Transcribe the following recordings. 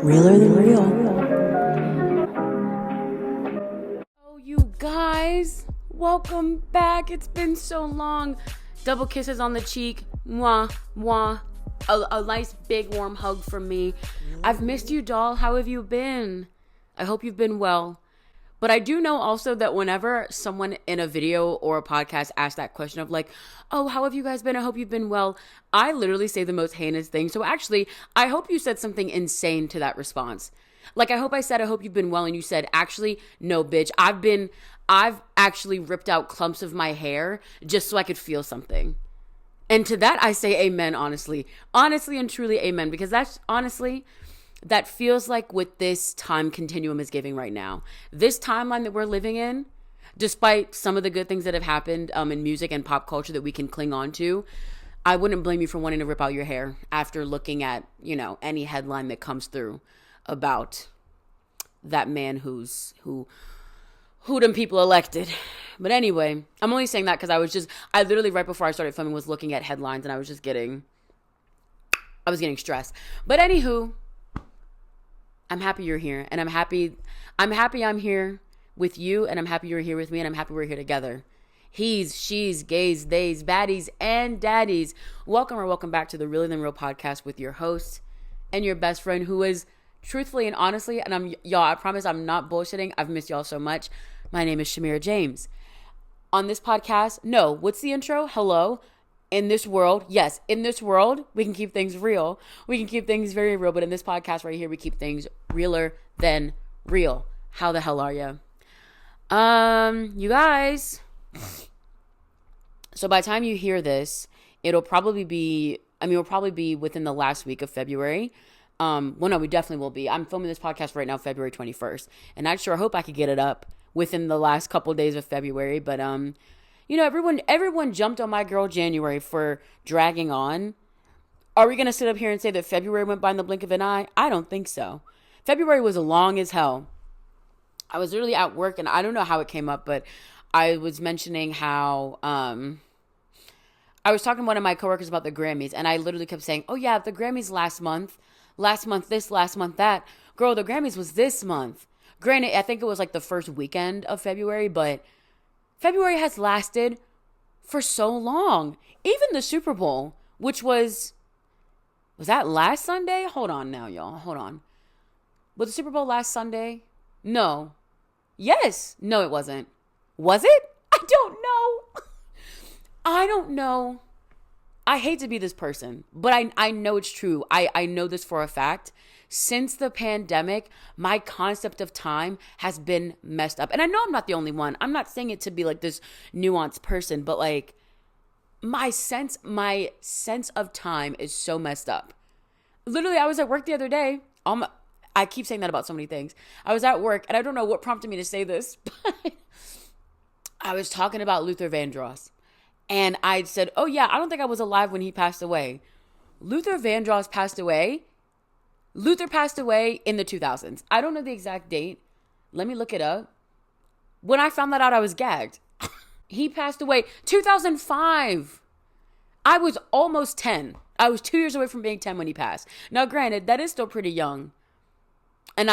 Realer than real. Oh, you guys, welcome back. It's been so long. Double kisses on the cheek. Mwah, mwah. A nice big warm hug from me. I've missed you, doll. How have you been? I hope you've been well. But I do know also that whenever someone in a video or a podcast asks that question of like, oh, how have you guys been? I hope you've been well. I literally say the most heinous thing. So actually, I hope you said something insane to that response. Like, I hope I said, I hope you've been well. And you said, actually, no, bitch. I've actually ripped out clumps of my hair just so I could feel something. And to that, I say amen, honestly. Honestly and truly amen. Because that's honestly... that feels like what this time continuum is giving right now. This timeline that we're living in, despite some of the good things that have happened in music and pop culture that we can cling on to, I wouldn't blame you for wanting to rip out your hair after looking at, you know, any headline that comes through about that man who them people elected. But anyway, I'm only saying that because I literally right before I started filming was looking at headlines and I was getting stressed. But anywho, I'm happy you're here, and I'm happy I'm here with you, and I'm happy you're here with me, and I'm happy we're here together. He's, she's, gays, theys, baddies, and daddies. Welcome back to the Really Than Real podcast with your host and your best friend who is truthfully and honestly, and I promise I'm not bullshitting. I've missed y'all so much. My name is Shamira James. On this podcast, what's the intro? Hello. In this world, yes, in this world, we can keep things real. We can keep things very real. But in this podcast right here, we keep things realer than real. How the hell are you? You guys. So by the time you hear this, it'll probably be within the last week of February. We definitely will be. I'm filming this podcast right now, February 21st. And I sure hope I could get it up within the last couple days of February. But, you know, everyone jumped on my girl January for dragging on. Are we going to sit up here and say that February went by in the blink of an eye? I don't think so. February was long as hell. I was literally at work, and I don't know how it came up, but I was mentioning how I was talking to one of my coworkers about the Grammys, and I literally kept saying, oh, yeah, the Grammys last month this, last month that. Girl, the Grammys was this month. Granted, I think it was like the first weekend of February, but February has lasted for so long. Even the Super Bowl, which was that last Sunday? Hold on now, y'all. Hold on. Was the Super Bowl last Sunday? No. Yes. No, it wasn't. Was it? I don't know. I don't know. I hate to be this person, but I know it's true. I know this for a fact. Since the pandemic, my concept of time has been messed up. And I know I'm not the only one. I'm not saying it to be like this nuanced person, but like my sense of time is so messed up. Literally, I was at work the other day. I keep saying that about so many things. I was at work, and I don't know what prompted me to say this, but I was talking about Luther Vandross. And I said, oh yeah, I don't think I was alive when he passed away. Luther Vandross passed away. Luther passed away in the 2000s. I don't know the exact date. Let me look it up. When I found that out, I was gagged. He passed away 2005. I was almost 10. I was 2 years away from being 10 when he passed. Now, granted, that is still pretty young. And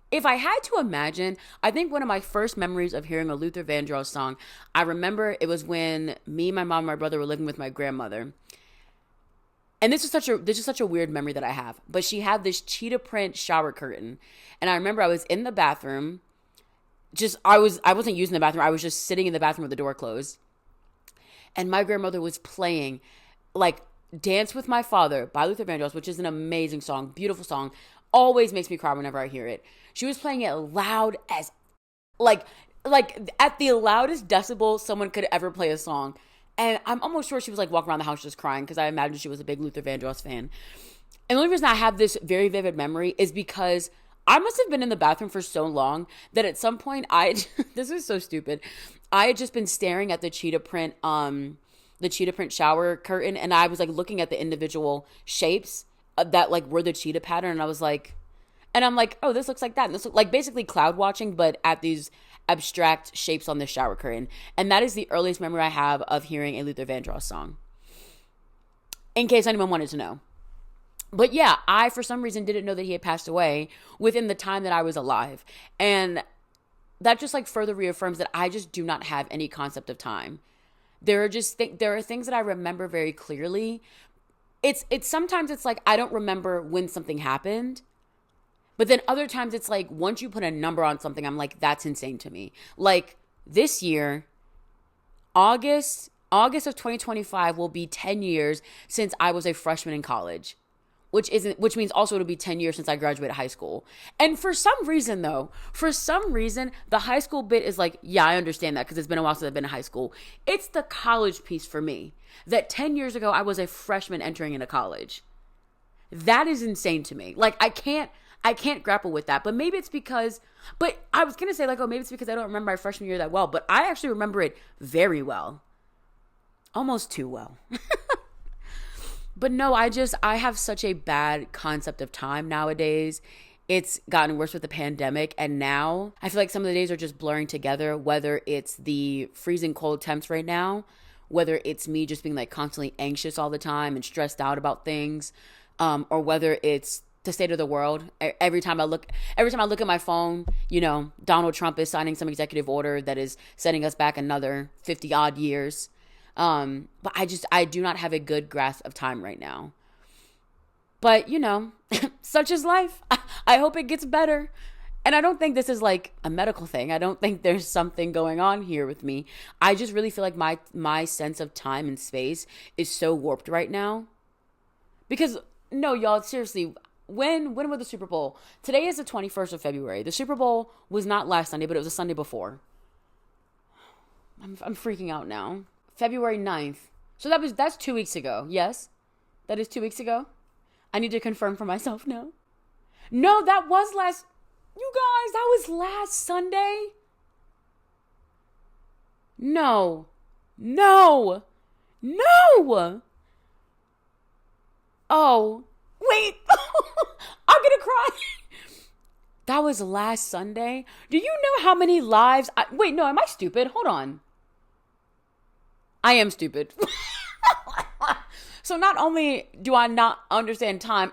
if I had to imagine, I think one of my first memories of hearing a Luther Vandross song, I remember it was when me, my mom, and my brother were living with my grandmother. And this is such a weird memory that I have. But she had this cheetah print shower curtain. And I remember I was in the bathroom. I wasn't using the bathroom. I was just sitting in the bathroom with the door closed. And my grandmother was playing like Dance with My Father by Luther Vandross, which is an amazing song, beautiful song. Always makes me cry whenever I hear it. She was playing it loud as like at the loudest decibel someone could ever play a song. And I'm almost sure she was like walking around the house just crying because I imagine she was a big Luther Vandross fan. And the only reason I have this very vivid memory is because I must have been in the bathroom for so long that at some point this is so stupid. I had just been staring at the cheetah print shower curtain, and I was like looking at the individual shapes that like were the cheetah pattern, and I was like, and I'm like, oh, this looks like that. And this looks like basically cloud watching, but at these abstract shapes on the shower curtain. And that is the earliest memory I have of hearing a Luther Vandross song. In case anyone wanted to know. But yeah, I, for some reason, didn't know that he had passed away within the time that I was alive. And that just like further reaffirms that I just do not have any concept of time. There are there are things that I remember very clearly. It's sometimes it's like I don't remember when something happened. But then other times it's like once you put a number on something, I'm like, that's insane to me. Like this year, August of 2025 will be 10 years since I was a freshman in college. Which means also it'll be 10 years since I graduated high school. And for some reason, the high school bit is like, yeah, I understand that because it's been a while since I've been in high school. It's the college piece for me. That 10 years ago, I was a freshman entering into college. That is insane to me. Like, I can't grapple with that. But maybe it's because, but I was going to say like, oh, maybe it's because I don't remember my freshman year that well. But I actually remember it very well. Almost too well. But no, I have such a bad concept of time nowadays. It's gotten worse with the pandemic. And now I feel like some of the days are just blurring together, whether it's the freezing cold temps right now, whether it's me just being like constantly anxious all the time and stressed out about things, or whether it's the state of the world. Every time I look at my phone, you know, Donald Trump is signing some executive order that is setting us back another 50 odd years. But I do not have a good grasp of time right now. But, you know, such is life. I hope it gets better. And I don't think this is like a medical thing. I don't think there's something going on here with me. I just really feel like my sense of time and space is so warped right now. Because, no, y'all, seriously, when was the Super Bowl? Today is the 21st of February. The Super Bowl was not last Sunday, but it was the Sunday before. I'm freaking out now. February 9th. So that's 2 weeks ago. Yes? That is 2 weeks ago? I need to confirm for myself now. No, that was you guys, that was last Sunday? No. Oh, wait. I'm gonna cry. That was last Sunday? Do you know how many lives? Wait, no, am I stupid? Hold on. I am stupid. So not only do I not understand time,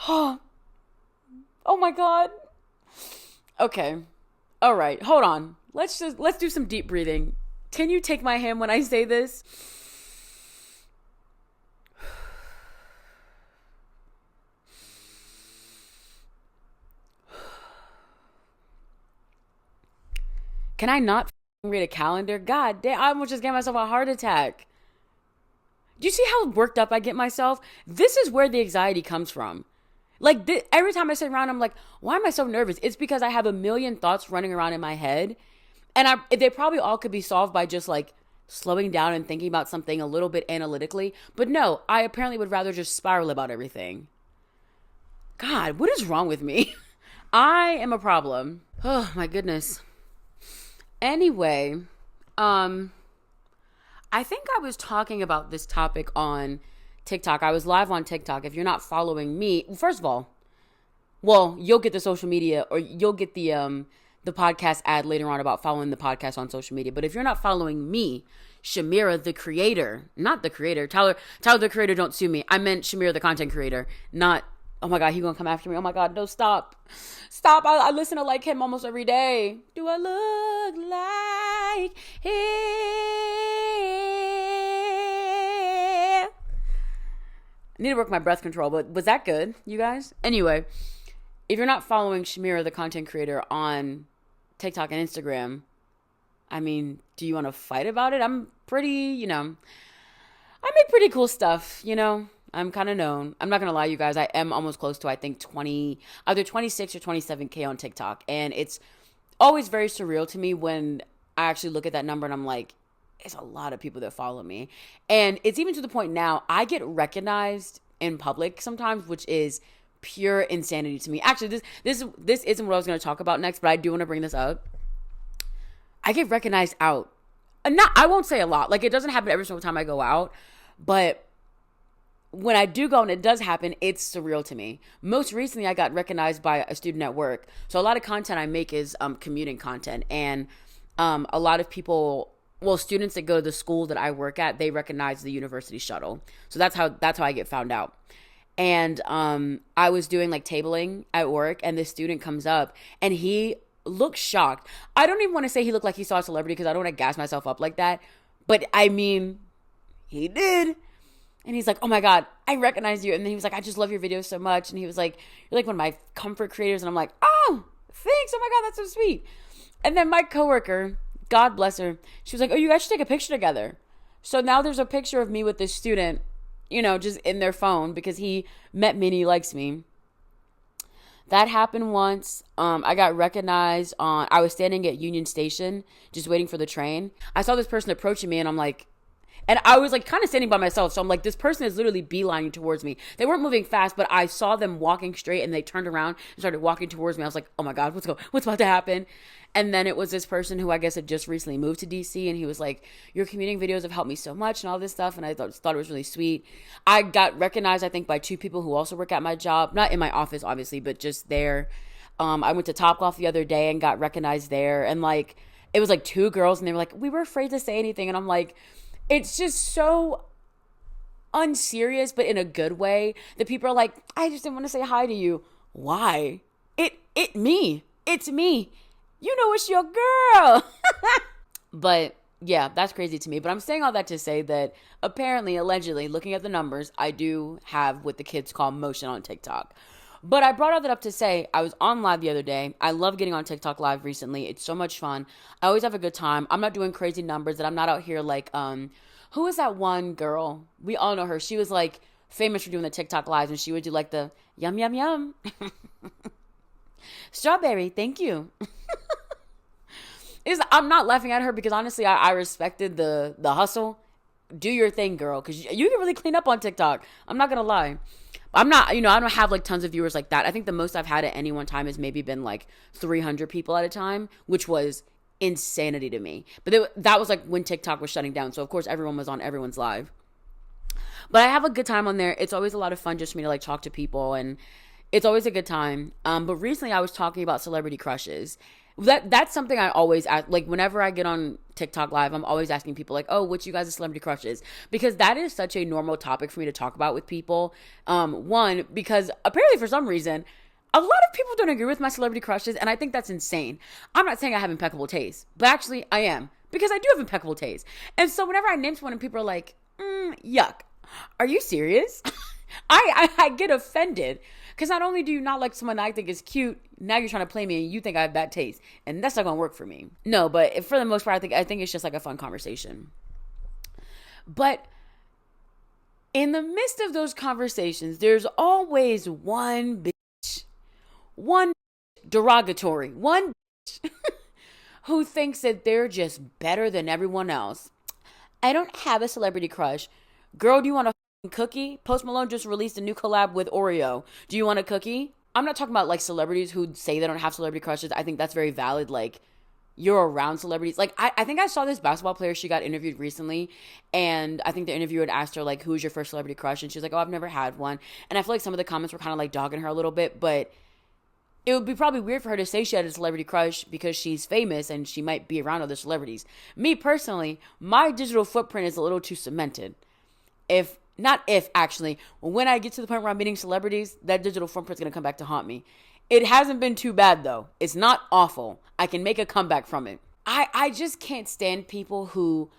oh my God. Okay. All right. Hold on. Let's do some deep breathing. Can you take my hand when I say this? Can I not read a calendar? God damn, I almost just gave myself a heart attack. Do you see how worked up I get myself? This is where the anxiety comes from. Like every time I sit around, I'm like, why am I so nervous? It's because I have a million thoughts running around in my head. And they probably all could be solved by just like slowing down and thinking about something a little bit analytically. But no, I apparently would rather just spiral about everything. God, what is wrong with me? I am a problem. Oh my goodness. Anyway, I think I was talking about this topic on TikTok. I was live on TikTok. If you're not following me, first of all, well, you'll get the social media or you'll get the podcast ad later on about following the podcast on social media. But if you're not following me, Shamira, the creator, not the creator, Tyler, the creator, don't sue me. I meant Shamira, the content creator, not, oh my God, he gonna come after me. Oh my God, no, stop. I listen to like him almost every day. Do I look like him? I need to work my breath control, but was that good, you guys? Anyway, if you're not following Shamira, the content creator, on TikTok and Instagram, I mean, do you want to fight about it? I'm pretty, I make pretty cool stuff, I'm kind of known. I'm not going to lie, you guys. I am almost close to, I think, either 26 or 27K on TikTok. And it's always very surreal to me when I actually look at that number and I'm like, it's a lot of people that follow me. And it's even to the point now, I get recognized in public sometimes, which is pure insanity to me. Actually, this isn't what I was going to talk about next, but I do want to bring this up. I get recognized out. I won't say a lot. Like, it doesn't happen every single time I go out, but when I do go and it does happen, it's surreal to me. Most recently, I got recognized by a student at work. So a lot of content I make is commuting content. And a lot of people, students that go to the school that I work at, they recognize the university shuttle. So that's how I get found out. And I was doing like tabling at work, and this student comes up and he looks shocked. I don't even want to say he looked like he saw a celebrity because I don't want to gas myself up like that. But I mean, he did. And he's like, oh my God, I recognize you. And then he was like, I just love your videos so much. And he was like, you're like one of my comfort creators. And I'm like, oh, thanks. Oh my God, that's so sweet. And then my coworker, God bless her, she was like, oh, you guys should take a picture together. So now there's a picture of me with this student, you know, just in their phone because he met me and he likes me. That happened once. I got recognized I was standing at Union Station just waiting for the train. I saw this person approaching me and I'm like, and I was like kind of standing by myself. So I'm like, this person is literally beelining towards me. They weren't moving fast, but I saw them walking straight and they turned around and started walking towards me. I was like, oh my God, what's about to happen? And then it was this person who I guess had just recently moved to DC. And he was like, your commuting videos have helped me so much and all this stuff. And I thought it was really sweet. I got recognized, I think, by 2 people who also work at my job. Not in my office, obviously, but just there. I went to Topgolf the other day and got recognized there. And like, it was like 2 girls and they were like, we were afraid to say anything. And I'm like, it's just so unserious, but in a good way, that people are like, I just didn't want to say hi to you. Why? It's me. You know, it's your girl. But yeah, that's crazy to me. But I'm saying all that to say that apparently, allegedly, looking at the numbers, I do have what the kids call motion on TikTok. But I brought all that up to say I was on live the other day. I love getting on TikTok live recently. It's so much fun. I always have a good time. I'm not doing crazy numbers, and I'm not out here like, who is that one girl? We all know her. She was like famous for doing the TikTok lives, and she would do like the yum, yum, yum. Strawberry, thank you. I'm not laughing at her because honestly, I respected the hustle. Do your thing, girl, because you can really clean up on TikTok. I'm not going to lie. I'm not, you know, I don't have like tons of viewers like that. I think the most I've had at any one time has maybe been like 300 people at a time, which was insanity to me. But that was like when TikTok was shutting down. So of course everyone was on everyone's live. But I have a good time on there. It's always a lot of fun just for me to like talk to people, and it's always a good time. But recently I was talking about celebrity crushes. That's something I always ask, like whenever I get on TikTok live, I'm always asking people like, oh, what's you guys' celebrity crushes? Because that is such a normal topic for me to talk about with people. One, because apparently for some reason, a lot of people don't agree with my celebrity crushes, and I think that's insane. I'm not saying I have impeccable taste, but actually I am, because I do have impeccable taste. And so whenever I name someone and people are like, yuck, are you serious? I get offended. Because not only do you not like someone that I think is cute, now you're trying to play me and you think I have bad taste. And that's not going to work for me. No, but for the most part, I think it's just like a fun conversation. But in the midst of those conversations, there's always one derogatory, one who thinks that they're just better than everyone else. I don't have a celebrity crush. Girl, do you want a cookie? Post Malone just released a new collab with Oreo. Do you want a cookie? I'm not talking about like celebrities who say they don't have celebrity crushes. I think that's very valid. Like, you're around celebrities. Like, I think I saw this basketball player. She got interviewed recently, and I think the interviewer had asked her like, who's your first celebrity crush? And she was like, oh, I've never had one. And I feel like some of the comments were kind of like dogging her a little bit, but it would be probably weird for her to say she had a celebrity crush because she's famous and she might be around other celebrities. Me personally, my digital footprint is a little too cemented. Actually, when I get to the point where I'm meeting celebrities, that digital footprint's going to come back to haunt me. It hasn't been too bad, though. It's not awful. I can make a comeback from it. I just can't stand people who,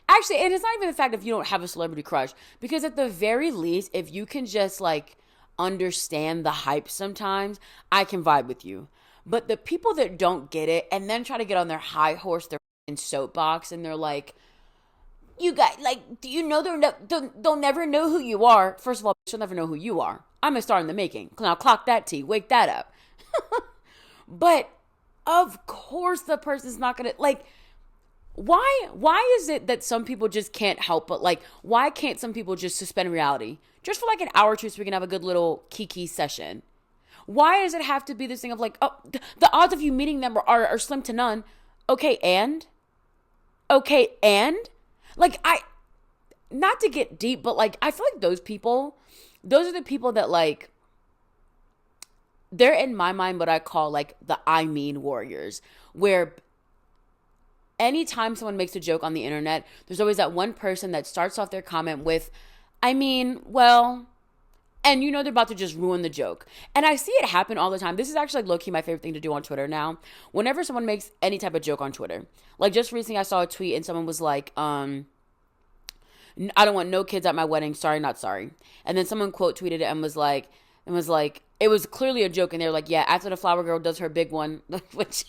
actually, and it's not even the fact if you don't have a celebrity crush, because at the very least, if you can just, like, understand the hype sometimes, I can vibe with you. But the people that don't get it and then try to get on their high horse, their soapbox, and they're like, you guys, like, do you know they'll never know who you are? First of all, she'll never know who you are. I'm a star in the making. Now clock that T. Wake that up. But of course the person's not going to, like, why is it that some people just can't help but, like, why can't some people just suspend reality? Just for like an hour or two so we can have a good little kiki session. Why does it have to be this thing of like, oh, the odds of you meeting them are slim to none. Okay, and? Like, not to get deep, but like, I feel like those are the people that, like, they're in my mind what I call like the I mean warriors, where anytime someone makes a joke on the internet, there's always that one person that starts off their comment with, I mean, well, And you know they're about to just ruin the joke. And I see it happen all the time. This is actually like low-key my favorite thing to do on Twitter now. Whenever someone makes any type of joke on Twitter. Like just recently I saw a tweet and someone was like, I don't want no kids at my wedding. Sorry, not sorry. And then someone quote tweeted it and was like, it was clearly a joke. And they were like, yeah, after the flower girl does her big one, which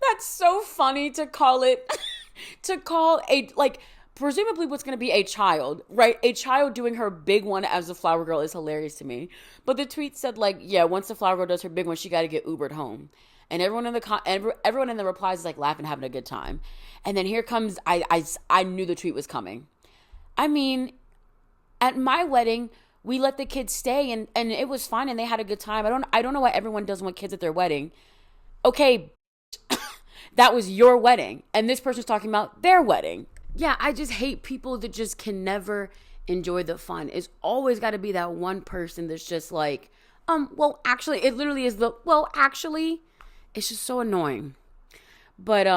that's so funny to call it, to call a, like, presumably what's going to be a child, right? A child doing her big one as the flower girl is hilarious to me. But the tweet said like, yeah, once the flower girl does her big one, she got to get Ubered home. And everyone in the replies is like laughing, having a good time. And then here comes, I knew the tweet was coming. I mean, at my wedding, we let the kids stay and it was fine and they had a good time. I don't know why everyone doesn't want kids at their wedding. Okay, that was your wedding. And this person's talking about their wedding. Yeah, I just hate people that just can never enjoy the fun. It's always got to be that one person that's just like, well, actually, it literally is actually, it's just so annoying. But,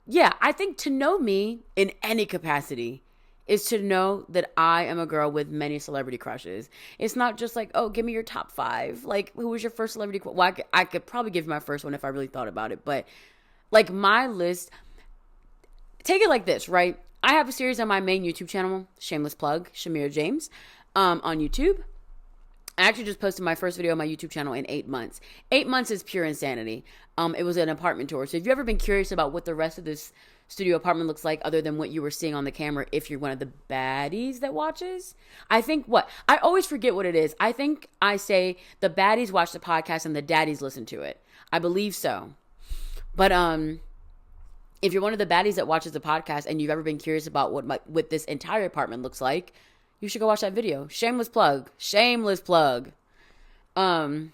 yeah, I think to know me in any capacity is to know that I am a girl with many celebrity crushes. It's not just like, oh, give me your top 5. Like, who was your first celebrity? Well, I could probably give you my first one if I really thought about it. But, like, my list, take it like this, right? I have a series on my main YouTube channel, shameless plug, Shamira James, on YouTube. I actually just posted my first video on my YouTube channel in 8 months. 8 months is pure insanity. It was an apartment tour. So if you've ever been curious about what the rest of this studio apartment looks like other than what you were seeing on the camera, if you're one of the baddies that watches, I always forget what it is. I think I say the baddies watch the podcast and the daddies listen to it. I believe so. But, if you're one of the baddies that watches the podcast and you've ever been curious about what this entire apartment looks like, you should go watch that video. Shameless plug. But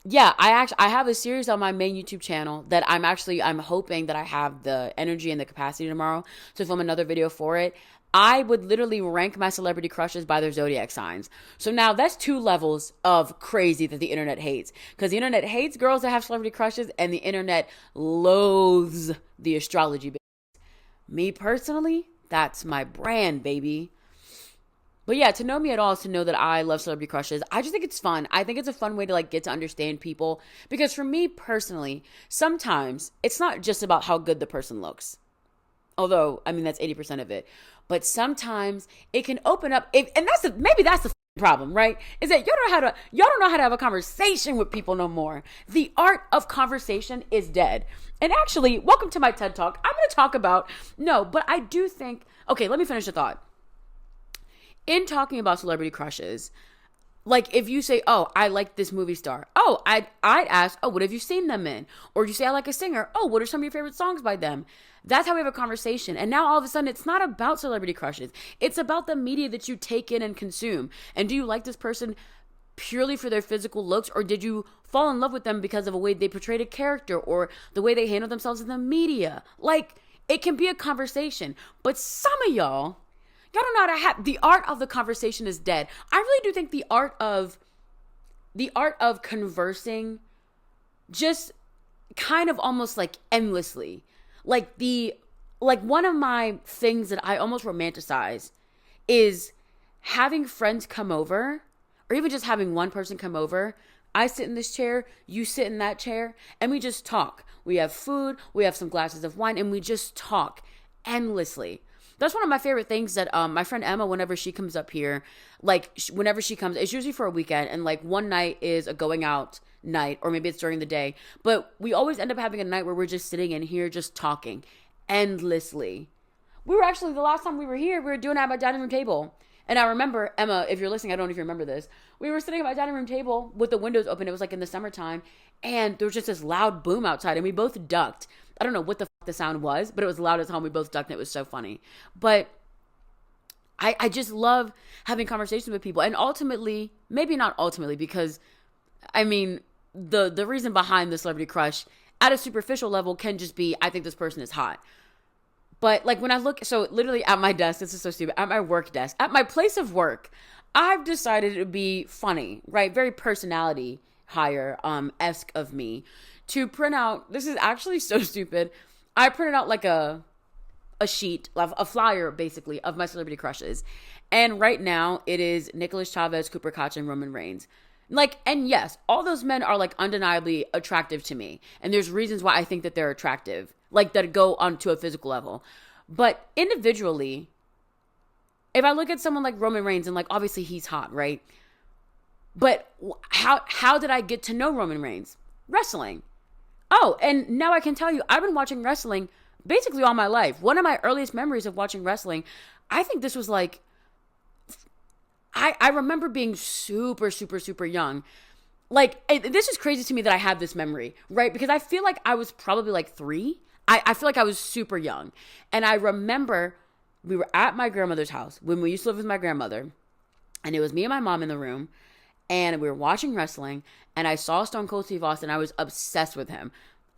yeah, I have a series on my main YouTube channel that I'm hoping that I have the energy and the capacity tomorrow to film another video for it. I would literally rank my celebrity crushes by their zodiac signs. So now that's 2 levels of crazy that the internet hates. Because the internet hates girls that have celebrity crushes and the internet loathes the astrology. Me personally, that's my brand, baby. But yeah, to know me at all is to know that I love celebrity crushes. I just think it's fun. I think it's a fun way to like get to understand people. Because for me personally, sometimes it's not just about how good the person looks. Although, I mean, that's 80% of it. But sometimes it can open up, maybe that's the problem, right? Is that y'all don't know how to have a conversation with people no more. The art of conversation is dead. And actually, welcome to my TED Talk. I'm going to talk about, but I do think, okay, let me finish the thought. In talking about celebrity crushes, like if you say, oh, I like this movie star. Oh, I'd ask, oh, what have you seen them in? Or you say, I like a singer. Oh, what are some of your favorite songs by them? That's how we have a conversation. And now all of a sudden, it's not about celebrity crushes. It's about the media that you take in and consume. And do you like this person purely for their physical looks? Or did you fall in love with them because of a way they portrayed a character or the way they handle themselves in the media? Like, it can be a conversation. But some of y'all don't know how to have, the art of the conversation is dead. I really do think the art of conversing just kind of almost like endlessly. Like one of my things that I almost romanticize is having friends come over, or even just having one person come over. I sit in this chair, you sit in that chair, and we just talk. We have food, we have some glasses of wine, and we just talk endlessly. That's one of my favorite things that my friend Emma, whenever she comes up here, whenever she comes, it's usually for a weekend, and like one night is a going out night, or maybe it's during the day, but we always end up having a night where we're just sitting in here just talking endlessly. We were actually, the last time we were here, we were doing it at my dining room table. And I remember, Emma, if you're listening, I don't know if you remember this. We were sitting at my dining room table with the windows open. It was like in the summertime. And there was just this loud boom outside. And we both ducked. I don't know what the fuck the sound was, but it was loud as hell. We both ducked and it was so funny. But I just love having conversations with people. And ultimately, maybe not ultimately, because, I mean, the reason behind the celebrity crush at a superficial level can just be, I think this person is hot. But like when I look, so literally at my desk, this is so stupid, at my work desk, at my place of work, I've decided it would be funny, right? Very personality hire, esque of me to print out, this is actually so stupid. I printed out like a a sheet, a flyer basically of my celebrity crushes. And right now it is Nicholas Chavez, Cooper Koch, and Roman Reigns. Like, and yes, all those men are like undeniably attractive to me. And there's reasons why I think that they're attractive, like that go on to a physical level. But individually, if I look at someone like Roman Reigns and like, obviously he's hot, right? But how did I get to know Roman Reigns? Wrestling. Oh, and now I can tell you, I've been watching wrestling basically all my life. One of my earliest memories of watching wrestling, I think this was like, I remember being super, super, super young. Like, this is crazy to me that I have this memory, right? Because I feel like I was probably like 3. I feel like I was super young. And I remember we were at my grandmother's house when we used to live with my grandmother. And it was me and my mom in the room. And we were watching wrestling. And I saw Stone Cold Steve Austin. I was obsessed with him.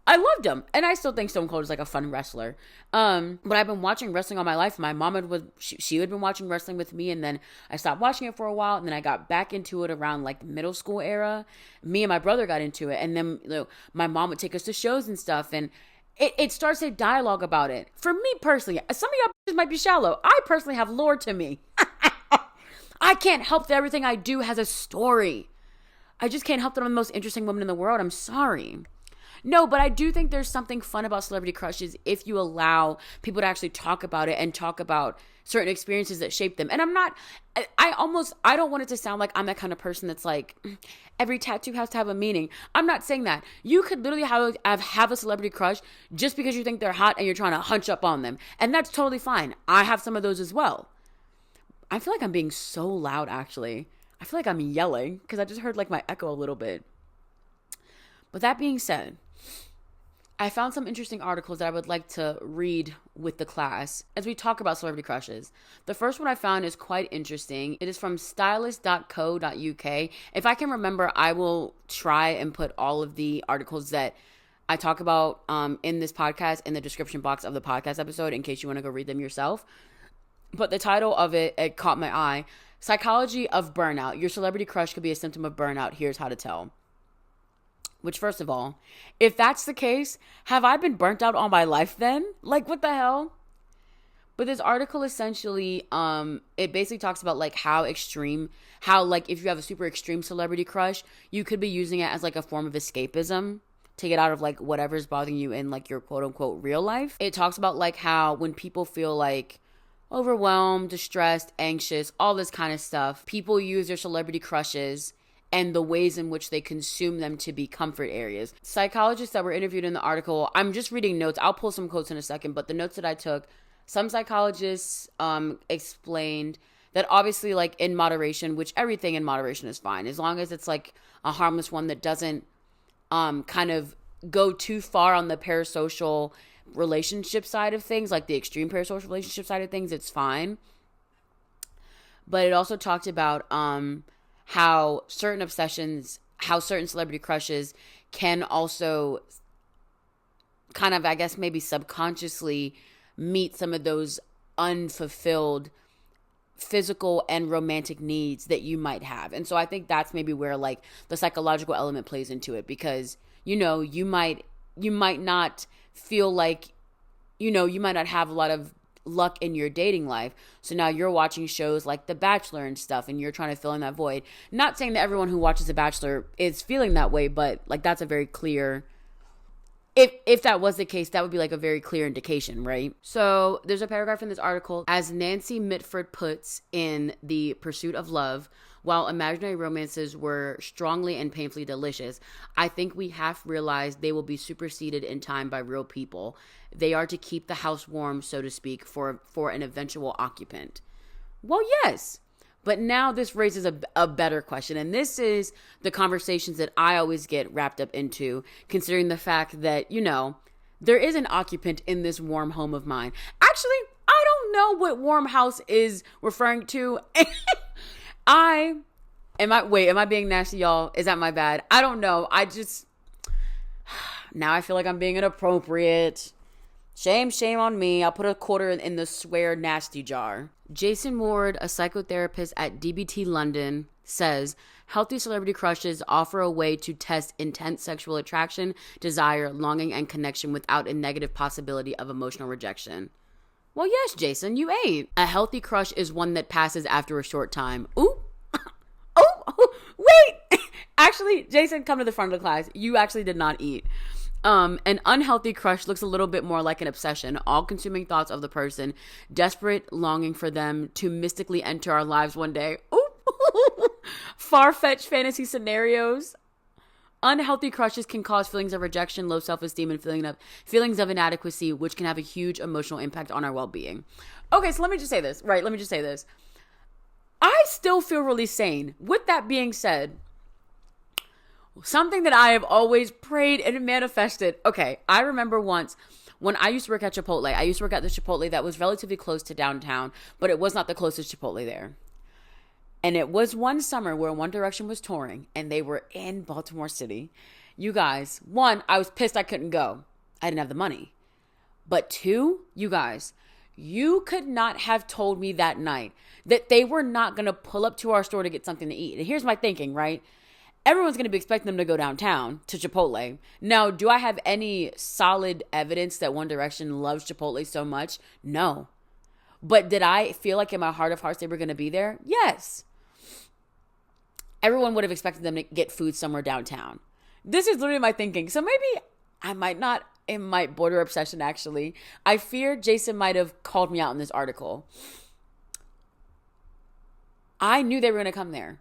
I loved him. And I still think Stone Cold is like a fun wrestler. But I've been watching wrestling all my life. My mom she had been watching wrestling with me. And then I stopped watching it for a while. And then I got back into it around like the middle school era. Me and my brother got into it. And then my mom would take us to shows and stuff. And it starts a dialogue about it. For me personally, some of y'all might be shallow. I personally have lore to me. I can't help that everything I do has a story. I just can't help that I'm the most interesting woman in the world. I'm sorry. No, but I do think there's something fun about celebrity crushes if you allow people to actually talk about it and talk about certain experiences that shape them. And I don't want it to sound like I'm that kind of person that's like, every tattoo has to have a meaning. I'm not saying that. You could literally have a celebrity crush just because you think they're hot and you're trying to hunch up on them. And that's totally fine. I have some of those as well. I feel like I'm being so loud, actually. I feel like I'm yelling because I just heard like my echo a little bit. But that being said, I found some interesting articles that I would like to read with the class as we talk about celebrity crushes. The first one I found is quite interesting. It is from stylist.co.uk. If I can remember, I will try and put all of the articles that I talk about in this podcast in the description box of the podcast episode in case you want to go read them yourself. But the title of it caught my eye. Psychology of Burnout. Your celebrity crush could be a symptom of burnout. Here's how to tell. Which, first of all, if that's the case, have I been burnt out all my life then? Like, what the hell? But this article essentially, it basically talks about like how like if you have a super extreme celebrity crush, you could be using it as like a form of escapism to get out of like whatever's bothering you in like your quote unquote real life. It talks about like how when people feel like overwhelmed, distressed, anxious, all this kind of stuff, people use their celebrity crushes and the ways in which they consume them to be comfort areas. Psychologists that were interviewed in the article, I'm just reading notes. I'll pull some quotes in a second, but the notes that I took, some psychologists explained that obviously like in moderation, which everything in moderation is fine, as long as it's like a harmless one that doesn't kind of go too far on the parasocial relationship side of things, like the extreme parasocial relationship side of things, it's fine. But it also talked about how certain obsessions, how certain celebrity crushes can also kind of, I guess, maybe subconsciously meet some of those unfulfilled physical and romantic needs that you might have. And so I think that's maybe where like the psychological element plays into it, because you might not feel like, you might not have a lot of luck in your dating life. So now you're watching shows like The Bachelor and stuff, and you're trying to fill in that void. Not saying that everyone who watches The Bachelor is feeling that way, but like that's a very clear, if that was the case, that would be like a very clear indication, right? So there's a paragraph in this article, as Nancy Mitford puts in The Pursuit of Love, while imaginary romances were strongly and painfully delicious, I think we half realized they will be superseded in time by real people. They are to keep the house warm, so to speak, for an eventual occupant. Well, yes. But now this raises a better question. And this is the conversations that I always get wrapped up into, considering the fact that, there is an occupant in this warm home of mine. Actually, I don't know what warm house is referring to. Am I being nasty, y'all? Is that my bad? I don't know. Now I feel like I'm being inappropriate. Shame on me. I'll put a quarter in the swear nasty jar. Jason Ward, a psychotherapist at DBT London, says, healthy celebrity crushes offer a way to test intense sexual attraction, desire, longing, and connection without a negative possibility of emotional rejection. Well, yes, Jason, you ate. A healthy crush is one that passes after a short time. Ooh. Oh, wait. Actually, Jason, come to the front of the class. You actually did not eat. An unhealthy crush looks a little bit more like an obsession, all-consuming thoughts of the person, desperate longing for them to mystically enter our lives one day. Ooh. Far-fetched fantasy scenarios. Unhealthy crushes can cause feelings of rejection, low self-esteem, and feelings of inadequacy, which can have a huge emotional impact on our well-being. Okay, so let me just say this, right? Let me just say this. I still feel really sane. With that being said, something that I have always prayed and manifested. Okay, I remember once when I used to work at Chipotle. I used to work at the Chipotle that was relatively close to downtown, but it was not the closest Chipotle there. And it was one summer where One Direction was touring and they were in Baltimore City. You guys, one, I was pissed I couldn't go. I didn't have the money. But two, you guys, you could not have told me that night that they were not going to pull up to our store to get something to eat. And here's my thinking, right? Everyone's going to be expecting them to go downtown to Chipotle. Now, do I have any solid evidence that One Direction loves Chipotle so much? No. But did I feel like in my heart of hearts they were going to be there? Yes. Everyone would have expected them to get food somewhere downtown. This is literally my thinking. So maybe I might not, it might border obsession actually. I fear Jason might have called me out in this article. I knew they were going to come there.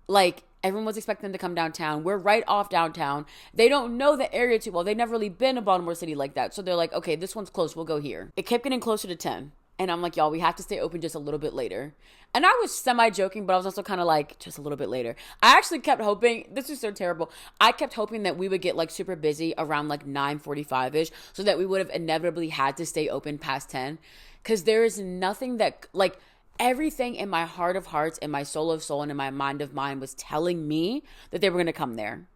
Like, everyone was expecting them to come downtown. We're right off downtown. They don't know the area too well. They've never really been to Baltimore City like that. So they're like, okay, this one's close. We'll go here. It kept getting closer to 10. And I'm like, y'all, we have to stay open just a little bit later. And I was semi-joking, but I was also kind of like, just a little bit later. I actually kept hoping, this is so terrible. I kept hoping that we would get like super busy around like 9:45-ish so that we would have inevitably had to stay open past 10. Because there is nothing that, like, everything in my heart of hearts, in my soul of soul, and in my mind of mind was telling me that they were going to come there.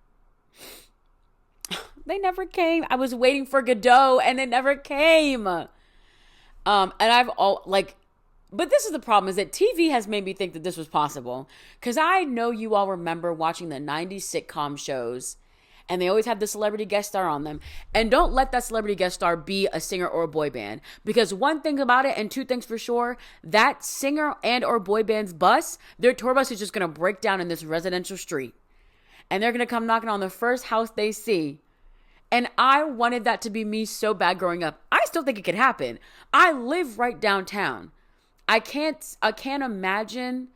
They never came. I was waiting for Godot and they never came. And I've but this is the problem, is that TV has made me think that this was possible. Because I know you all remember watching the 90s sitcom shows, and they always have the celebrity guest star on them. And don't let that celebrity guest star be a singer or a boy band. Because one thing about it, and two things for sure, that singer and or boy band's bus, their tour bus is just going to break down in this residential street. And they're going to come knocking on the first house they see. And I wanted that to be me so bad growing up. I still think it could happen. I live right downtown. I can't imagine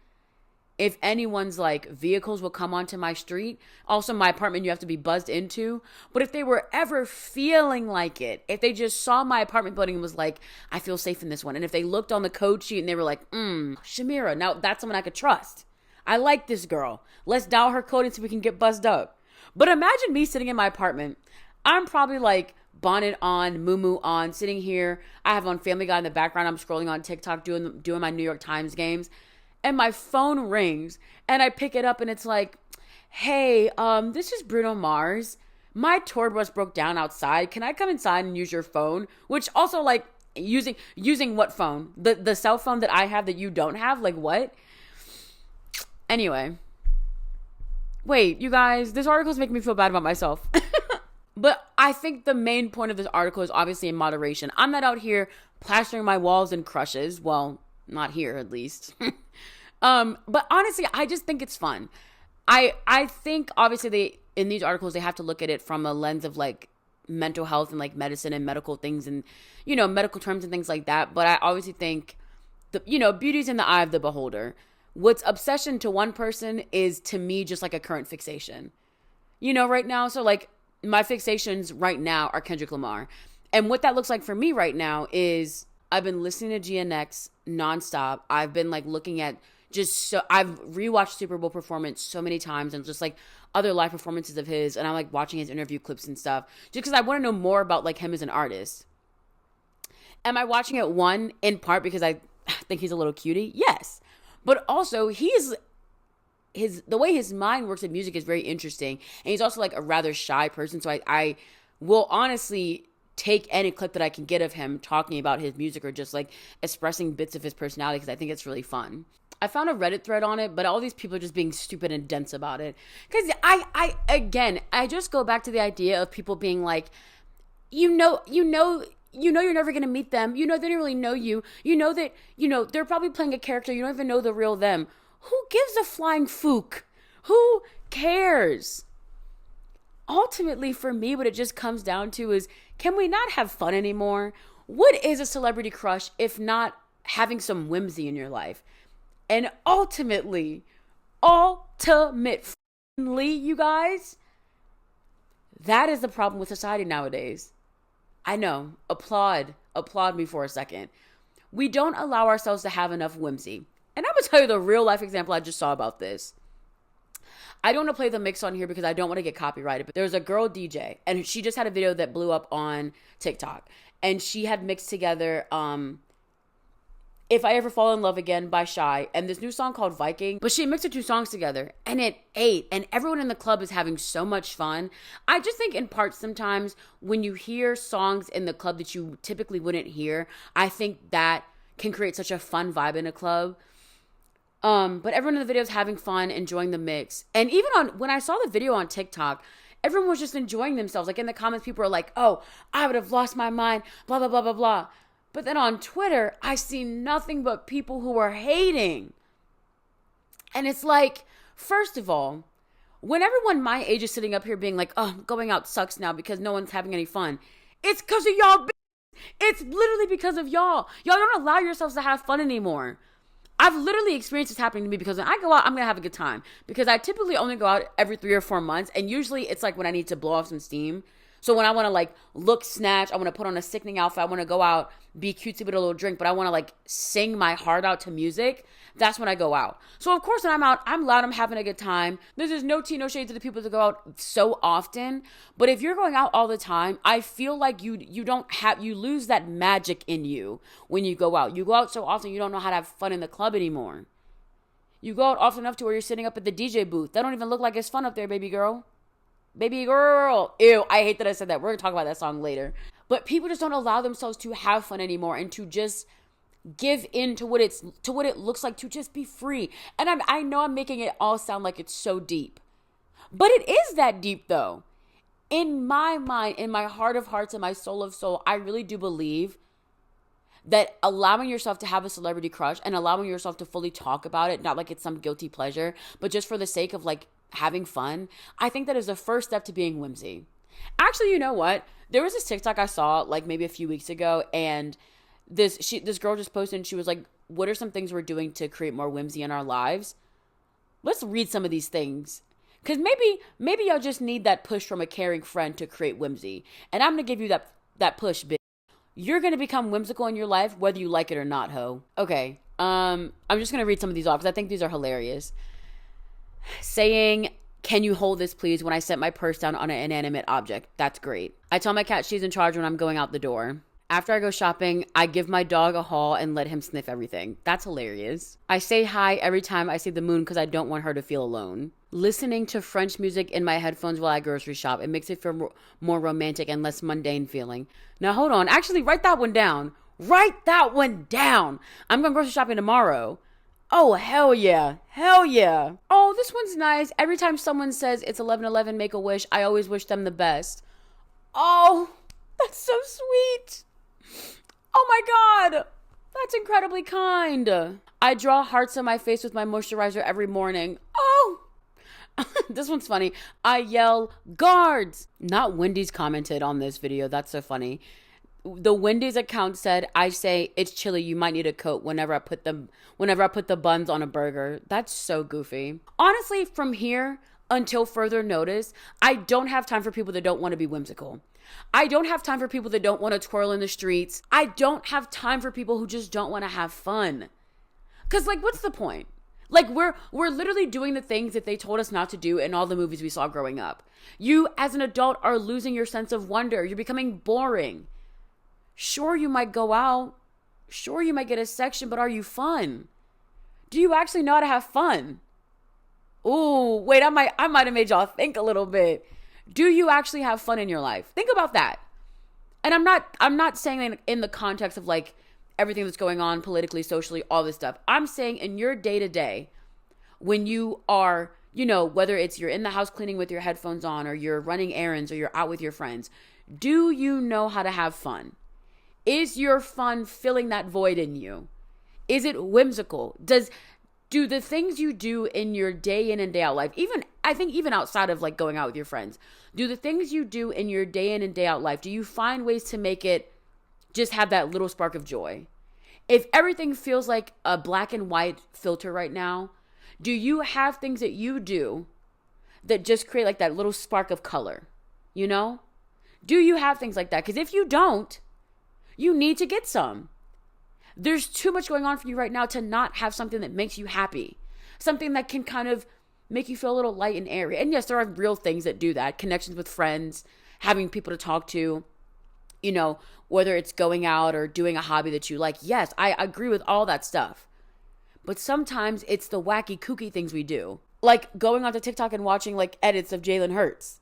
if anyone's like vehicles will come onto my street. Also, my apartment you have to be buzzed into. But if they were ever feeling like it, if they just saw my apartment building and was like, I feel safe in this one. And if they looked on the code sheet and they were like, Shamira, now that's someone I could trust. I like this girl. Let's dial her code and see if we can get buzzed up. But imagine me sitting in my apartment. I'm probably like bonnet on, muumuu on, sitting here. I have on Family Guy in the background. I'm scrolling on TikTok doing my New York Times games. And my phone rings and I pick it up and it's like, hey, this is Bruno Mars. My tour bus broke down outside. Can I come inside and use your phone? Which also, like, using what phone? The cell phone that I have that you don't have? Like, what? Anyway. Wait, you guys, this article is making me feel bad about myself. But I think the main point of this article is obviously in moderation. I'm not out here plastering my walls in crushes. Well, not here, at least. But honestly, I just think it's fun. I think obviously in these articles, they have to look at it from a lens of like mental health and like medicine and medical things and, you know, medical terms and things like that. But I obviously think beauty's in the eye of the beholder. What's obsession to one person is to me just like a current fixation, right now. So like my fixations right now are Kendrick Lamar. And what that looks like for me right now is I've been listening to GNX nonstop. I've been like looking at I've rewatched Super Bowl performance so many times and just like other live performances of his. And I'm like watching his interview clips and stuff just because I want to know more about like him as an artist. Am I watching it in part because I think he's a little cutie? Yes. But also the way his mind works in music is very interesting. And he's also like a rather shy person. So I will honestly take any clip that I can get of him talking about his music or just like expressing bits of his personality because I think it's really fun. I found a Reddit thread on it, but all these people are just being stupid and dense about it. Because I just go back to the idea of people being like, you you know you're never going to meet them. You know they don't really know you. You know that, they're probably playing a character. You don't even know the real them. Who gives a flying fook? Who cares? Ultimately, for me, what it just comes down to is, can we not have fun anymore? What is a celebrity crush if not having some whimsy in your life? And ultimately, you guys, that is the problem with society nowadays. I know. Applaud me for a second. We don't allow ourselves to have enough whimsy. And I'm going to tell you the real life example I just saw about this. I don't want to play the mix on here because I don't want to get copyrighted, but there's a girl DJ and she just had a video that blew up on TikTok, and she had mixed together If I Ever Fall in Love Again by Shy and this new song called Viking, but she mixed the two songs together and it ate, and everyone in the club is having so much fun. I just think in part sometimes when you hear songs in the club that you typically wouldn't hear, I think that can create such a fun vibe in a club. But everyone in the video is having fun, enjoying the mix. And even when I saw the video on TikTok, everyone was just enjoying themselves. Like in the comments, people were like, oh, I would have lost my mind, blah, blah, blah, blah, blah. But then on Twitter, I see nothing but people who are hating. And it's like, first of all, when everyone my age is sitting up here being like, oh, going out sucks now because no one's having any fun, it's because of y'all. It's literally because of y'all. Y'all don't allow yourselves to have fun anymore. I've literally experienced this happening to me because when I go out, I'm going to have a good time. Because I typically only go out every 3 or 4 months. And usually it's like when I need to blow off some steam. So when I want to like look snatch, I want to put on a sickening outfit, I want to go out, be cutesy with a little drink, but I want to like sing my heart out to music. That's when I go out. So of course when I'm out, I'm loud, I'm having a good time. There's no tea, no shade to the people that go out so often. But if you're going out all the time, I feel like you lose that magic in you when you go out. You go out so often, you don't know how to have fun in the club anymore. You go out often enough to where you're sitting up at the DJ booth. That don't even look like it's fun up there, baby girl. Baby girl. Ew, I hate that I said that. We're going to talk about that song later. But people just don't allow themselves to have fun anymore and to just give in to what it looks like to just be free. And I know I'm making it all sound like it's so deep. But it is that deep though. In my mind, in my heart of hearts, and my soul of soul, I really do believe that allowing yourself to have a celebrity crush and allowing yourself to fully talk about it, not like it's some guilty pleasure, but just for the sake of like having fun, I think that is the first step to being whimsy. Actually, you know what? There was this TikTok I saw like maybe a few weeks ago, and this girl just posted and she was like, what are some things we're doing to create more whimsy in our lives? Let's read some of these things. Because maybe y'all just need that push from a caring friend to create whimsy. And I'm going to give you that push, bitch. You're going to become whimsical in your life, whether you like it or not, ho. Okay. I'm just going to read some of these off because I think these are hilarious. Saying, can you hold this please, when I set my purse down on an inanimate object. That's great. I tell my cat she's in charge when I'm going out the door. After I go shopping, I give my dog a haul and let him sniff everything. That's hilarious. I say hi every time I see the moon because I don't want her to feel alone. Listening to French music in my headphones while I grocery shop. It makes it feel more romantic and less mundane feeling. Now hold on. Actually, write that one down. Write that one down. I'm going grocery shopping tomorrow. Oh, hell yeah. Hell yeah. Oh, this one's nice. Every time someone says it's 11:11, make a wish, I always wish them the best. Oh, that's so sweet. Oh my God. That's incredibly kind. I draw hearts on my face with my moisturizer every morning. Oh. This one's funny. I yell, guards. Not Wendy's commented on this video. That's so funny. The Wendy's account said, I say, it's chilly, you might need a coat whenever I put the buns on a burger. That's so goofy. Honestly, from here until further notice, I don't have time for people that don't want to be whimsical. I don't have time for people that don't want to twirl in the streets. I don't have time for people who just don't want to have fun. Because, like, what's the point? Like, we're literally doing the things that they told us not to do in all the movies we saw growing up. You, as an adult, are losing your sense of wonder. You're becoming boring. Sure, you might go out. Sure, you might get a section, but are you fun? Do you actually know how to have fun? Ooh, wait, I might have made y'all think a little bit. Do you actually have fun in your life? Think about that. And I'm not saying in the context of like everything that's going on politically, socially, all this stuff. I'm saying in your day-to-day, when you are, whether it's you're in the house cleaning with your headphones on, or you're running errands, or you're out with your friends, do you know how to have fun? Is your fun filling that void in you? Is it whimsical? Do the things you do in your day in and day out life, I think even outside of like going out with your friends, do the things you do in your day in and day out life, do you find ways to make it just have that little spark of joy? If everything feels like a black and white filter right now, do you have things that you do that just create like that little spark of color? You know? Do you have things like that? Because if you don't, you need to get some. There's too much going on for you right now to not have something that makes you happy. Something that can kind of make you feel a little light and airy. And yes, there are real things that do that. Connections with friends, having people to talk to, you know, whether it's going out or doing a hobby that you like. Yes, I agree with all that stuff. But sometimes it's the wacky, kooky things we do. Like going onto TikTok and watching like edits of Jalen Hurts.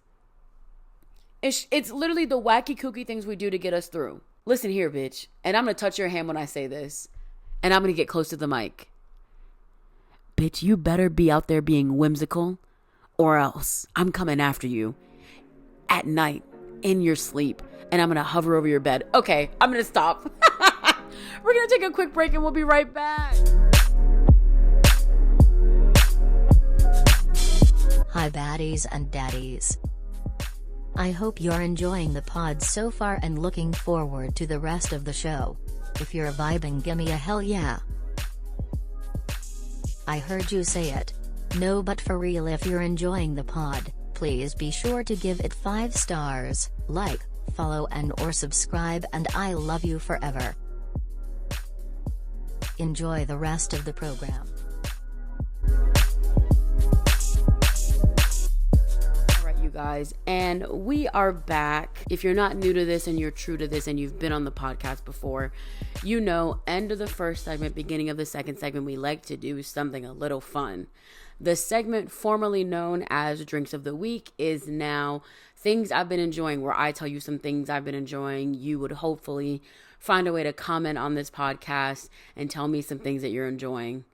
It's literally the wacky, kooky things we do to get us through. Listen here, bitch. And I'm going to touch your hand when I say this. And I'm going to get close to the mic. Bitch, you better be out there being whimsical, or else I'm coming after you at night in your sleep, and I'm going to hover over your bed. Okay, I'm going to stop. We're going to take a quick break and we'll be right back. Hi, baddies and daddies. I hope you're enjoying the pod so far and looking forward to the rest of the show. If you're vibing, gimme a hell yeah. I heard you say it. No, but for real, if you're enjoying the pod, please be sure to give it 5 stars, like, follow and or subscribe, and I love you forever. Enjoy the rest of the program. Guys, and we are back. If you're not new to this and you're true to this and you've been on the podcast before, you know, end of the first segment, beginning of the second segment, we like to do something a little fun. The segment formerly known as Drinks of the Week is now Things I've Been Enjoying, where I tell you some things I've been enjoying. You would hopefully find a way to comment on this podcast and tell me some things that you're enjoying.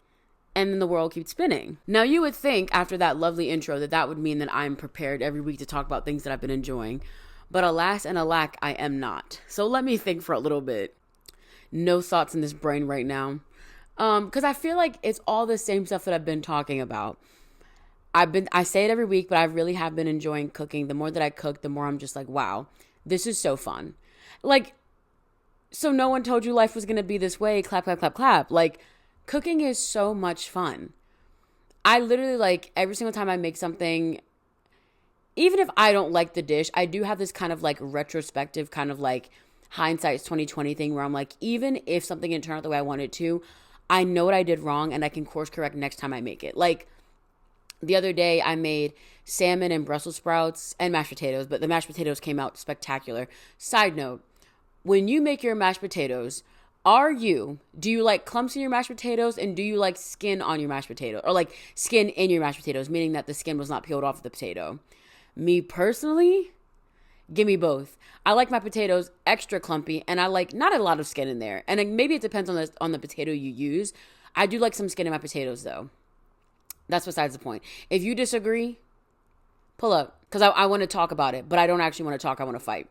And then the world keeps spinning. Now, you would think after that lovely intro that would mean that I'm prepared every week to talk about things that I've been enjoying. But alas and alack, I am not. So let me think for a little bit. No thoughts in this brain right now. Because I feel like it's all the same stuff that I've been talking about. I say it every week, but I really have been enjoying cooking. The more that I cook, the more I'm just like, wow, this is so fun. Like, so no one told you life was going to be this way. Clap, clap, clap, clap. Like, cooking is so much fun. I literally, like, every single time I make something, even if I don't like the dish, I do have this kind of like retrospective kind of like hindsight's 2020 thing where I'm like, even if something didn't turn out the way I wanted to, I know what I did wrong and I can course correct next time I make it. Like the other day I made salmon and Brussels sprouts and mashed potatoes, but the mashed potatoes came out spectacular. Side note, when you make your mashed potatoes, do you like clumps in your mashed potatoes, and do you like skin on your mashed potato, or like skin in your mashed potatoes, meaning that the skin was not peeled off the potato? Me personally, give me both. I like my potatoes extra clumpy, and I like not a lot of skin in there. And maybe it depends on the potato you use. I do like some skin in my potatoes though. That's besides the point. If you disagree, pull up, because I want to talk about it, but I don't actually want to talk. I want to fight.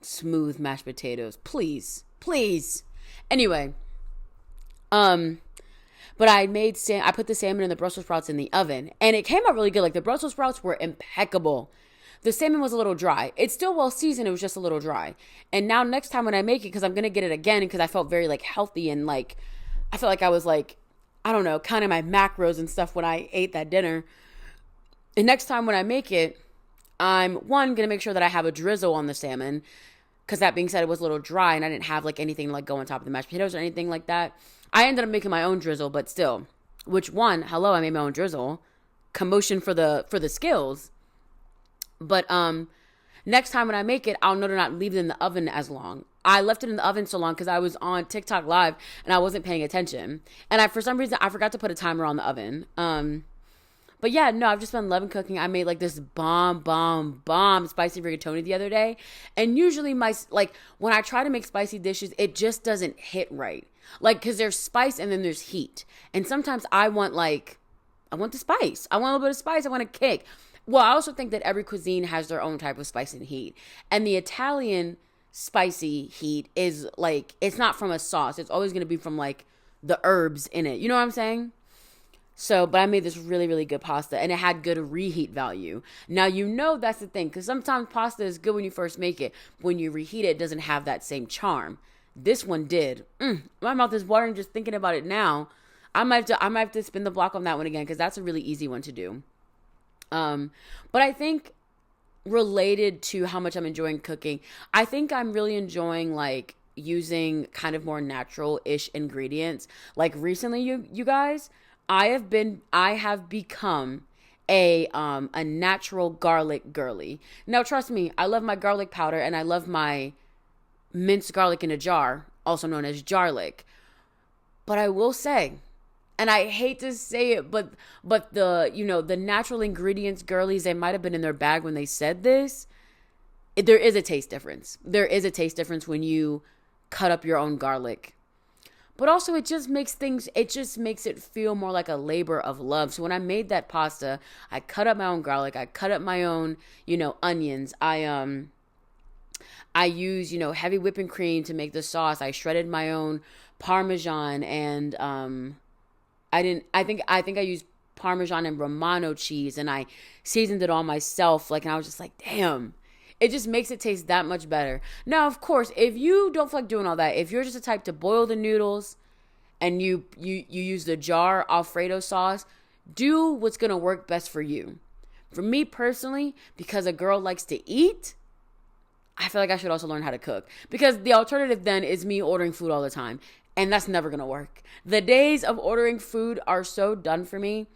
Smooth mashed potatoes, please. Anyway, but I put the salmon and the Brussels sprouts in the oven, and it came out really good. Like the Brussels sprouts were impeccable. The salmon was a little dry. It's still well seasoned. It was just a little dry. And now next time when I make it, because I'm gonna get it again, because I felt very like healthy and like I felt like I was like, I don't know, counting my macros and stuff when I ate that dinner. And next time when I make it, I'm gonna make sure that I have a drizzle on the salmon. Because that being said, it was a little dry and I didn't have like anything to like go on top of the mashed potatoes or anything like that. I ended up making my own drizzle, but still, I made my own drizzle. Commotion for the skills. But next time when I make it, I'll know to not leave it in the oven as long. I left it in the oven so long because I was on TikTok live and I wasn't paying attention. And for some reason, I forgot to put a timer on the oven. But yeah, no, I've just been loving cooking. I made like this bomb spicy rigatoni the other day. And usually when I try to make spicy dishes, it just doesn't hit right. Like, cause there's spice and then there's heat. And sometimes I want the spice. I want a little bit of spice. I want a kick. Well, I also think that every cuisine has their own type of spice and heat. And the Italian spicy heat is like, it's not from a sauce. It's always going to be from like the herbs in it. You know what I'm saying? So, but I made this really, really good pasta, and it had good reheat value. Now, that's the thing, because sometimes pasta is good when you first make it. When you reheat it, it doesn't have that same charm. This one did. My mouth is watering just thinking about it now. I might have to spin the block on that one again, because that's a really easy one to do. But I think related to how much I'm enjoying cooking, I think I'm really enjoying like using kind of more natural-ish ingredients. Like recently, you guys, I have become a natural garlic girly. Now, trust me, I love my garlic powder, and I love my minced garlic in a jar, also known as jarlic. But I will say, and I hate to say it, but the natural ingredients girlies, they might have been in their bag when they said this. There is a taste difference. There is a taste difference when you cut up your own garlic. But also it just makes it feel more like a labor of love. So when I made that pasta, I cut up my own garlic. I cut up my own, onions. I use, heavy whipping cream to make the sauce. I shredded my own Parmesan, and I think I used Parmesan and Romano cheese, and I seasoned it all myself. And I was just like, damn, it just makes it taste that much better. Now, of course, if you don't feel like doing all that, if you're just the type to boil the noodles and you use the jar Alfredo sauce, do what's going to work best for you. For me personally, because a girl likes to eat, I feel like I should also learn how to cook, because the alternative then is me ordering food all the time. And that's never going to work. The days of ordering food are so done for me.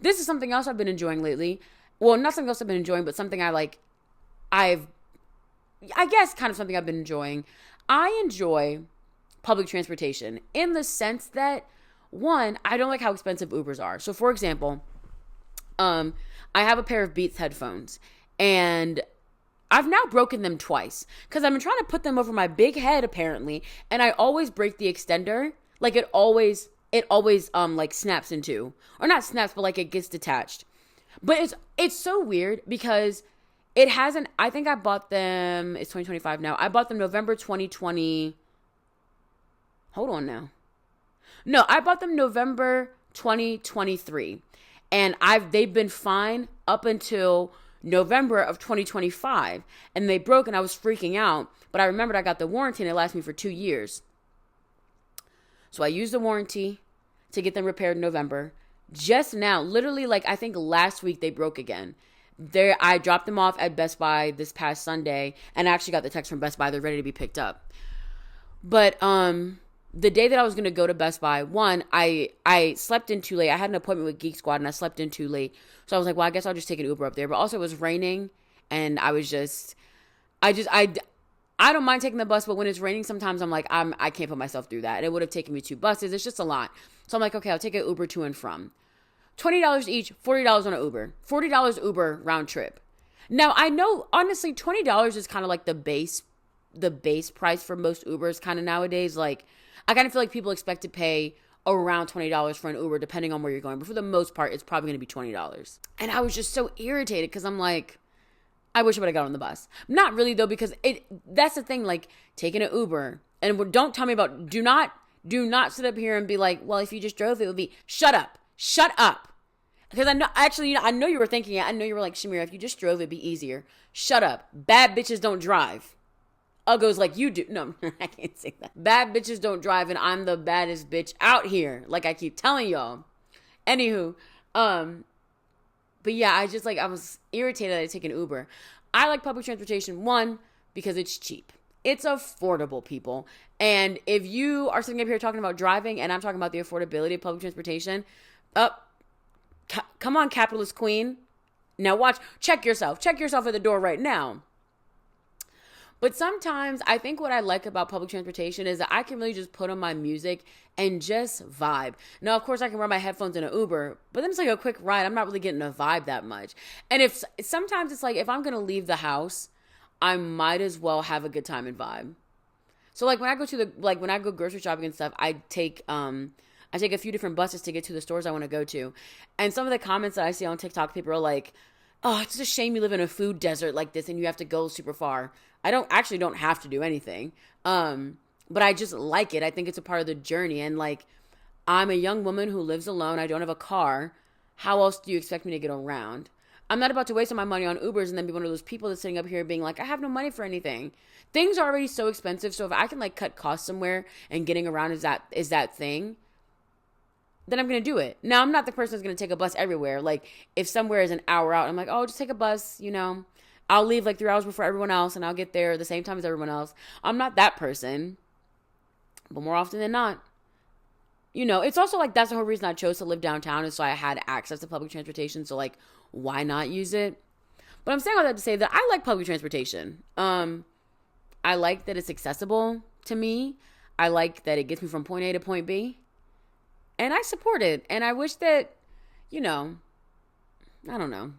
This is something else I've been enjoying lately. Well, not something else I've been enjoying, but something I guess kind of something I've been enjoying. I enjoy public transportation in the sense that, one, I don't like how expensive Ubers are. So, for example, I have a pair of Beats headphones, and I've now broken them twice because I've been trying to put them over my big head apparently, and I always break the extender. Like it always like snaps in two, or not snaps, but like it gets detached. But it's so weird because it hasn't. I think I bought them. It's 2025 now. I bought them November 2020. Hold on now. No, I bought them November 2023, and they've been fine up until November of 2025, and they broke, and I was freaking out. But I remembered I got the warranty, and it lasted me for 2 years. So I used the warranty to get them repaired in November. Just now, literally, like I think last week, they broke again. I dropped them off at Best Buy this past Sunday, and I actually got the text from Best Buy. They're ready to be picked up. But the day that I was going to go to Best Buy, one, I slept in too late. I had an appointment with Geek Squad, and I slept in too late. So I was like, well, I guess I'll just take an Uber up there. But also it was raining, and I don't mind taking the bus, but when it's raining, sometimes I'm like, I can't put myself through that. And it would have taken me 2 buses. It's just a lot. So I'm like, okay, I'll take an Uber to and from. $20 each, $40 on an Uber. $40 Uber round trip. Now, I know, honestly, $20 is kind of like the base price for most Ubers kind of nowadays. Like, I kind of feel like people expect to pay around $20 for an Uber depending on where you're going. But for the most part, it's probably going to be $20. And I was just so irritated because I'm like, I wish I would have got on the bus. Not really, though, because that's the thing, like, taking an Uber. And don't tell me about, do not sit up here and be like, well, if you just drove, it would be, shut up. Because I know you were thinking it. I know you were like, Shamira, if you just drove, it'd be easier. Shut up. Bad bitches don't drive. Uggos like you do. No, I can't say that. Bad bitches don't drive, and I'm the baddest bitch out here. Like I keep telling y'all. Anywho, but yeah, I was irritated that I take an Uber. I like public transportation, one, because it's cheap. It's affordable, people. And if you are sitting up here talking about driving, and I'm talking about the affordability of public transportation, come on, capitalist queen. Now watch, check yourself at the door right now. But sometimes I think what I like about public transportation is that I can really just put on my music and just vibe. Now, of course, I can wear my headphones in an Uber, but then it's like a quick ride. I'm not really getting a vibe that much. And sometimes it's like, if I'm going to leave the house, I might as well have a good time and vibe. So like when I go grocery shopping and stuff, I take a few different buses to get to the stores I want to go to. And some of the comments that I see on TikTok, people are like, oh, it's a shame you live in a food desert like this and you have to go super far. I don't have to do anything. But I just like it. I think it's a part of the journey. And like, I'm a young woman who lives alone. I don't have a car. How else do you expect me to get around? I'm not about to waste all my money on Ubers and then be one of those people that's sitting up here being like, I have no money for anything. Things are already so expensive. So if I can like cut costs somewhere and getting around is that thing, then I'm going to do it. Now, I'm not the person who's going to take a bus everywhere. Like if somewhere is an hour out, I'm like, oh, just take a bus, you know, I'll leave like 3 hours before everyone else and I'll get there the same time as everyone else. I'm not that person, but more often than not, you know, it's also like, that's the whole reason I chose to live downtown is so I had access to public transportation. So like, why not use it? But I'm saying all that to say that I like public transportation. I like that it's accessible to me. I like that it gets me from point A to point B. And I support it. And I wish that, you know, I don't know.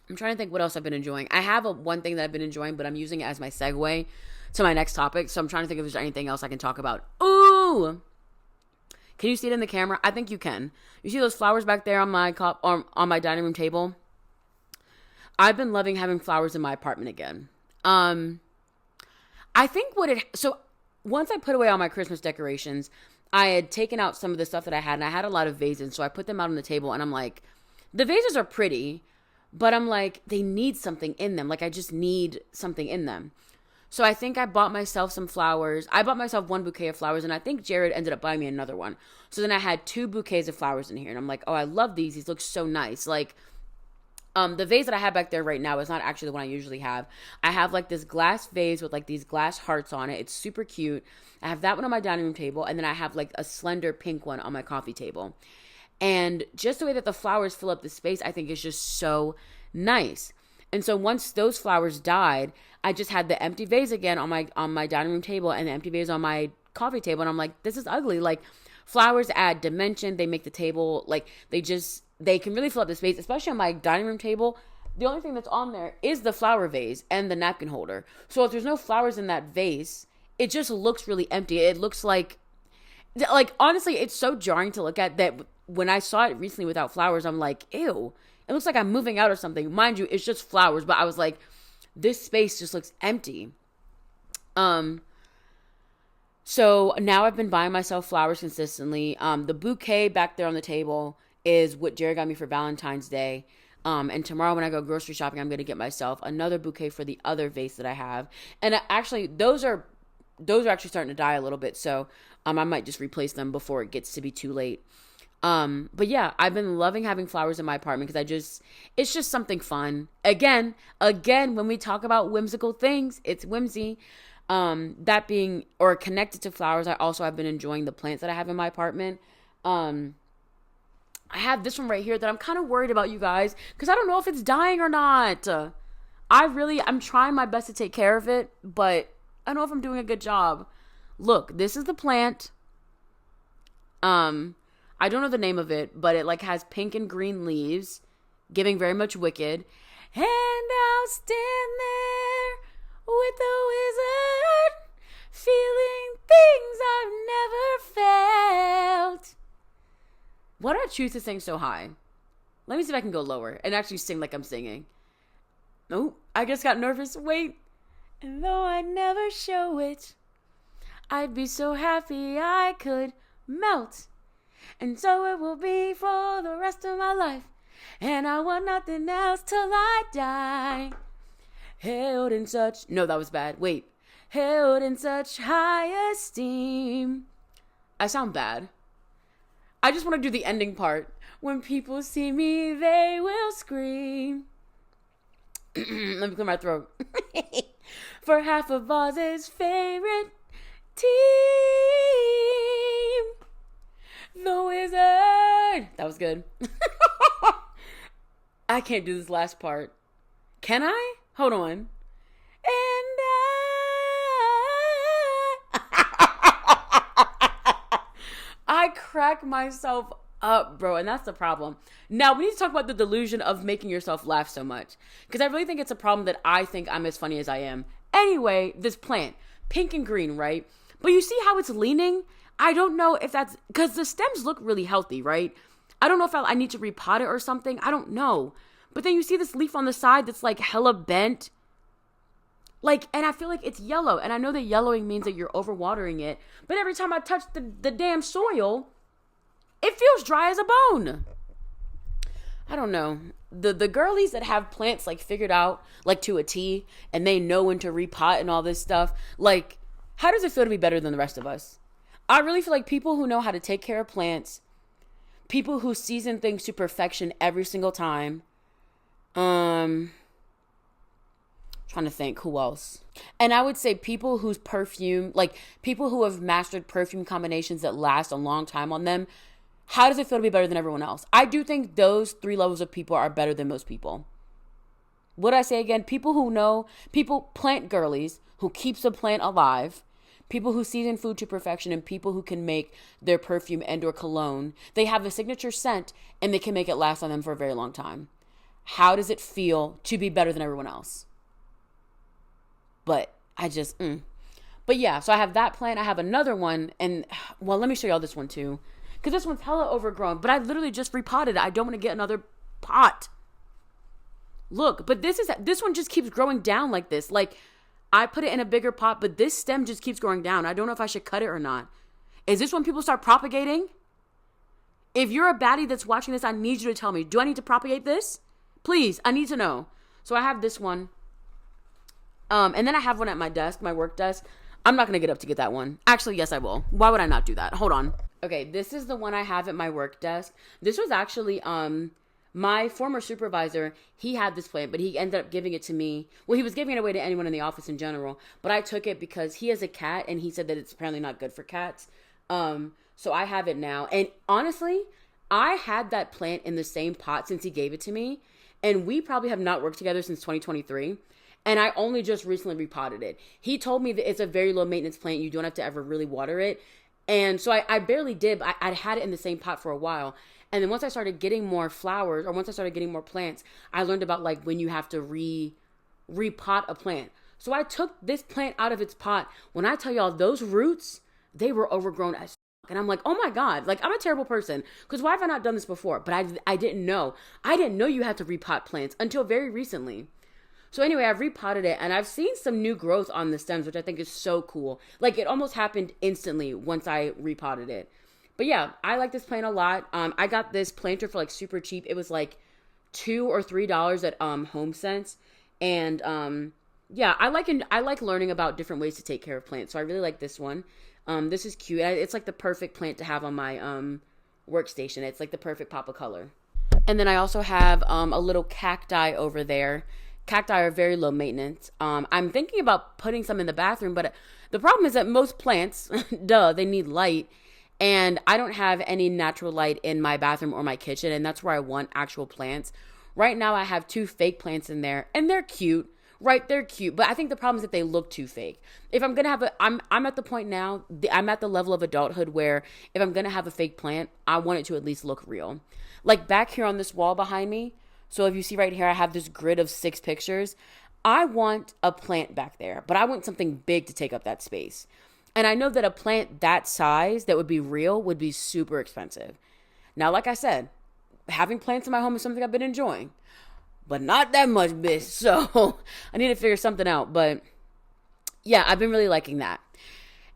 I'm trying to think what else I've been enjoying. I have one thing that I've been enjoying, but I'm using it as my segue to my next topic. So I'm trying to think if there's anything else I can talk about. Ooh! Can you see it in the camera? I think you can. You see those flowers back there on my on my dining room table? I've been loving having flowers in my apartment again. I think so once I put away all my Christmas decorations, I had taken out some of the stuff that I had, and I had a lot of vases, so I put them out on the table, and I'm like, the vases are pretty, but I'm like, they need something in them. Like, I just need something in them. So I think I bought myself some flowers. I bought myself one bouquet of flowers, and I think Jared ended up buying me another one. So then I had 2 bouquets of flowers in here, and I'm like, oh, I love these. These look so nice. Like, the vase that I have back there right now is not actually the one I usually have. I have like this glass vase with like these glass hearts on it. It's super cute. I have that one on my dining room table, and then I have like a slender pink one on my coffee table. And just the way that the flowers fill up the space, I think is just so nice. And so once those flowers died, I just had the empty vase again on my dining room table and the empty vase on my coffee table. And I'm like, this is ugly. Like, flowers add dimension. They make the table, like, they can really fill up the space, especially on my dining room table. The only thing that's on there is the flower vase and the napkin holder. So if there's no flowers in that vase, it just looks really empty. It looks like honestly, it's so jarring to look at that when I saw it recently without flowers, I'm like, ew. It looks like I'm moving out or something. Mind you, it's just flowers, but I was like, this space just looks empty. So now I've been buying myself flowers consistently. The bouquet back there on the table is what Jared got me for Valentine's Day. And tomorrow when I go grocery shopping, I'm going to get myself another bouquet for the other vase that I have. And actually, those are actually starting to die a little bit. So I might just replace them before it gets to be too late. But yeah, I've been loving having flowers in my apartment because it's just something fun. Again, when we talk about whimsical things, it's whimsy. That being, or connected to flowers, I also have been enjoying the plants that I have in my apartment. I have this one right here that I'm kind of worried about, you guys, because I don't know if it's dying or not. I'm trying my best to take care of it, but I don't know if I'm doing a good job. Look, this is the plant. I don't know the name of it, but it like has pink and green leaves, giving very much Wicked. And I'll stand there with the wizard, feeling things I've never felt. Why do I choose to sing so high? Let me see if I can go lower and actually sing like I'm singing. Oh, I just got nervous. Wait. And though I never show it, I'd be so happy I could melt. And so it will be for the rest of my life. And I want nothing else till I die. Held in such... No, that was bad. Wait. Held in such high esteem. I sound bad. I just want to do the ending part. When people see me, they will scream. Let me clear my throat. For half of Oz's favorite team. The Wizard. That was good. I can't do this last part. Can I? Hold on. And I crack myself up, bro, and that's the problem. Now, we need to talk about the delusion of making yourself laugh so much, because I really think it's a problem that I think I'm as funny as I am. Anyway, this plant, pink and green, right? But you see how it's leaning? I don't know if that's, because the stems look really healthy, right? I don't know if I need to repot it or something. I don't know. But then you see this leaf on the side that's like hella bent. Like, and I feel like it's yellow. And I know that yellowing means that you're overwatering it. But every time I touch the damn soil, it feels dry as a bone. I don't know. The girlies that have plants like figured out like to a T, and they know when to repot and all this stuff, like, how does it feel to be better than the rest of us? I really feel like people who know how to take care of plants, people who season things to perfection every single time. Trying to think who else. And I would say people whose perfume, like people who have mastered perfume combinations that last a long time on them. How does it feel to be better than everyone else? I do think those 3 levels of people are better than most people. What I say again? People who know, plant girlies who keeps a plant alive, people who season food to perfection, and people who can make their perfume and or cologne. They have a signature scent and they can make it last on them for a very long time. How does it feel to be better than everyone else? But I just, But yeah, so I have that plant. I have another one. And, well, let me show y'all this one too. Because this one's hella overgrown. But I literally just repotted it. I don't want to get another pot. Look, but this one just keeps growing down like this. Like, I put it in a bigger pot, but this stem just keeps growing down. I don't know if I should cut it or not. Is this when people start propagating? If you're a baddie that's watching this, I need you to tell me. Do I need to propagate this? Please, I need to know. So I have this one. And then I have one at my desk, my work desk. I'm not going to get up to get that one. Actually, yes, I will. Why would I not do that? Hold on. Okay, this is the one I have at my work desk. This was actually my former supervisor. He had this plant, but he ended up giving it to me. Well, he was giving it away to anyone in the office in general, but I took it because he has a cat, and he said that it's apparently not good for cats. So I have it now. And honestly, I had that plant in the same pot since he gave it to me, and we probably have not worked together since 2023. And I only just recently repotted it. He told me that it's a very low maintenance plant. You don't have to ever really water it. And so I barely did. I'd had it in the same pot for a while. And then once I started getting more flowers, or once I started getting more plants, I learned about like when you have to repot a plant. So I took this plant out of its pot. When I tell y'all those roots, they were overgrown as fuck. And I'm like, oh my God, like I'm a terrible person. Because why have I not done this before? But I didn't know. I didn't know you had to repot plants until very recently. So anyway, I've repotted it, and I've seen some new growth on the stems, which I think is so cool. Like, it almost happened instantly once I repotted it. But yeah, I like this plant a lot. I got this planter for like super cheap. It was like $2 or $3 at HomeSense. And yeah, I like learning about different ways to take care of plants. So I really like this one. This is cute. It's like the perfect plant to have on my workstation. It's like the perfect pop of color. And then I also have a little cacti over there. Cacti are very low maintenance. I'm thinking about putting some in the bathroom, but the problem is that most plants, they need light. And I don't have any natural light in my bathroom or my kitchen, and that's where I want actual plants. Right now I have 2 fake plants in there, and they're cute. Right, they're cute, but I think the problem is that they look too fake. If I'm going to have I'm at the point now, I'm at the level of adulthood where if I'm going to have a fake plant, I want it to at least look real. Like back here on this wall behind me, so if you see right here, I have this grid of 6 pictures. I want a plant back there, but I want something big to take up that space. And I know that a plant that size that would be real would be super expensive. Now, like I said, having plants in my home is something I've been enjoying, but not that much, bitch. So I need to figure something out. But yeah, I've been really liking that.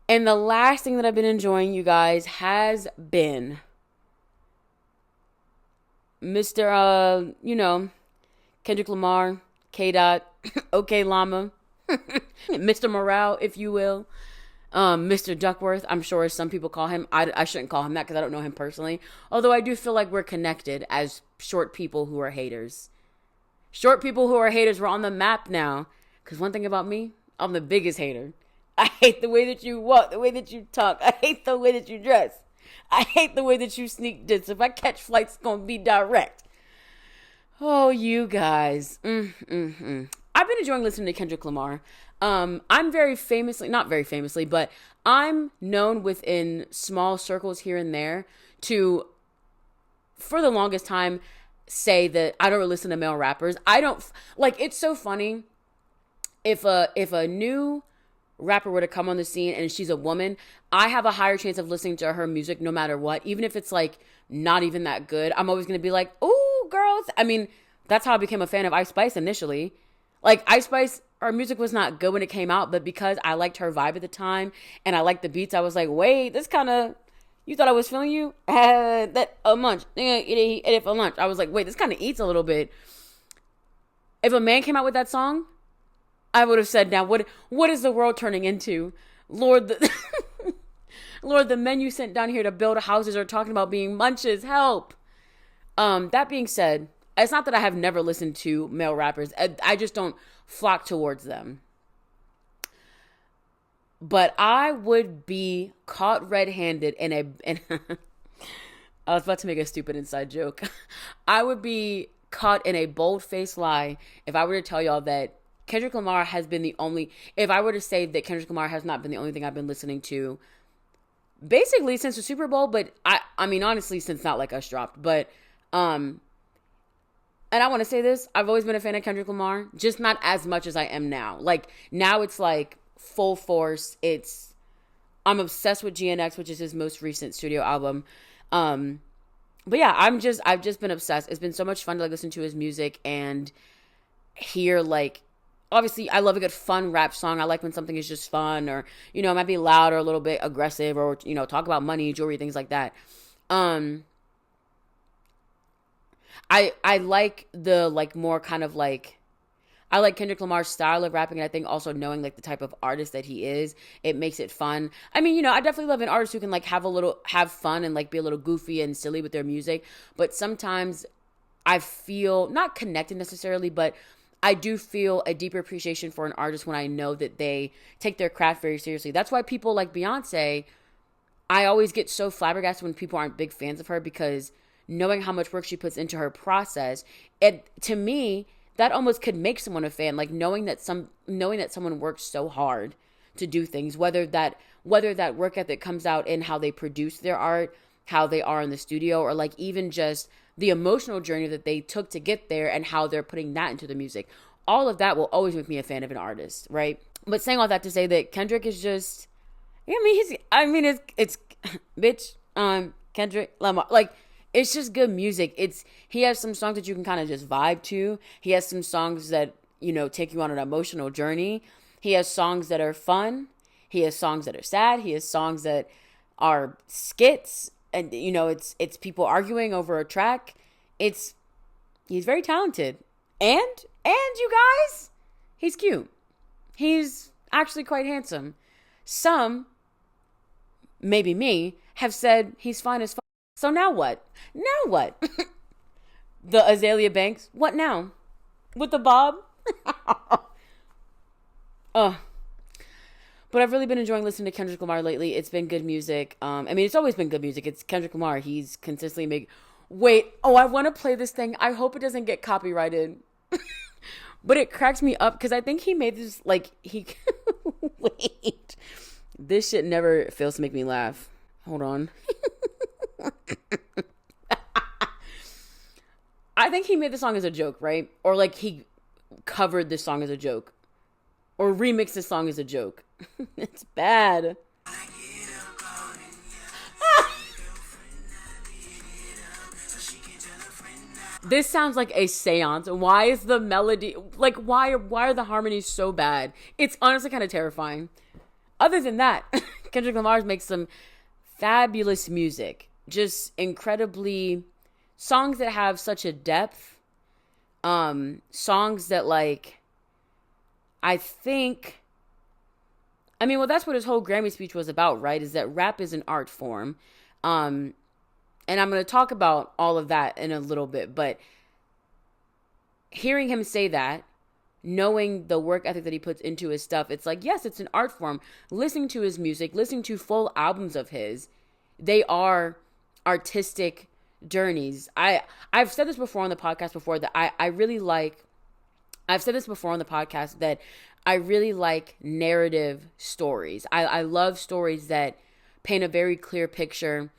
And the last thing that I've been enjoying, you guys, has been Mr. Kendrick Lamar, K. OK Llama, Mr. Morale, if you will. Mr. Duckworth, I'm sure as some people call him. I shouldn't call him that because I don't know him personally. Although I do feel like we're connected as short people who are haters. Short people who are haters, we're on the map now. Because one thing about me, I'm the biggest hater. I hate the way that you walk, the way that you talk. I hate the way that you dress. I hate the way that you sneak diss. If I catch flights, it's going to be direct. Oh, you guys. I've been enjoying listening to Kendrick Lamar. I'm not very famously, but I'm known within small circles here and there to, for the longest time, say that I don't listen to male rappers. I don't, like, it's so funny. If a new rapper were to come on the scene and she's a woman, I have a higher chance of listening to her music no matter what. Even if it's like not even that good, I'm always going to be like, ooh, girls. I mean, that's how I became a fan of Ice Spice initially. Like, Ice Spice, her music was not good when it came out, but because I liked her vibe at the time and I liked the beats, I was like, wait, this kind of, you thought I was feeling you? That a munch. Eat it for lunch. I was like, wait, this kind of eats a little bit. If a man came out with that song, I would have said, now, what is the world turning into? Lord, Lord, the men you sent down here to build houses are talking about being munches. Help. That being said, it's not that I have never listened to male rappers. I just don't flock towards them. But I would be caught red-handed in I was about to make a stupid inside joke. I would be caught in a bold-faced lie if I were to tell y'all that Kendrick Lamar has been the only, if I were to say that Kendrick Lamar has not been the only thing I've been listening to basically since the Super Bowl, but I mean, honestly, since Not Like Us dropped, but, and I want to say this, I've always been a fan of Kendrick Lamar, just not as much as I am now. Like, now it's like full force. I'm obsessed with GNX, which is his most recent studio album. But yeah, I've just been obsessed. It's been so much fun to like listen to his music and hear like, obviously I love a good fun rap song. I like when something is just fun or, you know, it might be loud or a little bit aggressive or, you know, talk about money, jewelry, things like that. I like the like more kind of like, I like Kendrick Lamar's style of rapping, and I think also knowing like the type of artist that he is, it makes it fun. I mean, you know, I definitely love an artist who can like have fun and like be a little goofy and silly with their music, but sometimes I feel not connected necessarily, but I do feel a deeper appreciation for an artist when I know that they take their craft very seriously. That's why people like Beyonce, I always get so flabbergasted when people aren't big fans of her, because knowing how much work she puts into her process, to me, that almost could make someone a fan. Like knowing that someone works so hard to do things, whether that work ethic comes out in how they produce their art, how they are in the studio, or like even just the emotional journey that they took to get there and how they're putting that into the music. All of that will always make me a fan of an artist, right? But saying all that to say that Kendrick is just, it's bitch, Kendrick Lamar, like, it's just good music. He has some songs that you can kind of just vibe to. He has some songs that, you know, take you on an emotional journey. He has songs that are fun. He has songs that are sad. He has songs that are skits, and you know, it's people arguing over a track. He's very talented. And you guys, he's cute. He's actually quite handsome. Some, maybe me, have said he's fine as fuck. So now what? The Azalea Banks? What now? With the bob? But I've really been enjoying listening to Kendrick Lamar lately. It's been good music. I mean, it's always been good music. It's Kendrick Lamar. He's consistently making... Wait. Oh, I want to play this thing. I hope it doesn't get copyrighted. But it cracks me up because I think he made this, like, Wait. This shit never fails to make me laugh. Hold on. I think he made the song as a joke, right? Or like he covered this song as a joke. Or remixed this song as a joke. It's bad. This sounds like a seance. Why is the melody, like, why are the harmonies so bad? It's honestly kind of terrifying. Other than that, Kendrick Lamar makes some fabulous music. Just incredibly, songs that have such a depth. Songs that, like, that's what his whole Grammy speech was about, right? Is that rap is an art form. And I'm going to talk about all of that in a little bit, but hearing him say that, knowing the work ethic that he puts into his stuff, it's like, yes, it's an art form. Listening to his music, listening to full albums of his, they are artistic journeys. I've said this before on the podcast before that I've said this before on the podcast that I really like narrative stories. I love stories that paint a very clear picture.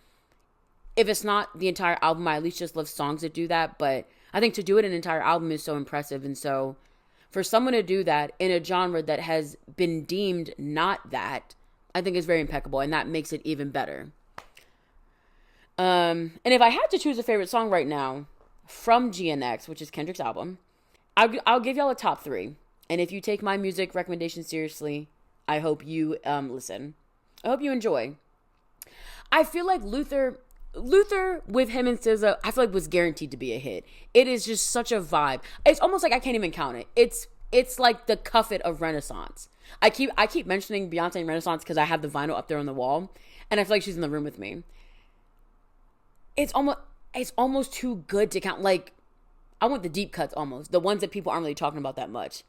If it's not the entire album, I at least just love songs that do that. But I think to do it an entire album is so impressive. And so For someone to do that in a genre that has been deemed not that, I think is very impeccable, and that makes it even better. And if I had to choose a favorite song right now from GNX, which is Kendrick's album, I'll give y'all a top 3. And if you take my music recommendation seriously, I hope you listen. I hope you enjoy. I feel like Luther with him and SZA, I feel like was guaranteed to be a hit. It is just such a vibe. It's almost like I can't even count it. It's like the Cuff It of Renaissance. I keep mentioning Beyonce and Renaissance because I have the vinyl up there on the wall, and I feel like she's in the room with me. It's almost too good to count. Like, I want the deep cuts almost, the ones that people aren't really talking about that much.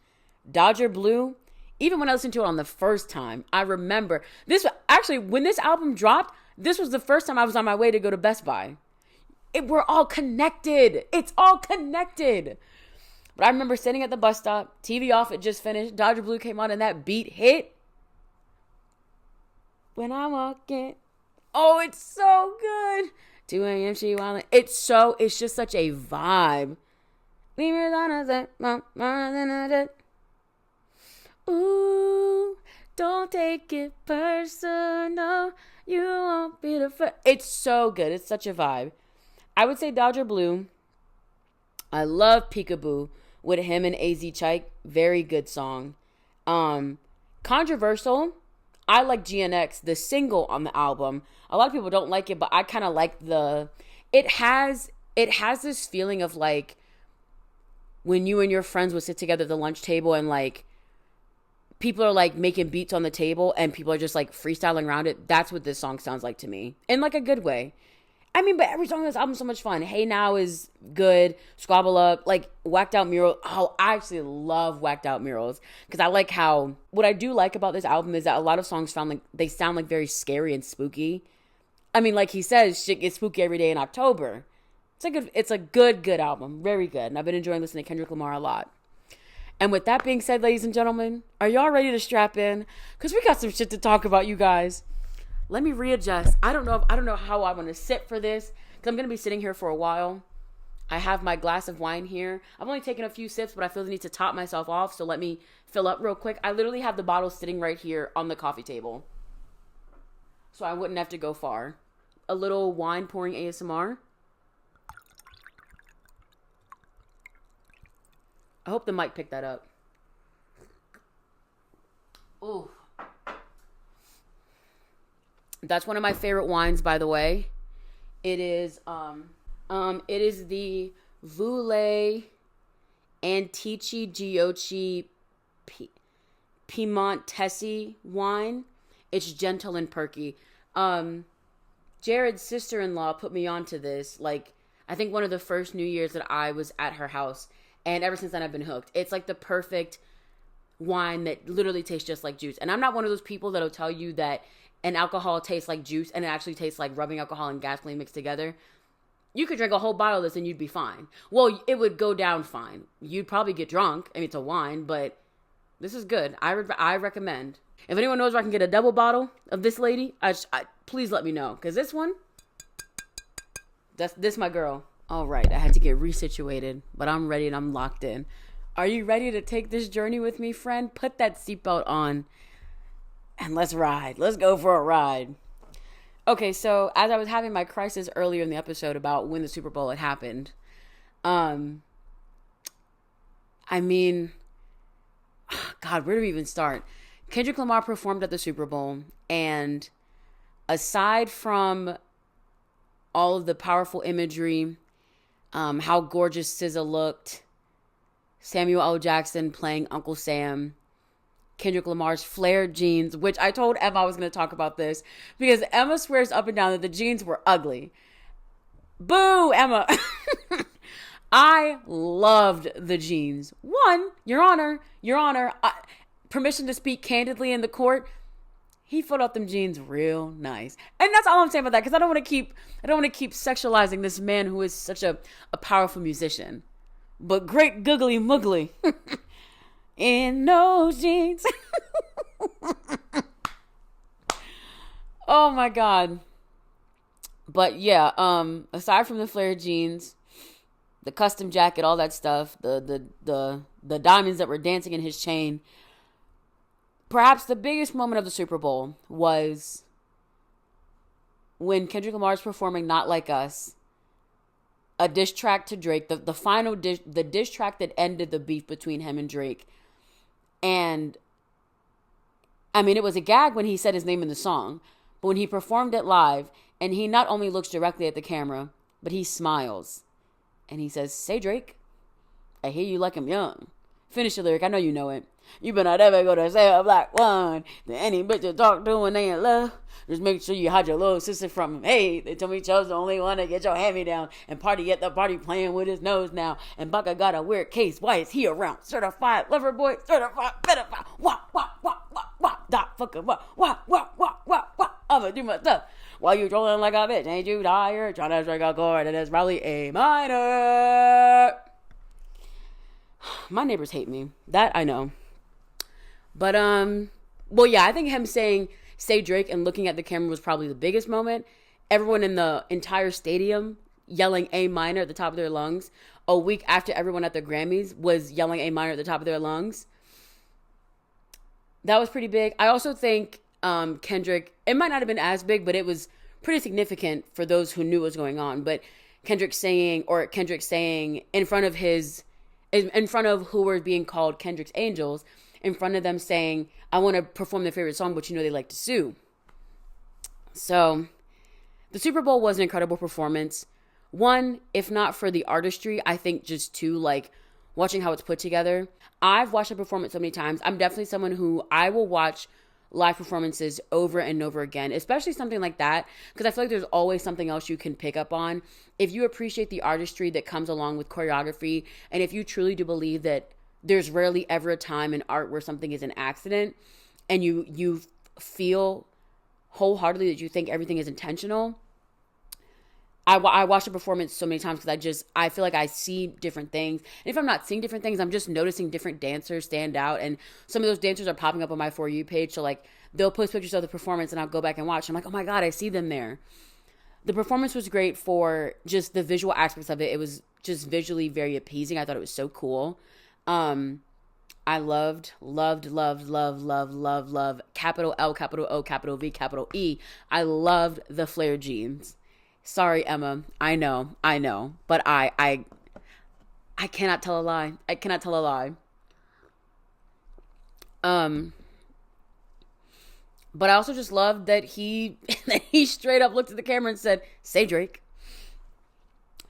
Dodger Blue, even when I listened to it on the first time, I remember this. Actually, when this album dropped, this was the first time I was on my way to go to Best Buy. We're all connected. It's all connected. But I remember sitting at the bus stop, TV off, it just finished. Dodger Blue came on and that beat hit. When I walk in. Oh, it's so good. 2 a.m. she wildin'. It's just such a vibe. Ooh, don't take it personal. You won't be the first. It's so good. It's such a vibe. I would say Dodger Blue. I love Peekaboo with him and AZ Chike. Very good song. Controversial. I like GNX, the single on the album. A lot of people don't like it, but I kind of like it has this feeling of like when you and your friends would sit together at the lunch table and like people are like making beats on the table and people are just like freestyling around it. That's what this song sounds like to me, in like a good way. I mean, but every song on this album is so much fun. Hey Now is good. Squabble Up, like Whacked Out Mural. Oh, I actually love Whacked Out Murals because I like how, what I do like about this album is that a lot of songs sound like very scary and spooky. I mean, like he says, shit gets spooky every day in October. It's a good album. Very good. And I've been enjoying listening to Kendrick Lamar a lot. And with that being said, ladies and gentlemen, are y'all ready to strap in? Because we got some shit to talk about, you guys. Let me readjust. I don't know how I want to sit for this because I'm going to be sitting here for a while. I have my glass of wine here. I've only taken a few sips, but I feel the need to top myself off. So let me fill up real quick. I literally have the bottle sitting right here on the coffee table, so I wouldn't have to go far. A little wine pouring ASMR. I hope the mic picked that up. Ooh. That's one of my favorite wines, by the way. It is the Voulez Antici Giochi Piemontese wine. It's gentle and perky. Jared's sister-in-law put me onto this, like, I think one of the first New Year's that I was at her house. And ever since then, I've been hooked. It's like the perfect wine that literally tastes just like juice. And I'm not one of those people that'll tell you that an alcohol tastes like juice and it actually tastes like rubbing alcohol and gasoline mixed together. You could drink a whole bottle of this and you'd be fine. Well, it would go down fine. You'd probably get drunk. I mean, it's a wine, but this is good. I recommend. If anyone knows where I can get a double bottle of this lady, please let me know. Because this one, this my girl. All right, I had to get resituated, but I'm ready and I'm locked in. Are you ready to take this journey with me, friend? Put that seatbelt on and let's ride. Let's go for a ride. Okay, so as I was having my crisis earlier in the episode about when the Super Bowl had happened, I mean, God, where do we even start? Kendrick Lamar performed at the Super Bowl, and aside from all of the powerful imagery, how gorgeous SZA looked, Samuel L. Jackson playing Uncle Sam, Kendrick Lamar's flared jeans, which I told Emma I was going to talk about this because Emma swears up and down that the jeans were ugly. Boo, Emma. I loved the jeans. One, Your Honor, permission to speak candidly in the court. He filled out them jeans real nice. And that's all I'm saying about that, because I don't want to keep sexualizing this man who is such a powerful musician. But great googly moogly. In those jeans. Oh my God. But yeah, aside from the flared jeans, the custom jacket, all that stuff, the diamonds that were dancing in his chain. Perhaps the biggest moment of the Super Bowl was when Kendrick Lamar's performing Not Like Us, a diss track to Drake, the final diss track that ended the beef between him and Drake. And I mean, it was a gag when he said his name in the song, but when he performed it live, and he not only looks directly at the camera, but he smiles. And he says, "Say, Drake, I hear you like I'm young." Finish the lyric. I know you know it. "You better not ever go to say a black one to any bitch you talk to when they in love. Just make sure you hide your little sister from him. Hey, they told me Chubb's the only one to get your hand-me-down. And party at the party playing with his nose now. And Baka got a weird case. Why is he around? Certified lover boy, certified pedophile. Wah, wah, wah, wah, wah. Dot fucking wah, wah, wah, wah, wah, wah. I'ma do my stuff. While you trolling like a bitch, ain't you tired? Trying to strike a chord, and it's probably A minor." My neighbors hate me. That I know. But, well, yeah, I think him saying, "Say, Drake," and looking at the camera was probably the biggest moment. Everyone in the entire stadium yelling A minor at the top of their lungs. A week after everyone at the Grammys was yelling A minor at the top of their lungs. That was pretty big. I also think Kendrick, it might not have been as big, but it was pretty significant for those who knew what was going on. But Kendrick saying in front of who were being called Kendrick's Angels, in front of them saying, "I want to perform their favorite song, but you know they like to sue." So the Super Bowl was an incredible performance. One, if not for the artistry, I think just two, like watching how it's put together. I've watched a performance so many times. I'm definitely someone who I will watch live performances over and over again, especially something like that, because I feel like there's always something else you can pick up on. If you appreciate the artistry that comes along with choreography, and if you truly do believe that there's rarely ever a time in art where something is an accident, and you feel wholeheartedly that you think everything is intentional. I watch a performance so many times because I feel like I see different things. And if I'm not seeing different things, I'm just noticing different dancers stand out. And some of those dancers are popping up on my For You page. So like they'll post pictures of the performance and I'll go back and watch. I'm like, oh my God, I see them there. The performance was great for just the visual aspects of it. It was just visually very appeasing. I thought it was so cool. I loved, capital L, capital O, capital V, capital E. I loved the flare jeans. Sorry, Emma. I know. But I cannot tell a lie. I cannot tell a lie. But I also just loved that he straight up looked at the camera and said, "Say, Drake."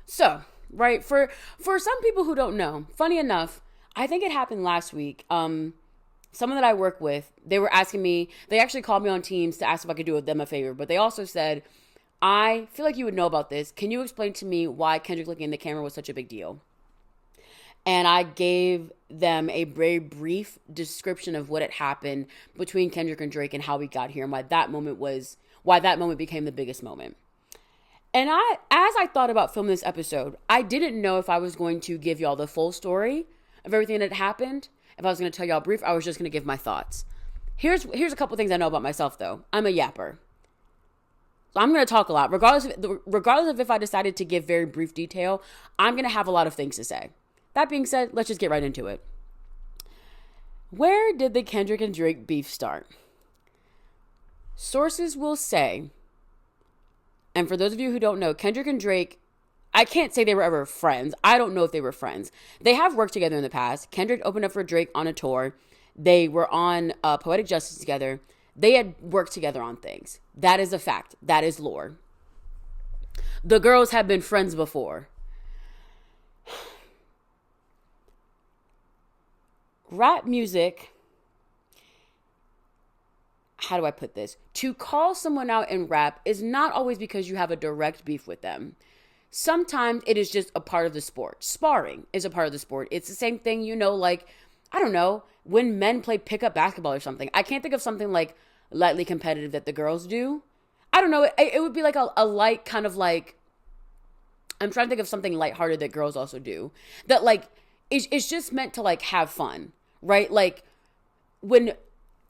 So, right, for some people who don't know, funny enough, I think it happened last week. Someone that I work with, they were asking me, they actually called me on Teams to ask if I could do them a favor, but they also said, "I feel like you would know about this. Can you explain to me why Kendrick looking in the camera was such a big deal?" And I gave them a very brief description of what had happened between Kendrick and Drake and how we got here and why that moment became the biggest moment. And as I thought about filming this episode, I didn't know if I was going to give y'all the full story of everything that happened. If I was going to tell y'all brief, I was just going to give my thoughts. Here's a couple things I know about myself, though. I'm a yapper. So I'm going to talk a lot. Regardless of if I decided to give very brief detail, I'm going to have a lot of things to say. That being said, let's just get right into it. Where did the Kendrick and Drake beef start? Sources will say, and for those of you who don't know, Kendrick and Drake, I can't say they were ever friends. I don't know if they were friends. They have worked together in the past. Kendrick opened up for Drake on a tour. They were on Poetic Justice together. They had worked together on things. That is a fact. That is lore. The girls have been friends before. Rap music, how do I put this? To call someone out in rap is not always because you have a direct beef with them. Sometimes it is just a part of the sport. Sparring is a part of the sport. It's the same thing, like, I don't know, when men play pickup basketball or something. I can't think of something like lightly competitive that the girls do. I don't know. It would be like a light kind of like, I'm trying to think of something lighthearted that girls also do. That like, it's just meant to like have fun, right? Like when,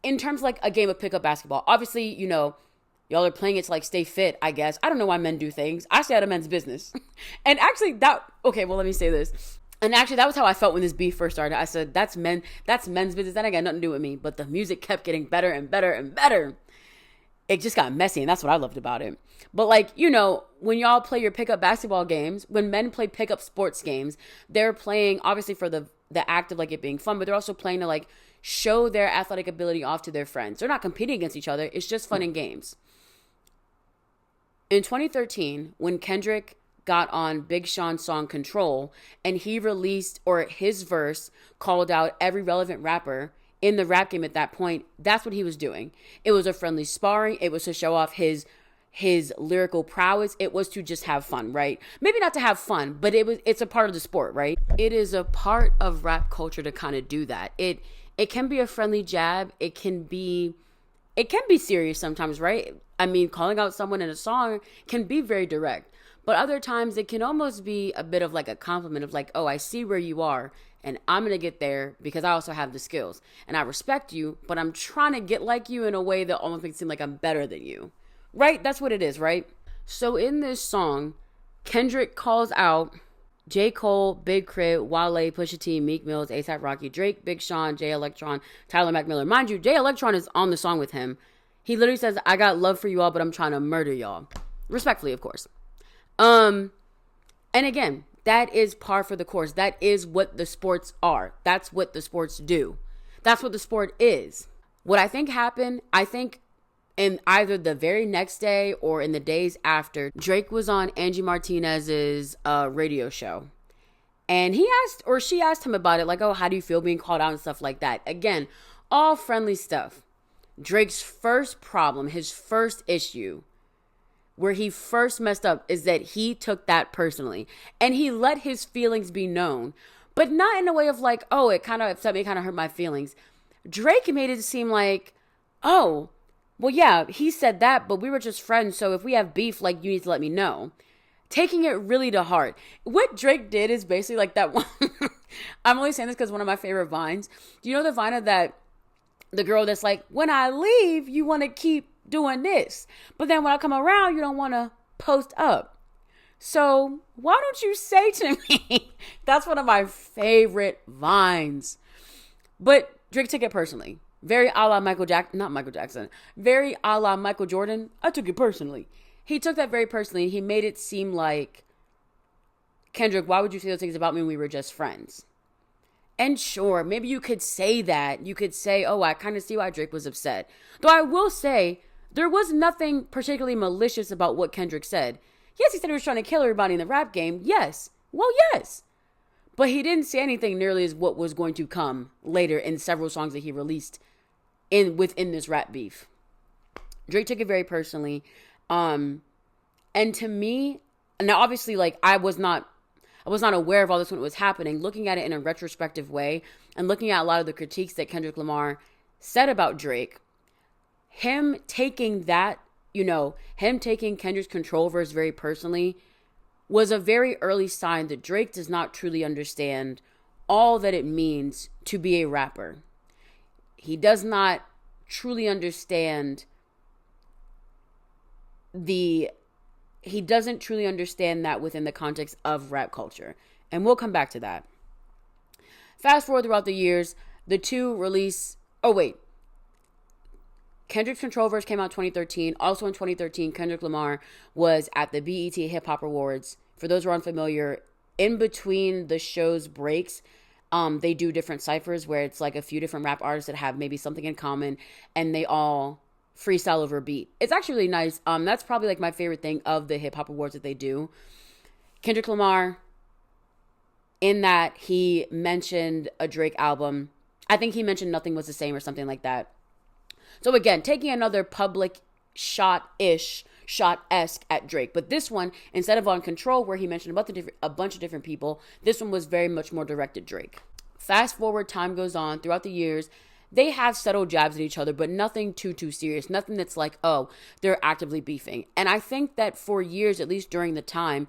in terms of like a game of pickup basketball, obviously, Y'all are playing it to like stay fit, I guess. I don't know why men do things. I stay out of men's business. And actually okay, well, let me say this. And actually, that was how I felt when this beef first started. I said, that's men's business. That ain't got nothing to do with me. But the music kept getting better and better and better. It just got messy, and that's what I loved about it. But like, when y'all play your pickup basketball games, when men play pickup sports games, they're playing obviously for the act of like it being fun, but they're also playing to like show their athletic ability off to their friends. They're not competing against each other. It's just fun and games. In 2013, when Kendrick got on Big Sean's song Control, and he released, or his verse called out every relevant rapper in the rap game at that point, that's what he was doing. It was a friendly sparring. It was to show off his lyrical prowess. It was to just have fun, right? Maybe not to have fun, but it's a part of the sport, right? It is a part of rap culture to kind of do that. It can be a friendly jab. It can be serious sometimes, right? I mean, calling out someone in a song can be very direct, but other times it can almost be a bit of like a compliment of like, oh, I see where you are, and I'm going to get there because I also have the skills and I respect you, but I'm trying to get like you in a way that almost makes it seem like I'm better than you, right? That's what it is, right? So in this song, Kendrick calls out J. Cole, Big Crit, Wale, Pusha T, Meek Mills, A$AP Rocky, Drake, Big Sean, Jay Electron, Tyler Mac Miller. Mind you, Jay Electron is on the song with him. He literally says, I got love for you all, but I'm trying to murder y'all. Respectfully, of course. And again, that is par for the course. That is what the sports are. That's what the sports do. That's what the sport is. What I think happened, in either the very next day or in the days after, Drake was on Angie Martinez's radio show. And she asked him about it, like, oh, how do you feel being called out and stuff like that? Again, all friendly stuff. Drake's first problem, his first issue, where he first messed up, is that he took that personally. And he let his feelings be known, but not in a way of like, oh, it kind of upset me, kind of hurt my feelings. Drake made it seem like, oh, well, yeah, he said that, but we were just friends, so if we have beef, like, you need to let me know. Taking it really to heart. What Drake did is basically like that one. I'm only saying this because one of my favorite vines. Do you know the vine of that, the girl that's like, when I leave, you want to keep doing this, but then when I come around, you don't want to post up. So why don't you say to me? That's one of my favorite vines. But Drake took it personally. Very a la not Michael Jackson. Very a la Michael Jordan. I took it personally. He took that very personally. He made it seem like, Kendrick, why would you say those things about me when we were just friends? And sure, maybe you could say that. You could say, oh, I kind of see why Drake was upset. Though I will say, there was nothing particularly malicious about what Kendrick said. Yes, he said he was trying to kill everybody in the rap game. Yes. Well, yes. But he didn't say anything nearly as what was going to come later in several songs that he released within this rap beef. Drake took it very personally. And to me, now obviously, like, I was not aware of all this when it was happening. Looking at it in a retrospective way and looking at a lot of the critiques that Kendrick Lamar said about Drake, him taking that, him taking Kendrick's Control verse very personally was a very early sign that Drake does not truly understand all that it means to be a rapper. He does not truly understand he doesn't truly understand that within the context of rap culture. And we'll come back to that. Fast forward throughout the years, the two release, Kendrick's Control verse came out in 2013. Also in 2013, Kendrick Lamar was at the BET Hip Hop Awards. For those who are unfamiliar, in between the show's breaks, they do different ciphers where it's like a few different rap artists that have maybe something in common, and they all freestyle over a beat. It's actually really nice. That's probably like my favorite thing of the Hip Hop Awards that they do. Kendrick Lamar, in that he mentioned a Drake album. I think he mentioned Nothing Was the Same or something like that. So again, taking another public shot-esque at Drake. But this one, instead of on Control, where he mentioned a bunch of different people, this one was very much more directed Drake. Fast forward, time goes on. Throughout the years, they have subtle jabs at each other, but nothing too serious. Nothing that's like, oh, they're actively beefing. And I think that for years, at least during the time,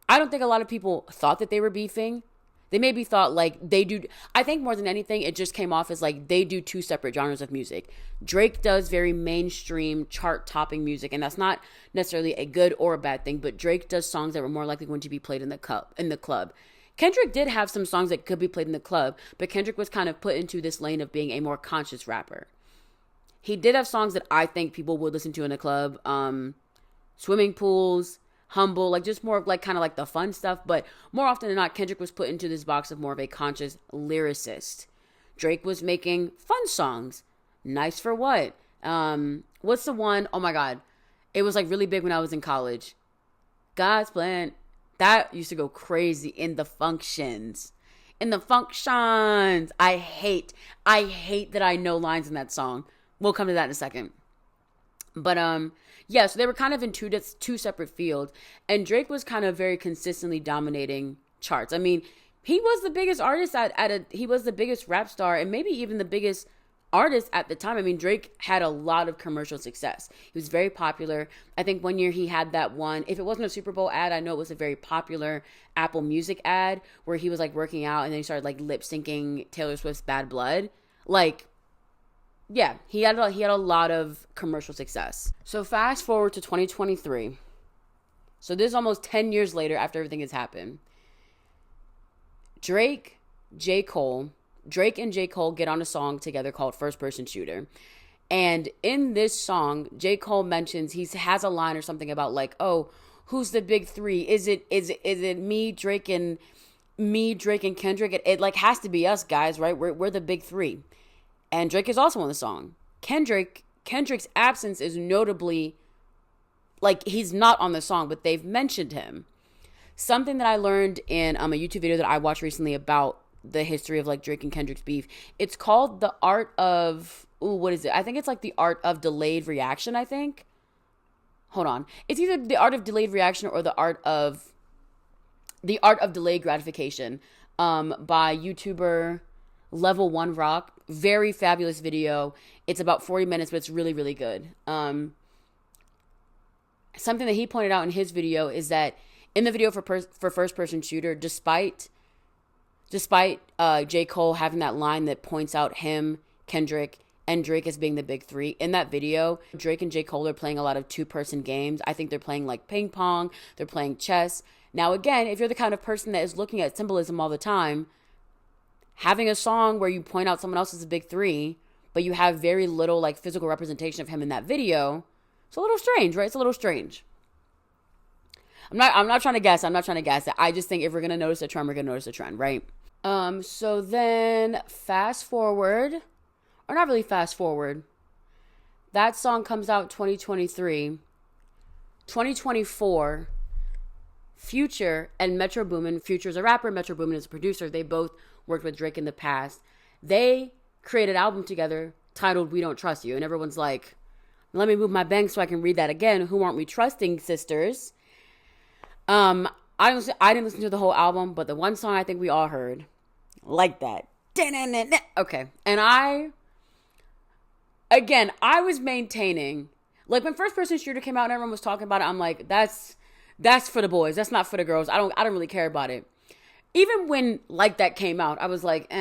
I don't think a lot of people thought that they were beefing. They maybe thought like they do. I think more than anything, it just came off as like they do two separate genres of music. Drake does very mainstream chart topping music, and that's not necessarily a good or a bad thing, but Drake does songs that were more likely going to be played in the club. Kendrick did have some songs that could be played in the club, but Kendrick was kind of put into this lane of being a more conscious rapper. He did have songs that I think people would listen to in the club. Swimming pools, humble, like just more of like kind of like the fun stuff. But more often than not, Kendrick was put into this box of more of a conscious lyricist. Drake was making fun songs. Nice for what? What's the one? Oh my God. It was like really big when I was in college. God's plan. That used to go crazy in the functions. I hate that I know lines in that song. We'll come to that in a second. But yeah, so they were kind of in two separate fields, and Drake was kind of very consistently dominating charts. I mean, he was the biggest artist he was the biggest rap star, and maybe even the biggest artist at the time. I mean, Drake had a lot of commercial success. He was very popular. I think one year he had that one, if it wasn't a Super Bowl ad, I know it was a very popular Apple Music ad where he was like working out and then he started like lip syncing Taylor Swift's Bad Blood. Like, yeah, he had a lot of commercial success. So fast forward to 2023. So this is almost 10 years later after everything has happened. Drake and J. Cole get on a song together called First Person Shooter. And in this song, J. Cole mentions, he has a line or something about like, oh, who's the big three? Is it me, Drake, and Kendrick? It like has to be us guys, right? We're the big three. And Drake is also on the song. Kendrick's absence is notably, like, he's not on the song, but they've mentioned him. Something that I learned in a YouTube video that I watched recently about the history of, like, Drake and Kendrick's beef. It's called the art of, what is it? I think it's, like, the art of delayed reaction, I think. Hold on. It's either the art of delayed reaction or the art of delayed gratification by YouTuber Level 1 Rock. Very fabulous video. It's about 40 minutes, but it's really, really good. Something that he pointed out in his video is that in the video for First Person Shooter, despite J. Cole having that line that points out him, Kendrick, and Drake as being the big three, in that video, Drake and J. Cole are playing a lot of two-person games. I think they're playing like ping pong. They're playing chess. Now, again, if you're the kind of person that is looking at symbolism all the time, having a song where you point out someone else as a big three, but you have very little like physical representation of him in that video, it's a little strange, right? It's a little strange. I'm not trying to guess. I just think if we're going to notice a trend, we're going to notice a trend, right? So then fast forward, or not really fast forward. That song comes out 2023. 2024, Future and Metro Boomin. Future's a rapper, Metro Boomin is a producer. They both worked with Drake in the past. They created an album together titled We Don't Trust You. And everyone's like, let me move my bank so I can read that again. Who aren't we trusting, sisters? I didn't listen to the whole album, but the one song I think we all heard, like that. Okay. And I was maintaining, like when First Person Shooter came out and everyone was talking about it, I'm like, that's for the boys. That's not for the girls. I don't really care about it. Even when Like That came out, I was like,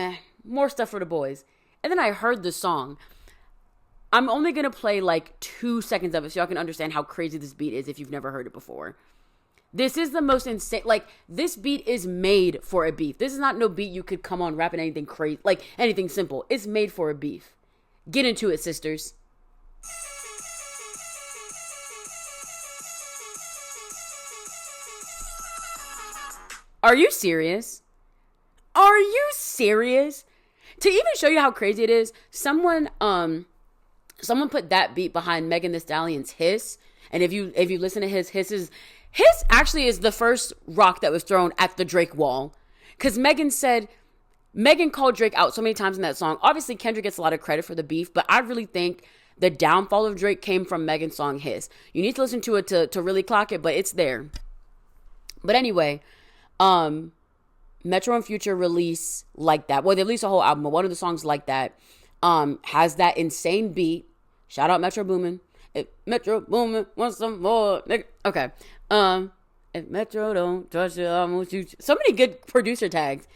more stuff for the boys. And then I heard the song. I'm only going to play like 2 seconds of it so y'all can understand how crazy this beat is if you've never heard it before. This is the most insane, like, this beat is made for a beef. This is not no beat you could come on rapping anything crazy, like anything simple. It's made for a beef. Get into it, sisters. Are you serious? Are you serious? To even show you how crazy it is, someone put that beat behind Megan Thee Stallion's Hiss. And if you listen to Hiss actually is the first rock that was thrown at the Drake wall. Because Megan called Drake out so many times in that song. Obviously, Kendrick gets a lot of credit for the beef, but I really think the downfall of Drake came from Megan's song Hiss. You need to listen to it to really clock it, but it's there. But anyway, Metro and Future release Like That. Well, they released a whole album, but one of the songs Like That has that insane beat. Shout out Metro Boomin. If Metro Boomin wants some more, nigga. Okay. If Metro don't trust you, I won't shoot you. So many good producer tags.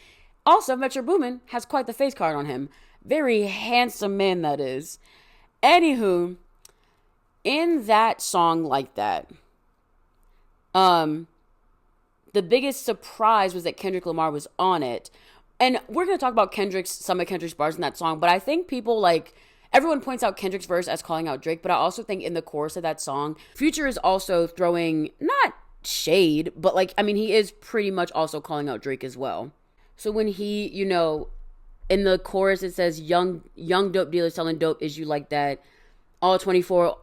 Also, Metro Boomin has quite the face card on him. Very handsome man, that is. Anywho, in that song Like That, the biggest surprise was that Kendrick Lamar was on it. And we're going to talk about some of Kendrick's bars in that song, but I think people everyone points out Kendrick's verse as calling out Drake, but I also think in the chorus of that song, Future is also throwing, not shade, but he is pretty much also calling out Drake as well. So when he, in the chorus it says, young dope dealers selling dope, is you like that? All 24,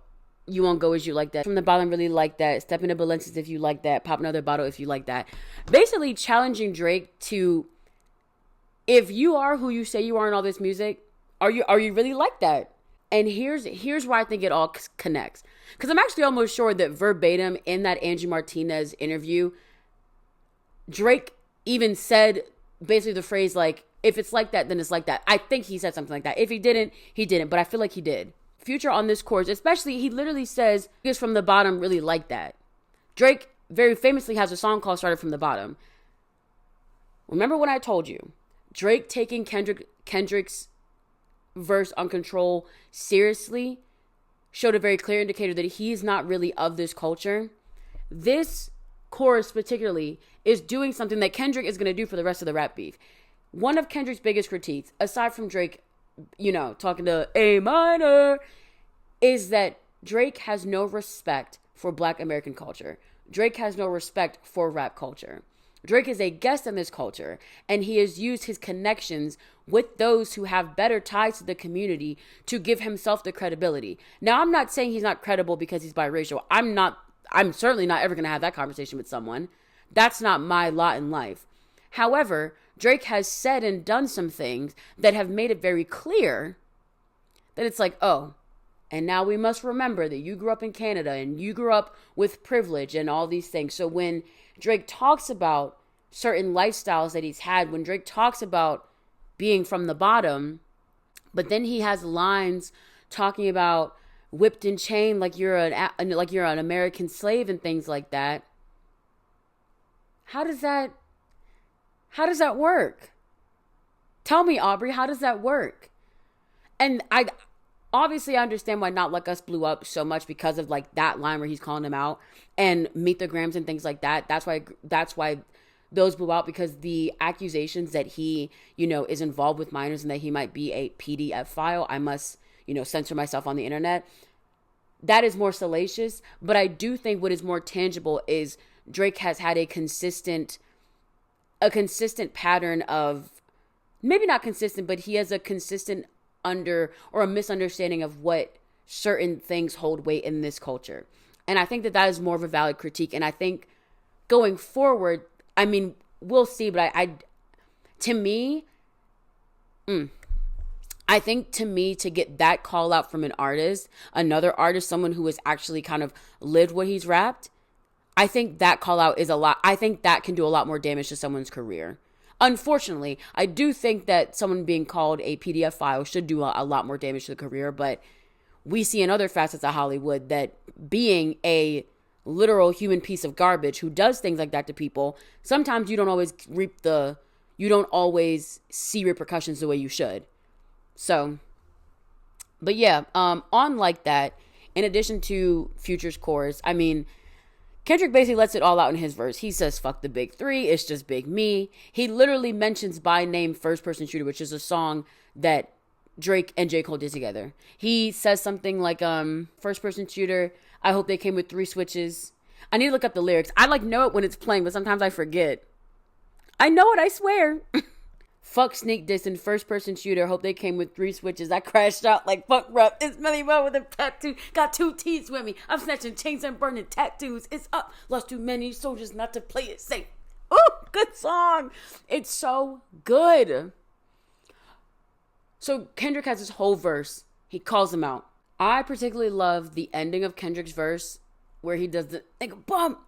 you won't go, is you like that? From the bottom, really like that? Step into Balenciagas if you like that? Pop another bottle if you like that? Basically challenging Drake to, if you are who you say you are in all this music, are you really like that? And here's where I think it all connects. Because I'm actually almost sure that verbatim in that Angie Martinez interview, Drake even said basically the phrase if it's like that, then it's like that. I think he said something like that. If he didn't, he didn't. But I feel like he did. Future on this chorus, especially, he literally says, "Niggas from the bottom really like that." Drake very famously has a song called Started from the Bottom. Remember when I told you, Drake taking Kendrick's verse on Control seriously showed a very clear indicator that he's not really of this culture. This chorus particularly is doing something that Kendrick is going to do for the rest of the rap beef. One of Kendrick's biggest critiques, aside from Drake, talking to A minor, is that Drake has no respect for Black American culture. Drake has no respect for rap culture. Drake is a guest in this culture, and he has used his connections with those who have better ties to the community to give himself the credibility. Now, I'm not saying he's not credible because he's biracial. I'm certainly not ever going to have that conversation with someone. That's not my lot in life. However, Drake has said and done some things that have made it very clear that it's oh, and now we must remember that you grew up in Canada and you grew up with privilege and all these things. So when Drake talks about certain lifestyles that he's had, when Drake talks about being from the bottom, but then he has lines talking about whipped and chained like you're an American slave and things like that. How does that work? Tell me, Aubrey, how does that work? And I obviously understand why Not Like Us blew up so much because of that line where he's calling him out, and Meet the Grams and things like that. That's why those blew out, because the accusations that he, is involved with minors and that he might be a PDF file. I must, censor myself on the internet. That is more salacious, but I do think what is more tangible is Drake has had a consistent pattern of, maybe not consistent, but he has a consistent a misunderstanding of what certain things hold weight in this culture. And I think that is more of a valid critique. And I think going forward, we'll see, but I think to me, to get that call out from another artist, someone who has actually kind of lived what he's rapped, I think that call out is a lot. I think that can do a lot more damage to someone's career. Unfortunately, I do think that someone being called a PDF file should do a lot more damage to the career, but we see in other facets of Hollywood that being a literal human piece of garbage who does things like that to people, sometimes you don't always see repercussions the way you should. So, but yeah, on Like That, in addition to Future's chorus, Kendrick basically lets it all out in his verse. He says, fuck the big three, it's just big me. He literally mentions by name First Person Shooter, which is a song that Drake and J. Cole did together. He says something like, First Person Shooter, I hope they came with 3 switches. I need to look up the lyrics. I know it when it's playing, but sometimes I forget. I know it, I swear. Fuck sneak diss and First Person Shooter, hope they came with 3 switches. I crashed out like fuck rap. It's Melly Well with a tattoo. Got 2 T's with me. I'm snatching chains and burning tattoos. It's up. Lost too many soldiers not to play it safe. Oh, good song. It's so good. So Kendrick has his whole verse. He calls him out. I particularly love the ending of Kendrick's verse where he does the bump,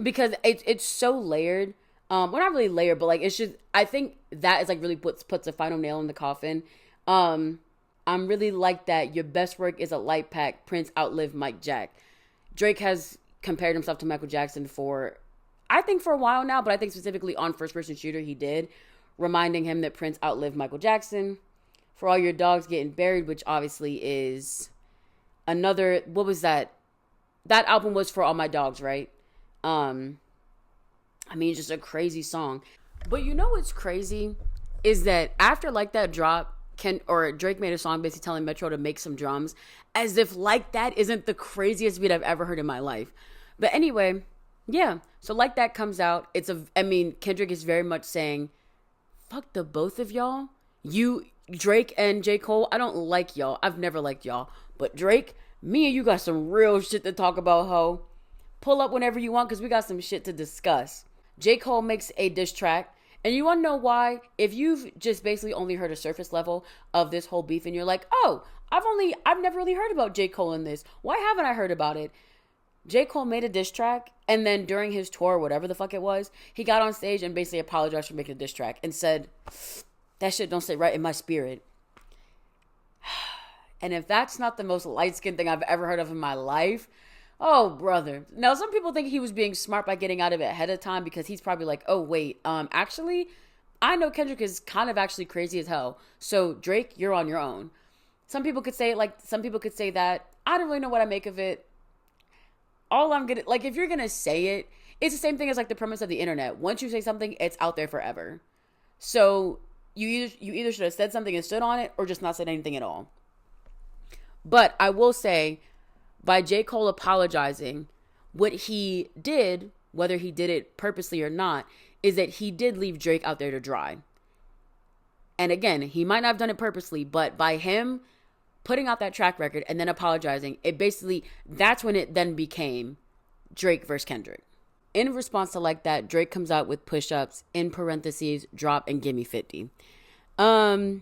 because it's so layered. Well, not really layered, but it's just, I think that is really puts a final nail in the coffin. I'm really like that. Your best work is a light pack. Prince outlived Mike Jack. Drake has compared himself to Michael Jackson for a while now, but I think specifically on First Person Shooter he did. reminding him that Prince outlived Michael Jackson. For All Your Dogs Getting Buried, which obviously is another, what was that? That album was For All My Dogs, right? I mean, it's just a crazy song. But you know what's crazy is that after Like That drop, Drake made a song basically telling Metro to make some drums, as if Like That isn't the craziest beat I've ever heard in my life. But anyway, yeah. So Like That comes out. Kendrick is very much saying, fuck the both of y'all. You, Drake and J. Cole, I don't like y'all. I've never liked y'all. But Drake, me and you got some real shit to talk about, ho. Pull up whenever you want, because we got some shit to discuss. J. Cole makes a diss track. And you want to know why? If you've just basically only heard a surface level of this whole beef and you're like, oh, I've never really heard about J. Cole in this. Why haven't I heard about it? J. Cole made a diss track, and then during his tour, whatever the fuck it was, he got on stage and basically apologized for making a diss track and said, that shit don't sit right in my spirit. And if that's not the most light-skinned thing I've ever heard of in my life, oh, brother. Now, some people think he was being smart by getting out of it ahead of time because he's probably like, oh, wait, actually, I know Kendrick is kind of actually crazy as hell. So, Drake, you're on your own. Some people could say it like, some people could say that. I don't really know what I make of it. All I'm gonna, like, if you're gonna say it, it's the same thing as like the premise of the internet. Once you say something, it's out there forever. So, you either should have said something and stood on it or just not said anything at all. But I will say, by J. Cole apologizing, what he did, whether he did it purposely or not, is that he did leave Drake out there to dry. And again, he might not have done it purposely, but by him putting out that track record and then apologizing, it basically, that's when it then became Drake versus Kendrick. In response to Like That, Drake comes out with push-ups, in parentheses, drop and gimme 50. It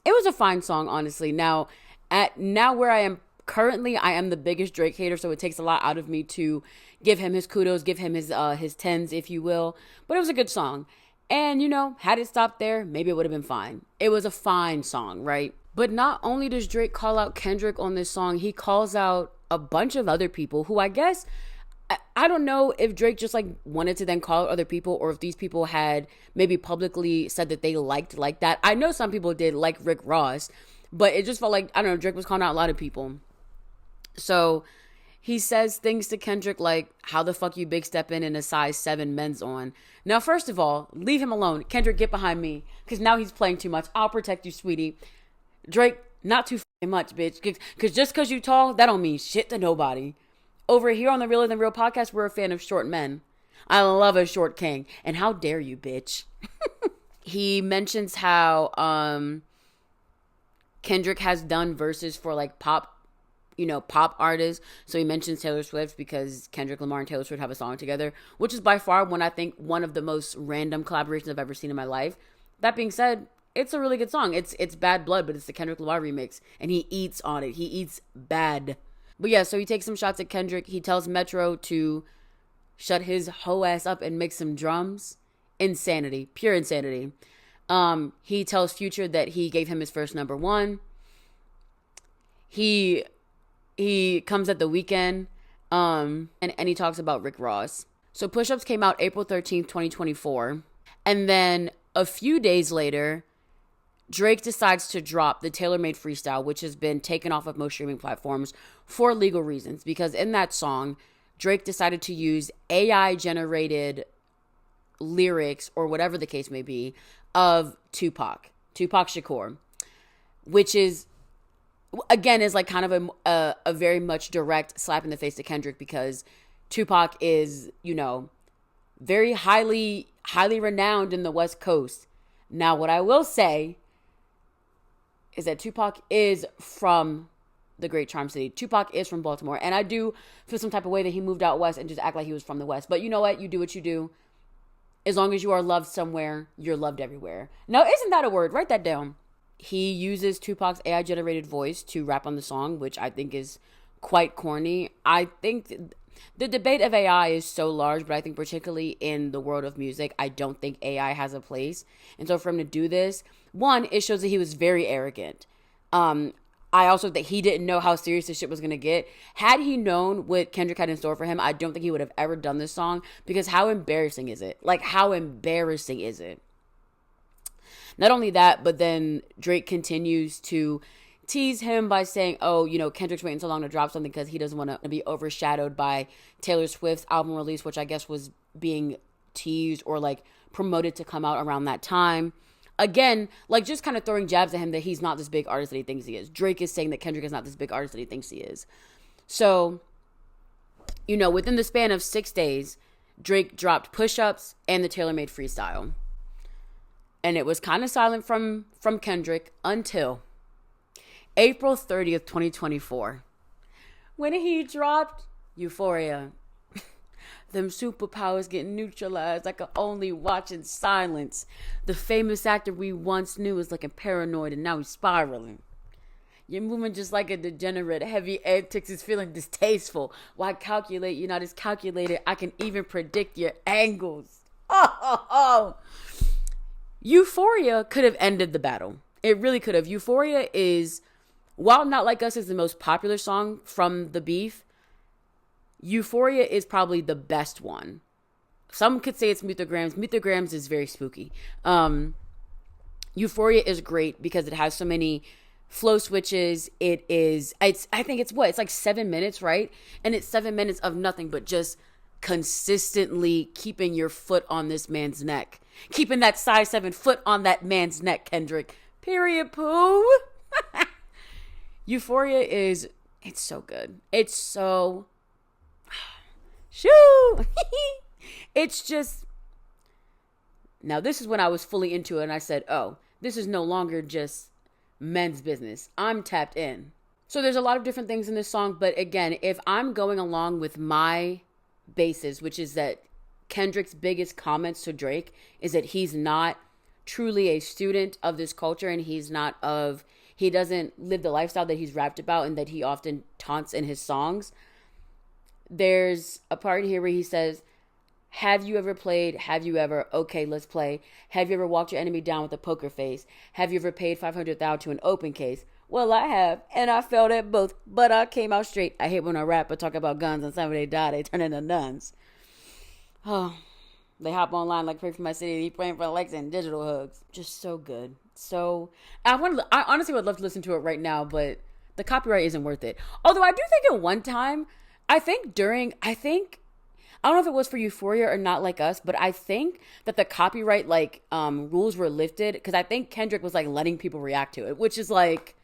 was a fine song, honestly. Now where I am currently, I am the biggest Drake hater, so it takes a lot out of me to give him his kudos, give him his tens, if you will. But it was a good song. And, you know, had it stopped there, maybe it would have been fine. It was a fine song, right? But not only does Drake call out Kendrick on this song, he calls out a bunch of other people who I guess, I don't know if Drake just like wanted to then call out other people or if these people had maybe publicly said that they liked Like That. I know some people did, like Rick Ross, but it just felt like, I don't know, Drake was calling out a lot of people. So he says things to Kendrick like, how the fuck you big stepping in a size 7 men's on? Now, first of all, leave him alone. Kendrick, get behind me, because now he's playing too much. I'll protect you, sweetie. Drake, not too much, bitch. Because just because you tall, that don't mean shit to nobody. Over here on the Realer Than Real podcast, we're a fan of short men. I love a short king. And how dare you, bitch? He mentions how Kendrick has done verses for like pop artists. So he mentions Taylor Swift because Kendrick Lamar and Taylor Swift have a song together, which is by far one of the most random collaborations I've ever seen in my life. That being said, it's a really good song. It's Bad Blood, but it's the Kendrick Lamar remix, and he eats on it. He eats bad. But yeah, so he takes some shots at Kendrick. He tells Metro to shut his hoe ass up and make some drums. Insanity. Pure insanity. He tells Future that he gave him his first number one. He comes at the weekend, and he talks about Rick Ross. So Push-Ups came out April 13th, 2024. And then a few days later, Drake decides to drop the Tailor-Made Freestyle, which has been taken off of most streaming platforms for legal reasons. Because in that song, Drake decided to use AI-generated lyrics, or whatever the case may be, of Tupac Shakur, which is, again, is like kind of a very much direct slap in the face to Kendrick, because Tupac is, you know, very highly renowned in the West Coast. Now, what I will say is that Tupac is from the Great Charm City. Tupac is from Baltimore. And I do feel some type of way that he moved out west and just act like he was from the West. But you know what? You do what you do. As long as you are loved somewhere, you're loved everywhere. Now, isn't that a word? Write that down. He uses Tupac's AI-generated voice to rap on the song, which I think is quite corny. I think the debate of AI is so large, but I think particularly in the world of music, I don't think AI has a place. And so for him to do this, one, it shows that he was very arrogant. I also think he didn't know how serious this shit was going to get. Had he known what Kendrick had in store for him, I don't think he would have ever done this song, because how embarrassing is it? Like, how embarrassing is it? Not only that, but then Drake continues to tease him by saying, oh, you know, Kendrick's waiting so long to drop something because he doesn't want to be overshadowed by Taylor Swift's album release, which I guess was being teased or like promoted to come out around that time. Again, like just kind of throwing jabs at him that he's not this big artist that he thinks he is. Drake is saying that Kendrick is not this big artist that he thinks he is. So, you know, within the span of 6 days, Drake dropped Push Ups and the Tailor Made Freestyle. And it was kind of silent from Kendrick until April 30th, 2024, when he dropped Euphoria. Them superpowers getting neutralized. I could only watch in silence. The famous actor we once knew was looking paranoid and now he's spiraling. You're moving just like a degenerate. Heavy antics is feeling distasteful. Why calculate? You're not as calculated. I can even predict your angles. Oh. Euphoria could have ended the battle. It really could have. Euphoria is, while Not Like Us is the most popular song from the beef, Euphoria is probably the best one. Some could say it's Mythograms. Mythograms is very spooky. Euphoria is great because it has so many flow switches. I think it's like 7 minutes, right? And it's 7 minutes of nothing but just consistently keeping your foot on this man's neck. Keeping that size 7 foot on that man's neck, Kendrick. Period, poo. Euphoria it's so good. It's so, shoo. It's just, now this is when I was fully into it and I said, oh, this is no longer just men's business. I'm tapped in. So there's a lot of different things in this song, but again, if I'm going along with my basis, which is that Kendrick's biggest comments to Drake is that he's not truly a student of this culture and he doesn't live the lifestyle that he's rapped about and that he often taunts in his songs. There's a part here where he says, have you ever played? Have you ever? Okay, let's play. Have you ever walked your enemy down with a poker face? Have you ever paid $500,000 to an open case? Well, I have, and I failed at both, but I came out straight. I hate when I rap or talk about guns and somebody they die, they turn into nuns. Oh, they hop online like Pray for My City and he praying for Alexa and digital hugs. Just so good. So, I honestly would love to listen to it right now, but the copyright isn't worth it. Although I do think at one time, I don't know if it was for Euphoria or Not Like Us, but I think that the copyright rules were lifted because I think Kendrick was like letting people react to it, which is like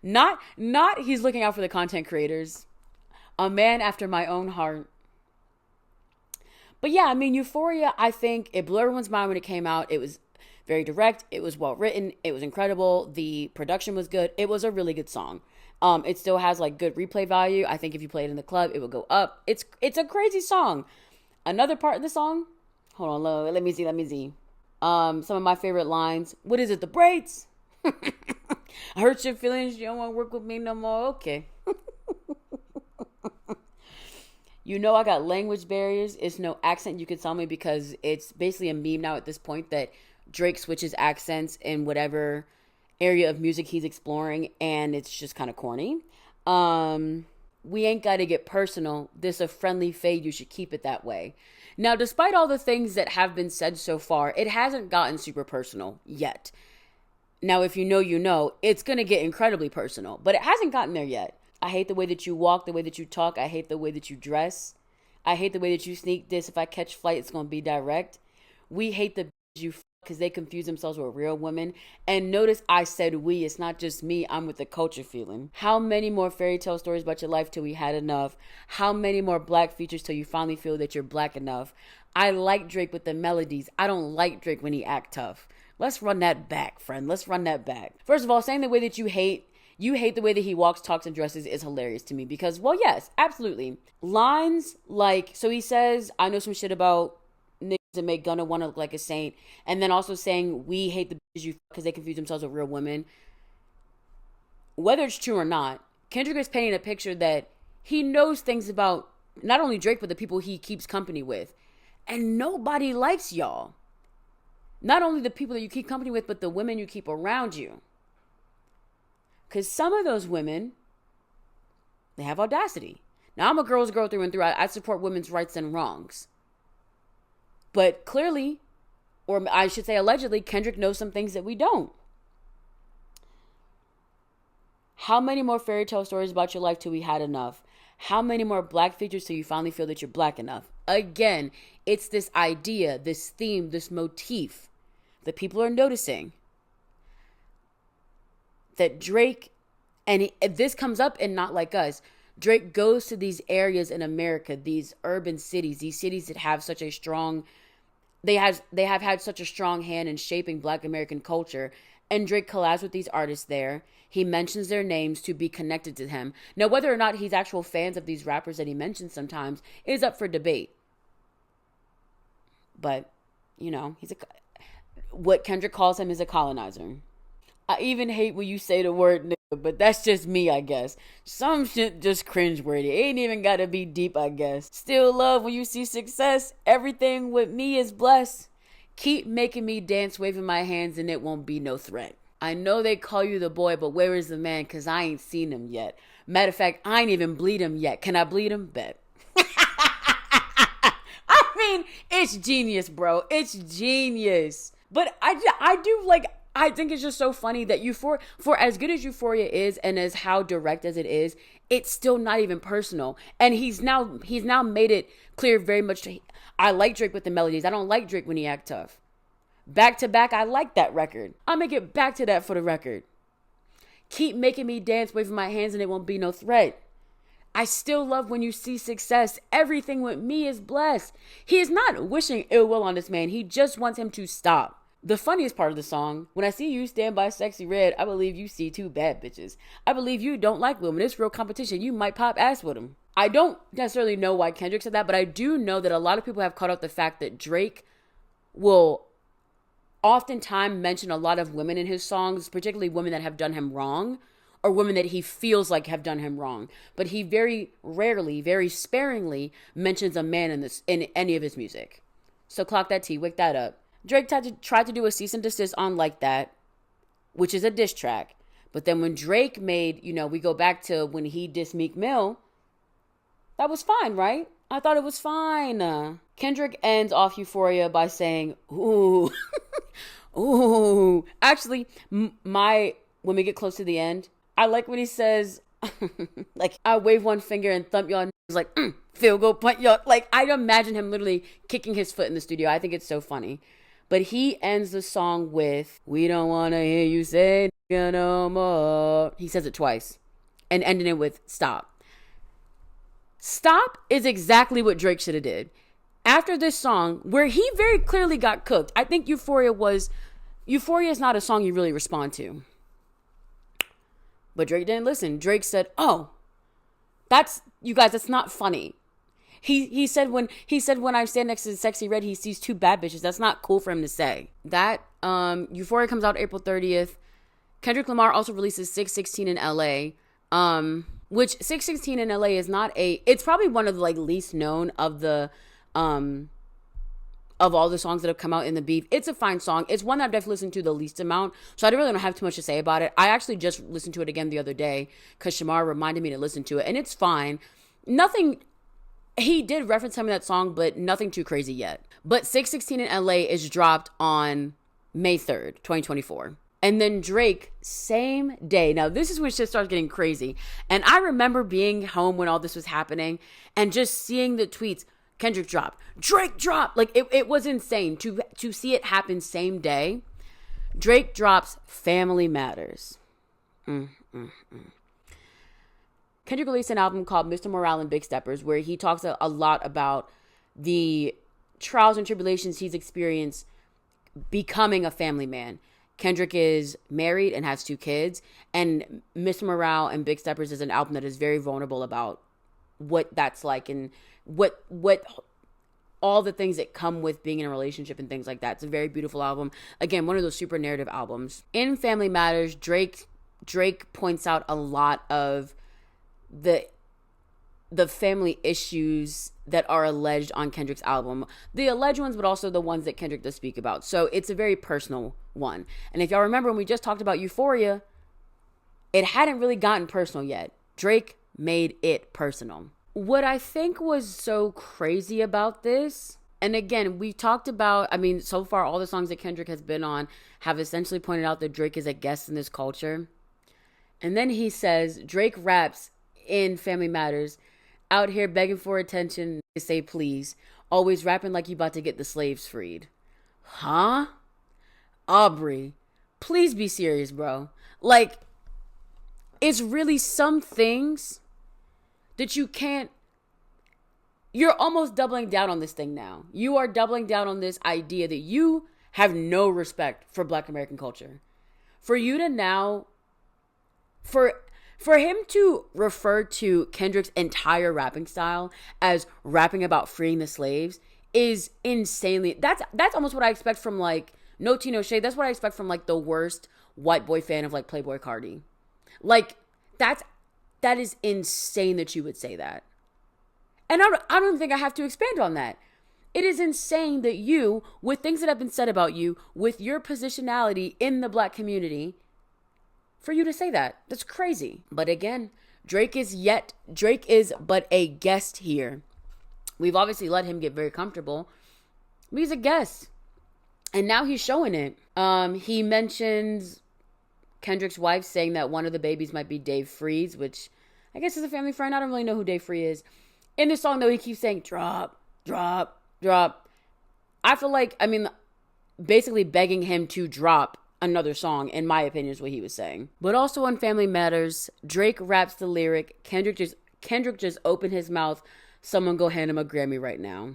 not he's looking out for the content creators. A man after my own heart. But yeah, I mean, Euphoria, I think it blew everyone's mind when it came out. It was very direct. It was well written. It was incredible. The production was good. It was a really good song. It still has like good replay value. I think if you play it in the club, it will go up. It's a crazy song. Another part of the song, hold on, let me see. Some of my favorite lines. What is it? The braids? I hurt your feelings. You don't want to work with me no more. Okay. You know I got language barriers. It's no accent you can tell me because it's basically a meme now at this point that Drake switches accents in whatever area of music he's exploring, and it's just kind of corny. We ain't got to get personal. This a friendly fade. You should keep it that way. Now, despite all the things that have been said so far, it hasn't gotten super personal yet. Now, if you know, it's going to get incredibly personal, but it hasn't gotten there yet. I hate the way that you walk, the way that you talk. I hate the way that you dress. I hate the way that you sneak this. If I catch flight, it's going to be direct. We hate the you because they confuse themselves with real women. And notice I said we. It's not just me. I'm with the culture feeling. How many more fairy tale stories about your life till we had enough? How many more black features till you finally feel that you're black enough? I like Drake with the melodies. I don't like Drake when he act tough. Let's run that back, friend. Let's run that back. First of all, saying the way that you hate the way that he walks, talks, and dresses is hilarious to me because, well, yes, absolutely. Lines like, so he says, I know some shit about niggas that make Gunna want to look like a saint. And then also saying, we hate the bitches you because they confuse themselves with real women. Whether it's true or not, Kendrick is painting a picture that he knows things about not only Drake, but the people he keeps company with. And nobody likes y'all. Not only the people that you keep company with, but the women you keep around you. Because some of those women, they have audacity. Now, I'm a girl's girl through and through. I support women's rights and wrongs. But clearly, or I should say allegedly, Kendrick knows some things that we don't. How many more fairy tale stories about your life till we had enough? How many more black features till you finally feel that you're black enough? Again, it's this idea, this theme, this motif that people are noticing. That Drake, and this comes up in Not Like Us, Drake goes to these areas in America, these urban cities, these cities that have such a strong, they have had such a strong hand in shaping Black American culture. And Drake collabs with these artists there. He mentions their names to be connected to him. Now, whether or not he's actual fans of these rappers that he mentions sometimes is up for debate. But, you know, what Kendrick calls him is a colonizer. I even hate when you say the word nigga, but that's just me, I guess. Some shit just cringeworthy. It ain't even gotta be deep, I guess. Still love when you see success. Everything with me is blessed. Keep making me dance, waving my hands, and it won't be no threat. I know they call you the boy, but where is the man? Cause I ain't seen him yet. Matter of fact, I ain't even bleed him yet. Can I bleed him? Bet. I mean, it's genius, bro. It's genius. But I do like, I think it's just so funny that for as good as Euphoria is and as how direct as it is, it's still not even personal. And he's now made it clear very much I like Drake with the melodies. I don't like Drake when he act tough. Back to Back, I like that record. I'm going to get back to that for the record. Keep making me dance, waving my hands, and it won't be no threat. I still love when you see success. Everything with me is blessed. He is not wishing ill will on this man. He just wants him to stop. The funniest part of the song, when I see you stand by Sexy Red, I believe you see two bad bitches. I believe you don't like women. It's real competition. You might pop ass with them. I don't necessarily know why Kendrick said that, but I do know that a lot of people have caught up the fact that Drake will oftentimes mention a lot of women in his songs, particularly women that have done him wrong or women that he feels like have done him wrong. But he very rarely, very sparingly mentions a man in any of his music. So clock that T, wake that up. Drake tried to do a cease and desist on Like That, which is a diss track. But then when Drake made, we go back to when he dissed Meek Mill, that was fine, right? I thought it was fine. Kendrick ends off Euphoria by saying, ooh, ooh. Actually, when we get close to the end, I like when he says, like, I wave one finger and thump y'all like, feel go punt y'all. Like, I'd imagine him literally kicking his foot in the studio. I think it's so funny. But he ends the song with, we don't want to hear you say no more. He says it twice. And ending it with, stop. Stop is exactly what Drake should have did. After this song, where he very clearly got cooked, I think Euphoria is not a song you really respond to. But Drake didn't listen. Drake said, oh, that's not funny. He said when I stand next to Sexy Red, he sees two bad bitches. That's not cool for him to say. That Euphoria comes out April 30th. Kendrick Lamar also releases 616 in LA. Which 616 in LA is it's probably one of the least known of the of all the songs that have come out in the beef. It's a fine song. It's one that I've definitely listened to the least amount, so I really don't have too much to say about it. I actually just listened to it again the other day because Shamira reminded me to listen to it, and it's fine. Nothing, he did reference some of that song, but nothing too crazy yet. But 616 in LA is dropped on May 3rd, 2024. And then Drake, same day. Now, this is when shit starts getting crazy. And I remember being home when all this was happening and just seeing the tweets. Kendrick dropped. Drake dropped. Like, it was insane to see it happen same day. Drake drops Family Matters. Kendrick released an album called Mr. Morale and Big Steppers, where he talks a lot about the trials and tribulations he's experienced becoming a family man. Kendrick is married and has 2 kids, and Mr. Morale and Big Steppers is an album that is very vulnerable about what that's like and what all the things that come with being in a relationship and things like that. It's a very beautiful album. Again, one of those super narrative albums. In Family Matters, Drake points out a lot of the family issues that are alleged on Kendrick's album. The alleged ones, but also the ones that Kendrick does speak about. So it's a very personal one. And if y'all remember when we just talked about Euphoria, it hadn't really gotten personal yet. Drake made it personal. What I think was so crazy about this And again, we talked about, I mean, so far all the songs that Kendrick has been on have essentially pointed out that Drake is a guest in this culture. And then he says, Drake raps in Family Matters, out here begging for attention, to say please, always rapping like you about to get the slaves freed. Huh? Aubrey, please be serious, bro. Like, it's really some things that you can't, you're almost doubling down on this thing now. You are doubling down on this idea that you have no respect for Black American culture. For you to now, for him to refer to Kendrick's entire rapping style as rapping about freeing the slaves is insanely, that's almost what I expect from, like, no tea, no shade. That's what I expect from, like, the worst white boy fan of, like, Playboi Carti. Like, that is insane that you would say that. And I don't think I have to expand on that. It is insane that you, with things that have been said about you, with your positionality in the Black community, for you to say that. That's crazy. But again, Drake is but a guest here. We've obviously let him get very comfortable. But he's a guest. And now he's showing it. He mentions Kendrick's wife saying that one of the babies might be Dave Freeze, which I guess is a family friend. I don't really know who Dave Freeze is. In this song, though, he keeps saying, drop, drop, drop. I feel like, I mean, basically begging him to drop another song, in my opinion, is what he was saying. But also on Family Matters, Drake raps the lyric, Kendrick just opened his mouth, someone go hand him a Grammy right now.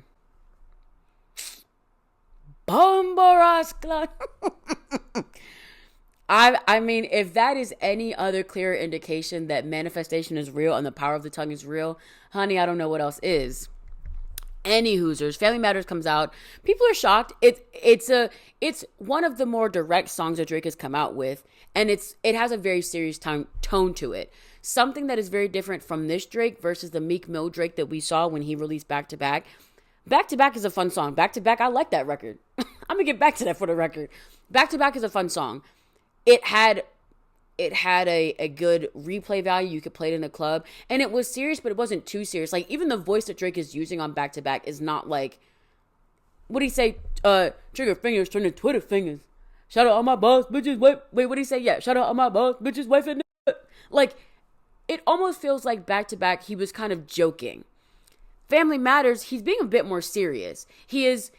Bombaras. I mean, if that is any other clear indication that manifestation is real and the power of the tongue is real, honey, I don't know what else is. Any Hoosers, Family Matters comes out. People are shocked. It's one of the more direct songs that Drake has come out with, and it has a very serious tone to it. Something that is very different from this Drake versus the Meek Mill Drake that we saw when he released Back to Back. Back to Back is a fun song. Back to Back, I like that record. I'm gonna get back to that for the record. Back to Back is a fun song. It had a good replay value. You could play it in the club. And it was serious, but it wasn't too serious. Like, even the voice that Drake is using on Back to Back is not like, what do you say? Trigger fingers turn to Twitter fingers. Shout out all my boss, bitches. Wait, what do you say? Yeah, shout out all my boss, bitches, wife and like, it almost feels like Back to Back, he was kind of joking. Family Matters, he's being a bit more serious. He's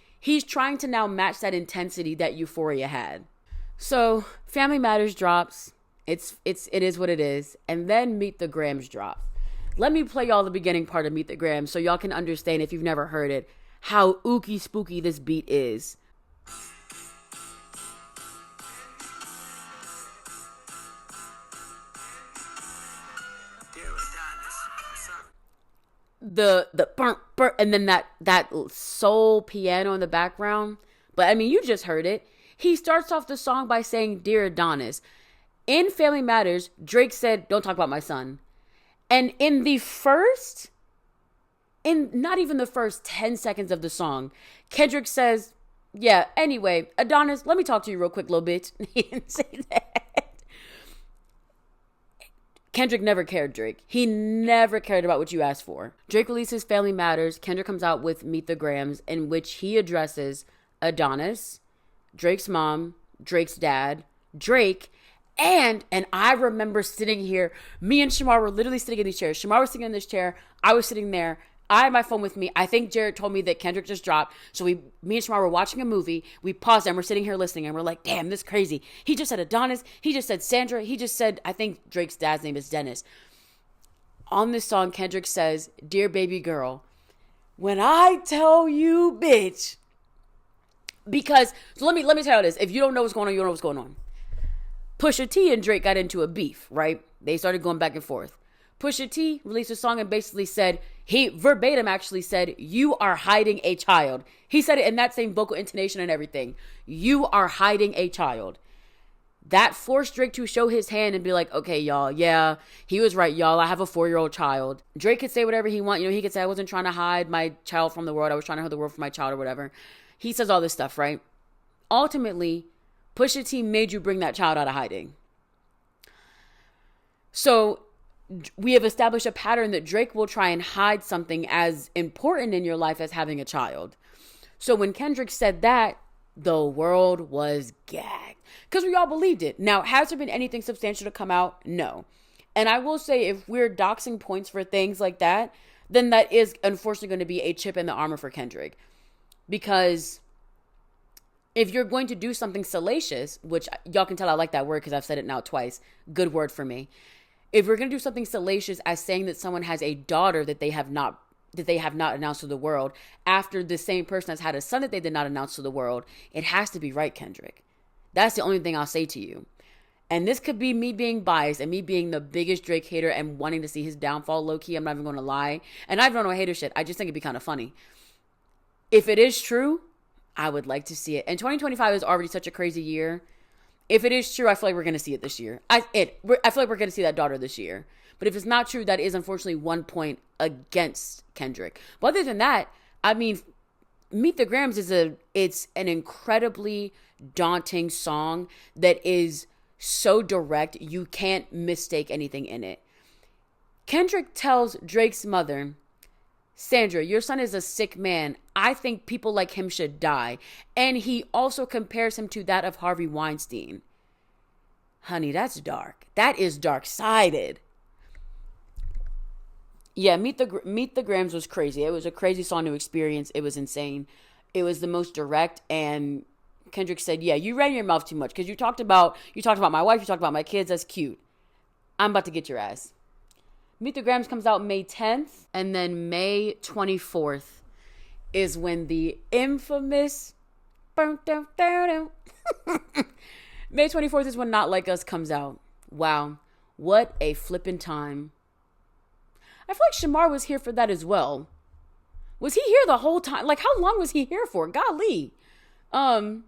trying to now match that intensity that Euphoria had. So, Family Matters drops. It is what it is. And then Meet the Grams drop. Let me play y'all the beginning part of Meet the Grams so y'all can understand, if you've never heard it, how ooky spooky this beat is. The burn, and then that soul piano in the background. But I mean, you just heard it. He starts off the song by saying, Dear Adonis. In Family Matters, Drake said, don't talk about my son. And in not even the first 10 seconds of the song, Kendrick says, yeah, anyway, Adonis, let me talk to you real quick, little bitch. He didn't say that. Kendrick never cared, Drake. He never cared about what you asked for. Drake releases Family Matters. Kendrick comes out with Meet the Grams, in which he addresses Adonis, Drake's mom, Drake's dad, Drake, and I remember sitting here, me and Shamar were literally sitting in these chairs. Shamar was sitting in this chair, I was sitting there, I had my phone with me. I think Jared told me that Kendrick just dropped, so me and Shamar were watching a movie, we paused and we're sitting here listening, and we're like, damn, this is crazy. He just said Adonis, he just said Sandra, he just said, I think Drake's dad's name is Dennis. On this song, Kendrick says, Dear baby girl, when I tell you, bitch, because, so let me tell you this. If you don't know what's going on, you don't know what's going on. Pusha T and Drake got into a beef, right? They started going back and forth. Pusha T released a song and basically said, he verbatim actually said, you are hiding a child. He said it in that same vocal intonation and everything. You are hiding a child. That forced Drake to show his hand and be like, okay, y'all, yeah, he was right, y'all. I have a 4-year-old child. Drake could say whatever he wants. You know, he could say, I wasn't trying to hide my child from the world. I was trying to hide the world from my child or whatever. He says all this stuff, right? Ultimately, Pusha T made you bring that child out of hiding. So we have established a pattern that Drake will try and hide something as important in your life as having a child. So when Kendrick said that, the world was gagged because we all believed it. Now, has there been anything substantial to come out? No. And I will say, if we're doxing points for things like that, then that is unfortunately going to be a chip in the armor for Kendrick. Because if you're going to do something salacious, which y'all can tell I like that word because I've said it now twice, good word for me. If we're going to do something salacious as saying that someone has a daughter that they have not announced to the world, after the same person has had a son that they did not announce to the world, it has to be right, Kendrick. That's the only thing I'll say to you. And this could be me being biased and me being the biggest Drake hater and wanting to see his downfall low-key. I'm not even going to lie. And I don't know hater shit. I just think it'd be kind of funny. If it is true, I would like to see it. And 2025 is already such a crazy year. If it is true, I feel like we're going to see it this year. I feel like we're going to see that daughter this year. But if it's not true, that is unfortunately 1 point against Kendrick. But other than that, I mean, Meet the Grams it's an incredibly daunting song that is so direct, you can't mistake anything in it. Kendrick tells Drake's mother, Sandra, your son is a sick man. I think people like him should die. And he also compares him to that of Harvey Weinstein. Honey, that's dark. That is dark-sided. Yeah, Meet the Grams was crazy. It was a crazy song to experience. It was insane. It was the most direct, and Kendrick said, yeah, you ran your mouth too much because you talked about my wife, you talked about my kids. That's cute. I'm about to get your ass. Meet the Grams comes out May 10th, and then May 24th is when the infamous May 24th is when Not Like Us comes out. Wow, what a flippin' time. I feel like Shamira was here for that as well. Was he here the whole time? Like, how long was he here for? Golly. Not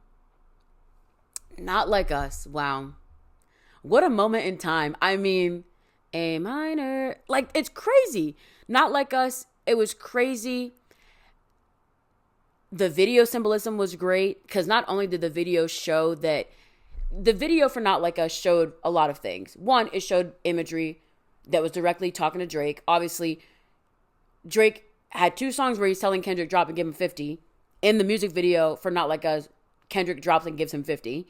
Like Us. Wow. What a moment in time. I mean, A minor. Like, it's crazy. Not Like Us. It was crazy. The video symbolism was great because not only did the video show that the video for Not Like Us showed a lot of things. One, it showed imagery that was directly talking to Drake. Obviously, Drake had 2 songs where he's telling Kendrick drop and give him 50. In the music video for Not Like Us, Kendrick drops and gives him 50.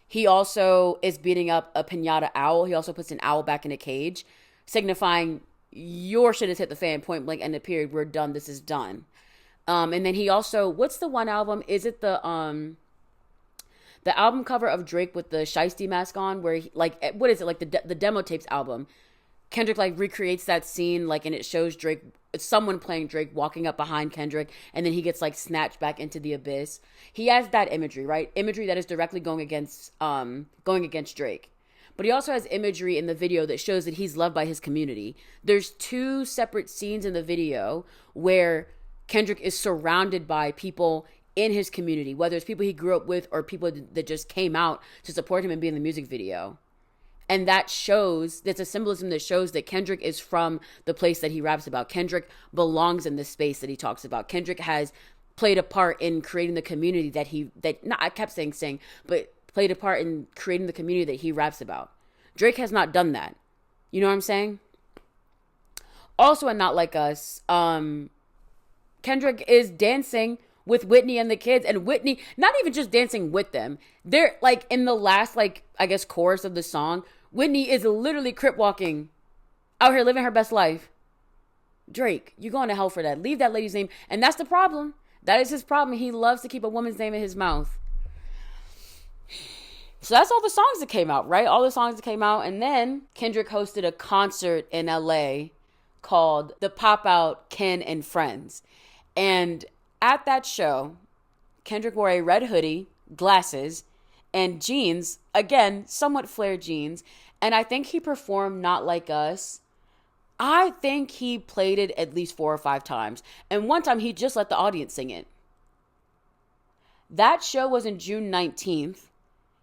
He also is beating up a piñata owl. He also puts an owl back in a cage, signifying your shit has hit the fan, point blank, end of period. We're done. This is done. And then he also, what's the one album? Is it the album cover of Drake with the Shiesty mask on, where he, like, what is it, like the demo tapes album? Kendrick like recreates that scene, like, and it shows Drake, someone playing Drake walking up behind Kendrick, and then he gets like snatched back into the abyss. He has that imagery, right? Imagery that is directly going against Drake. But he also has imagery in the video that shows that he's loved by his community. There's 2 separate scenes in the video where Kendrick is surrounded by people in his community, whether it's people he grew up with or people that just came out to support him and be in the music video. And that shows, that's a symbolism that shows that Kendrick is from the place that he raps about. Kendrick belongs in the space that he talks about. Kendrick has played a part in creating the community I kept saying, but played a part in creating the community that he raps about. Drake has not done that. You know what I'm saying? Also in Not Like Us, Kendrick is dancing with Whitney and the kids, and Whitney, not even just dancing with them. They're like in the last, like, I guess, chorus of the song, Whitney is literally crip walking out here living her best life. Drake, you're going to hell for that. Leave that lady's name. And that's the problem. That is his problem. He loves to keep a woman's name in his mouth. So that's all the songs that came out, right? All the songs that came out. And then Kendrick hosted a concert in LA called The Pop Out Ken and Friends. And at that show, Kendrick wore a red hoodie, glasses, and jeans. Again, somewhat flared jeans. And I think he performed Not Like Us. I think he played it at least 4 or 5 times. And one time he just let the audience sing it. That show was on June 19th.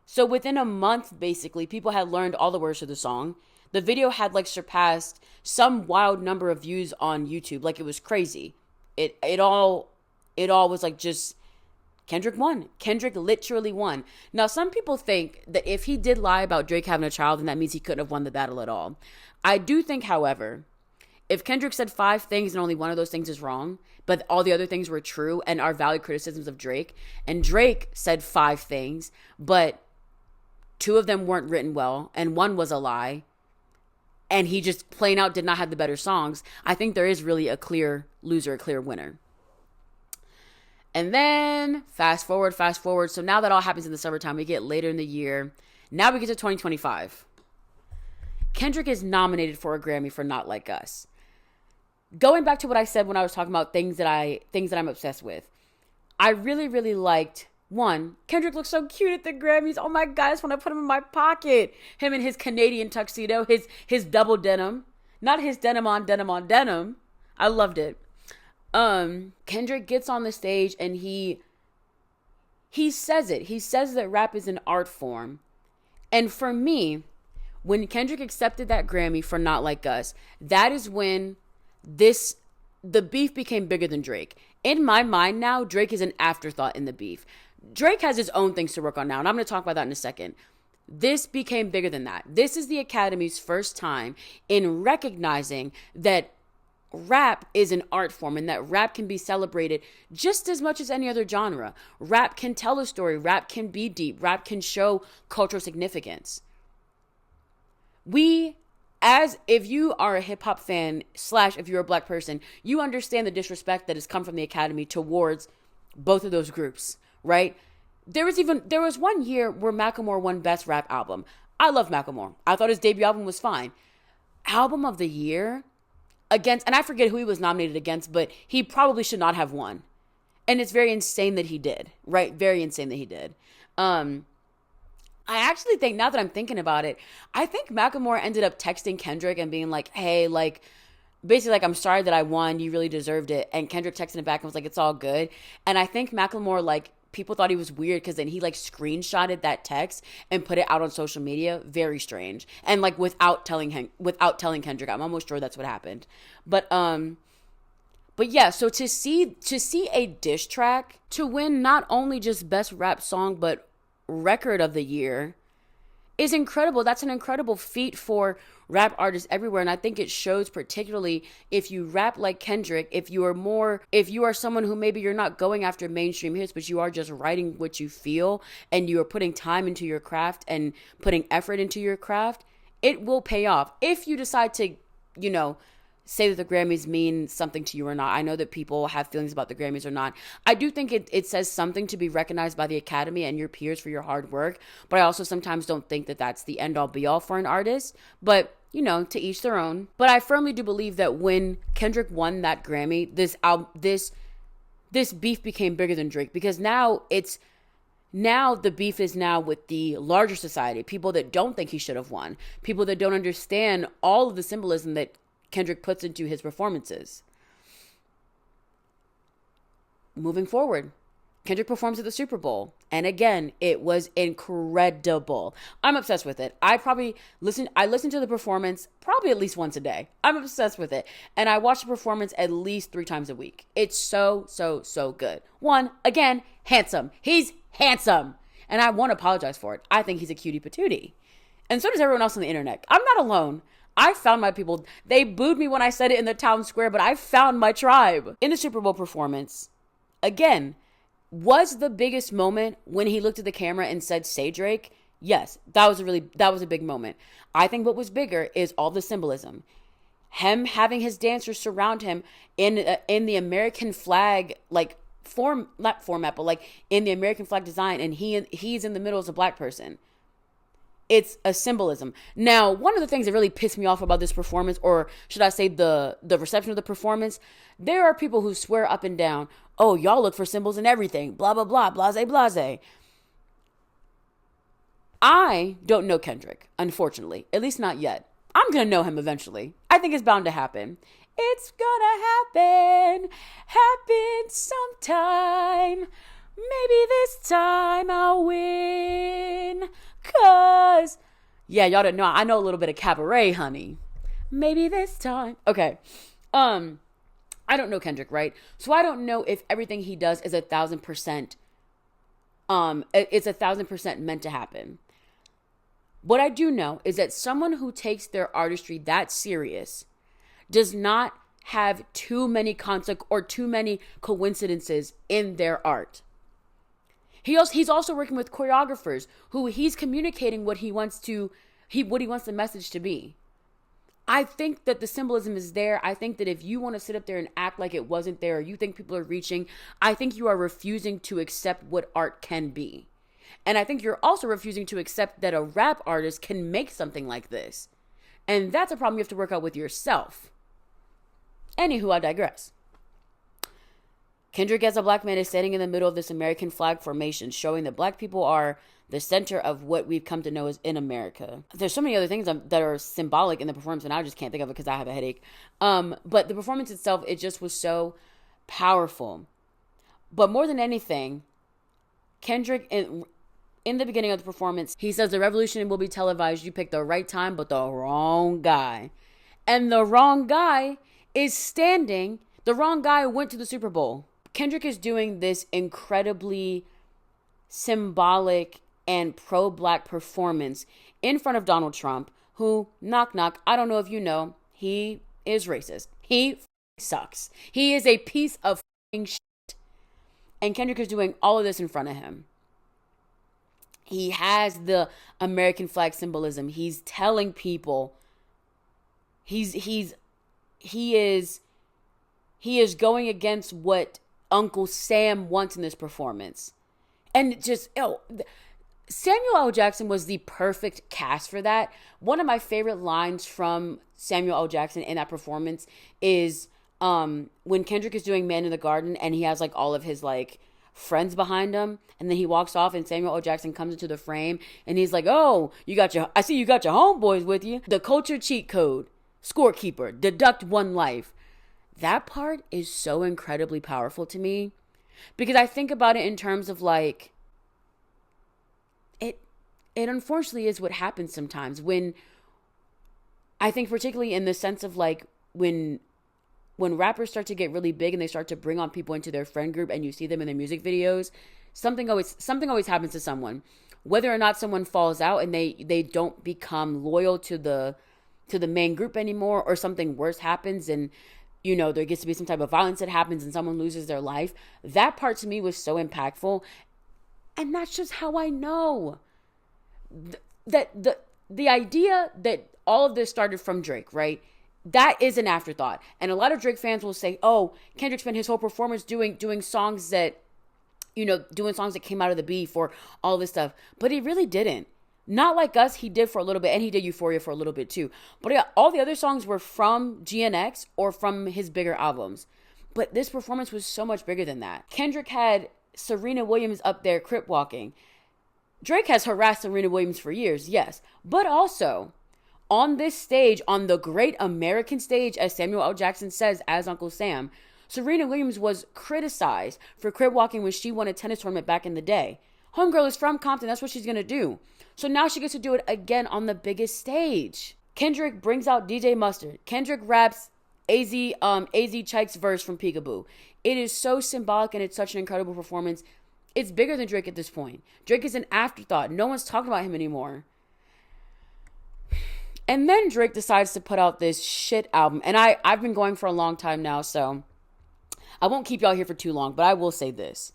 So within a month, basically, people had learned all the words to the song. The video had like surpassed some wild number of views on YouTube. Like, it was crazy. It all was like just Kendrick won. Kendrick literally won. Now, some people think that if he did lie about Drake having a child, then that means he couldn't have won the battle at all. I do think, however, if Kendrick said 5 things and only one of those things is wrong, but all the other things were true and are valid criticisms of Drake, and Drake said 5 things, but 2 of them weren't written well and 1 was a lie, and he just plain out did not have the better songs, I think there is really a clear loser, a clear winner. And then fast forward. So now that all happens in the summertime, we get later in the year. Now we get to 2025. Kendrick is nominated for a Grammy for Not Like Us. Going back to what I said when I was talking about things that I'm obsessed with. I really, really liked, one, Kendrick looks so cute at the Grammys. Oh my God, I just want to put him in my pocket. Him in his Canadian tuxedo, his double denim. Not his denim on denim. I loved it. Kendrick gets on the stage and he says it. He says that rap is an art form. And for me, when Kendrick accepted that Grammy for Not Like Us, that is when the beef became bigger than Drake. In my mind now, Drake is an afterthought in the beef. Drake has his own things to work on now, and I'm going to talk about that in a second. This became bigger than that. This is the Academy's first time in recognizing that rap is an art form and that rap can be celebrated just as much as any other genre. Rap can tell a story. Rap can be deep. Rap can show cultural significance. If you are a hip hop fan / if you're a Black person, you understand the disrespect that has come from the Academy towards both of those groups, right? There was one year where Macklemore won Best Rap Album. I love Macklemore. I thought his debut album was fine. Album of the Year against, and I forget who he was nominated against, but he probably should not have won. And it's very insane that he did, right? Very insane that he did. I actually think, now that I'm thinking about it, I think Macklemore ended up texting Kendrick and being like, hey, like, basically like, I'm sorry that I won. You really deserved it. And Kendrick texted it back and was like, it's all good. And I think Macklemore, like, people thought he was weird because then he, like, screenshotted that text and put it out on social media. Very strange. And, like, without telling Kendrick. I'm almost sure that's what happened. But yeah, so to see a diss track to win not only just Best Rap Song, but Record of the Year is incredible. That's an incredible feat for rap artists everywhere. And I think it shows, particularly if you rap like Kendrick, if you are someone who maybe you're not going after mainstream hits, but you are just writing what you feel and you are putting time into your craft and putting effort into your craft, it will pay off. If you decide to, say that the Grammys mean something to you or not. I know that people have feelings about the Grammys or not. I do think it says something to be recognized by the Academy and your peers for your hard work, but I also sometimes don't think that that's the end all be all for an artist, but to each their own. But I firmly do believe that when Kendrick won that Grammy, this beef became bigger than Drake, because now the beef is now with the larger society, people that don't think he should have won, people that don't understand all of the symbolism that Kendrick puts into his performances. Moving forward, Kendrick performs at the Super Bowl. And again, it was incredible. I'm obsessed with it. I listen to the performance probably at least once a day. I'm obsessed with it. And I watch the performance at least 3 times a week. It's so, so, so good. One, again, handsome. He's handsome. And I won't apologize for it. I think he's a cutie patootie. And so does everyone else on the internet. I'm not alone. I found my people. They booed me when I said it in the town square, but I found my tribe. In the Super Bowl performance, again, was the biggest moment when he looked at the camera and said, "Say Drake"? Yes, that was a big moment. I think what was bigger is all the symbolism. Him having his dancers surround him in the American flag, like not format, but like in the American flag design, and he's in the middle as a Black person. It's a symbolism. Now, one of the things that really pissed me off about this performance, or should I say the reception of the performance, there are people who swear up and down, oh, y'all look for symbols in everything, blah, blah, blah, blase, blase. I don't know Kendrick, unfortunately, at least not yet. I'm going to know him eventually. I think it's bound to happen. It's gonna happen sometime. Maybe this time I'll win. 'Cause, yeah, y'all didn't know. I know a little bit of cabaret, honey. Maybe this time. Okay. I don't know Kendrick, right? So I don't know if everything he does is 1,000%, it's 1,000% meant to happen. What I do know is that someone who takes their artistry that serious does not have too many conflict or too many coincidences in their art. He's also working with choreographers who he's communicating what he wants the message to be. I think that the symbolism is there. I think that if you want to sit up there and act like it wasn't there, or you think people are reaching, I think you are refusing to accept what art can be. And I think you're also refusing to accept that a rap artist can make something like this. And that's a problem you have to work out with yourself. Anywho, I digress. Kendrick as a black man is standing in the middle of this American flag formation, showing that black people are the center of what we've come to know as in America. There's so many other things that are symbolic in the performance, and I just can't think of it because I have a headache. But the performance itself, it just was so powerful. But more than anything, Kendrick, in the beginning of the performance, he says the revolution will be televised. You picked the right time, but the wrong guy. And the wrong guy is standing. The wrong guy went to the Super Bowl. Kendrick is doing this incredibly symbolic and pro-black performance in front of Donald Trump, who, knock, knock, I don't know if you know, he is racist. He sucks. He is a piece of shit. And Kendrick is doing all of this in front of him. He has the American flag symbolism. He's telling people he is going against what Uncle Sam wants in this performance. And just, Samuel L. Jackson was the perfect cast for that. One of my favorite lines from Samuel L. Jackson in that performance is when Kendrick is doing Man in the Garden and he has like all of his like friends behind him, and then he walks off and Samuel L. Jackson comes into the frame and he's like, I see you got your homeboys with you. The culture cheat code, scorekeeper, deduct one life. That part is so incredibly powerful to me because I think about it in terms of like, it unfortunately is what happens sometimes when, I think particularly in the sense of like when rappers start to get really big and they start to bring on people into their friend group and you see them in their music videos, something always happens to someone. Whether or not someone falls out and they don't become loyal to the main group anymore, or something worse happens and there gets to be some type of violence that happens and someone loses their life. That part to me was so impactful. And that's just how I know that the idea that all of this started from Drake, right? That is an afterthought. And a lot of Drake fans will say, oh, Kendrick spent his whole performance doing songs that, doing songs that came out of the beef or all this stuff. But he really didn't. Not like Us, he did for a little bit, and he did Euphoria for a little bit too. But yeah, all the other songs were from GNX or from his bigger albums. But this performance was so much bigger than that. Kendrick had Serena Williams up there crip walking. Drake has harassed Serena Williams for years, yes. But also, on this stage, on the great American stage, as Samuel L. Jackson says as Uncle Sam, Serena Williams was criticized for crip walking when she won a tennis tournament back in the day. Homegirl is from Compton, that's what she's going to do. So now she gets to do it again on the biggest stage. Kendrick brings out DJ Mustard. Kendrick raps AZ Chike's verse from Peekaboo. It is so symbolic and it's such an incredible performance. It's bigger than Drake at this point. Drake is an afterthought. No one's talking about him anymore. And then Drake decides to put out this shit album. And I've been going for a long time now, so I won't keep y'all here for too long, but I will say this.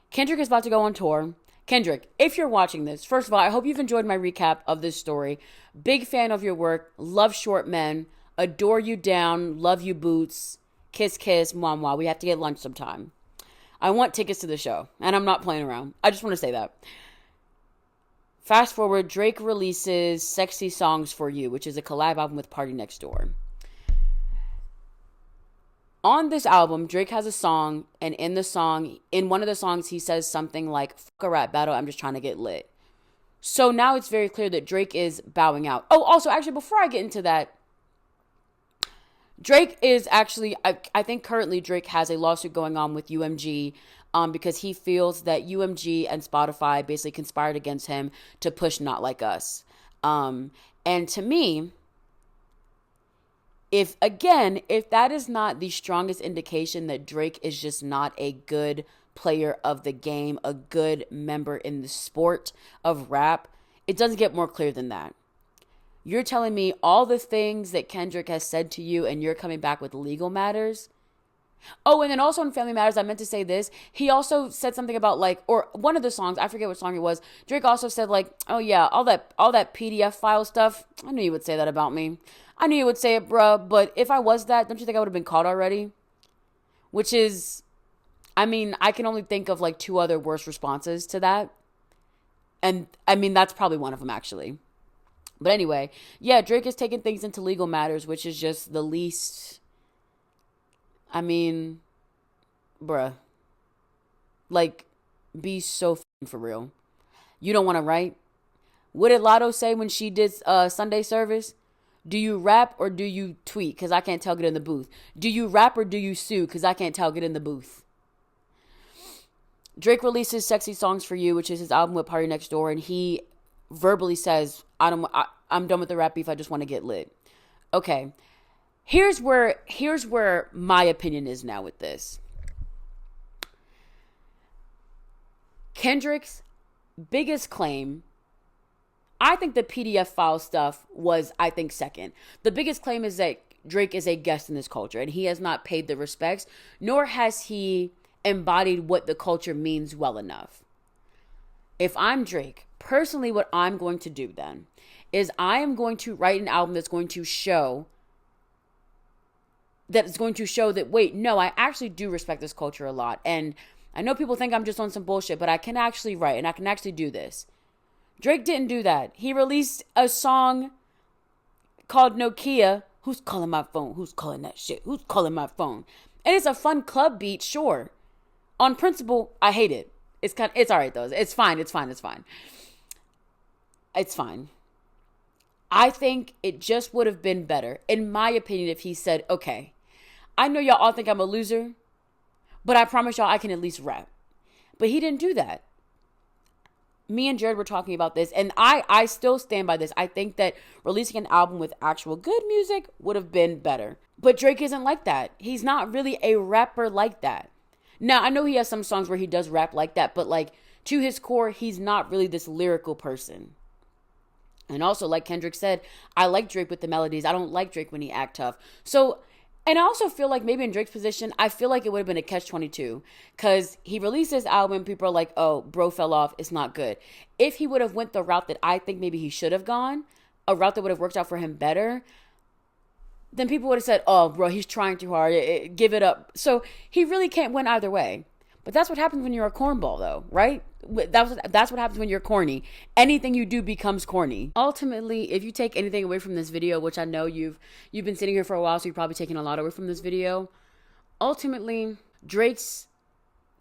Kendrick is about to go on tour. Kendrick, if you're watching this, first of all, I hope you've enjoyed my recap of this story. Big fan of your work. Love Short Men. Adore you down. Love you boots. Kiss, kiss. Mwah, mwah. We have to get lunch sometime. I want tickets to the show, and I'm not playing around. I just want to say that. Fast forward, Drake releases Sexy Songs for You, which is a collab album with Party Next Door. On this album, Drake has a song, and in one of the songs, he says something like, fuck a rap battle, I'm just trying to get lit. So now it's very clear that Drake is bowing out. Oh, also, actually, before I get into that, Drake is actually, I think currently Drake has a lawsuit going on with UMG because he feels that UMG and Spotify basically conspired against him to push Not Like Us. And to me, if that is not the strongest indication that Drake is just not a good player of the game, a good member in the sport of rap, it doesn't get more clear than that. You're telling me all the things that Kendrick has said to you and you're coming back with legal matters? Oh, and then also in Family Matters, I meant to say this. He also said something about like, or one of the songs, I forget what song it was. Drake also said like, oh yeah, all that PDF file stuff. I knew you would say that about me. I knew you would say it, bruh. But if I was that, don't you think I would have been caught already? Which is, I mean, I can only think of like 2 other worse responses to that. And I mean, that's probably one of them actually. But anyway, yeah, Drake is taking things into legal matters, which is just the least. I mean, bruh. Like, be so for real. You don't want to write? What did Lotto say when she did Sunday service? Do you rap or do you tweet? Because I can't tell, get in the booth. Do you rap or do you sue? Because I can't tell, get in the booth. Drake releases Sexy Songs for You, which is his album with Party Next Door, and he verbally says, I'm done with the rap beef, I just want to get lit. Okay. Here's where my opinion is now with this. Kendrick's biggest claim, I think the PDF file stuff was, I think, second. The biggest claim is that Drake is a guest in this culture and he has not paid the respects, nor has he embodied what the culture means well enough. If I'm Drake, personally, what I'm going to do then is I am going to write an album that's going to show that, wait, no, I actually do respect this culture a lot. And I know people think I'm just on some bullshit, but I can actually write and I can actually do this. Drake didn't do that. He released a song called Nokia. Who's calling my phone? Who's calling that shit? Who's calling my phone? And it's a fun club beat, sure. On principle, I hate it. It's all right though. It's fine. It's fine. I think it just would have been better, in my opinion, if he said, okay, I know y'all all think I'm a loser, but I promise y'all I can at least rap. But he didn't do that. Me and Jared were talking about this, and I still stand by this. I think that releasing an album with actual good music would have been better. But Drake isn't like that. He's not really a rapper like that. Now, I know he has some songs where he does rap like that, but like to his core, he's not really this lyrical person. And also, like Kendrick said, I like Drake with the melodies. I don't like Drake when he act tough. So, and I also feel like maybe in Drake's position, I feel like it would have been a catch-22. Because he released his album, people are like, oh, bro fell off, it's not good. If he would have went the route that I think maybe he should have gone, a route that would have worked out for him better, then people would have said, oh, bro, he's trying too hard, give it up. So he really can't win either way. But that's what happens when you're a cornball, though, right? That's what happens when you're corny. Anything you do becomes corny. Ultimately, if you take anything away from this video, which I know you've been sitting here for a while, so you're probably taking a lot away from this video. Ultimately, Drake's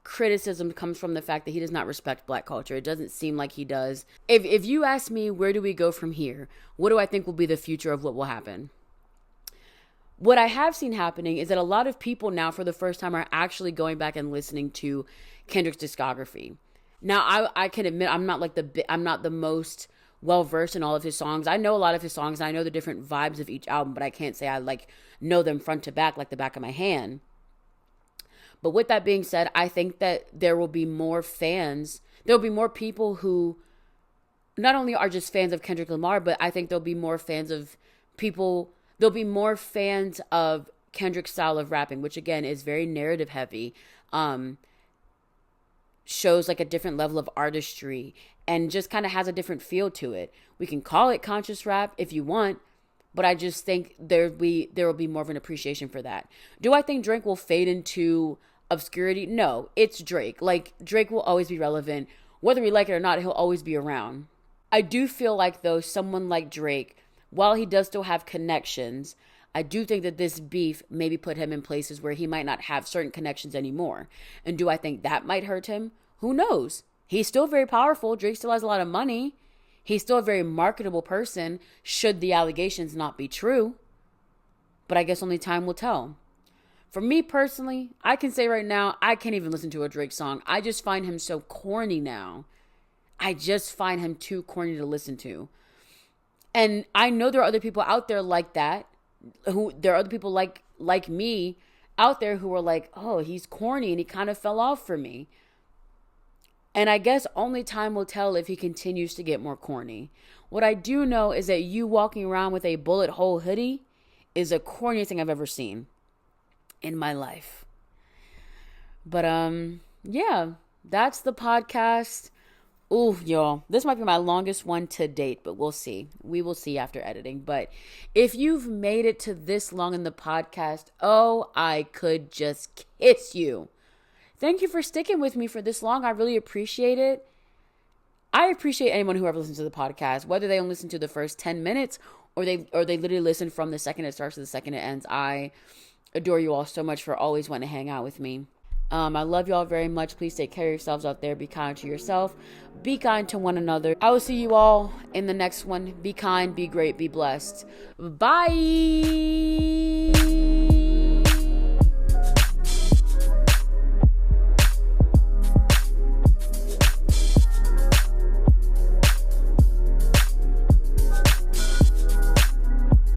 criticism comes from the fact that he does not respect Black culture. It doesn't seem like he does. If you ask me, where do we go from here? What do I think will be the future of what will happen? What I have seen happening is that a lot of people now, for the first time, are actually going back and listening to Kendrick's discography. Now, I can admit I'm not the most well-versed in all of his songs. I know a lot of his songs, and I know the different vibes of each album, but I can't say I know them front to back like the back of my hand. But with that being said, I think that there will be more fans. There will be more people who not only are just fans of Kendrick Lamar, but I think there'll be more fans of people. There'll be more fans of Kendrick's style of rapping, which again is very narrative heavy. Shows like a different level of artistry and just kind of has a different feel to it. We can call it conscious rap if you want, but I just think there will be more of an appreciation for that. Do I think Drake will fade into obscurity? No, it's Drake. Like, Drake will always be relevant. Whether we like it or not, he'll always be around. I do feel like, though, someone like Drake, while he does still have connections, I do think that this beef maybe put him in places where he might not have certain connections anymore. And do I think that might hurt him? Who knows? He's still very powerful. Drake still has a lot of money. He's still a very marketable person, should the allegations not be true. But I guess only time will tell. For me personally, I can say right now, I can't even listen to a Drake song. I just find him so corny now. I just find him too corny to listen to. And I know there are other people out there like that. There are other people like me out there who are like, oh, he's corny and he kind of fell off for me. And I guess only time will tell if he continues to get more corny. What I do know is that you walking around with a bullet hole hoodie is the corniest thing I've ever seen in my life. But yeah, that's the podcast. Ooh, y'all, this might be my longest one to date, but we'll see. We will see after editing. But if you've made it to this long in the podcast, oh, I could just kiss you. Thank you for sticking with me for this long. I really appreciate it. I appreciate anyone who ever listens to the podcast, whether they only listen to the first 10 minutes or they literally listen from the second it starts to the second it ends. I adore you all so much for always wanting to hang out with me. I love you all very much. Please take care of yourselves out there. Be kind to yourself. Be kind to one another. I will see you all in the next one. Be kind, be great, be blessed. Bye.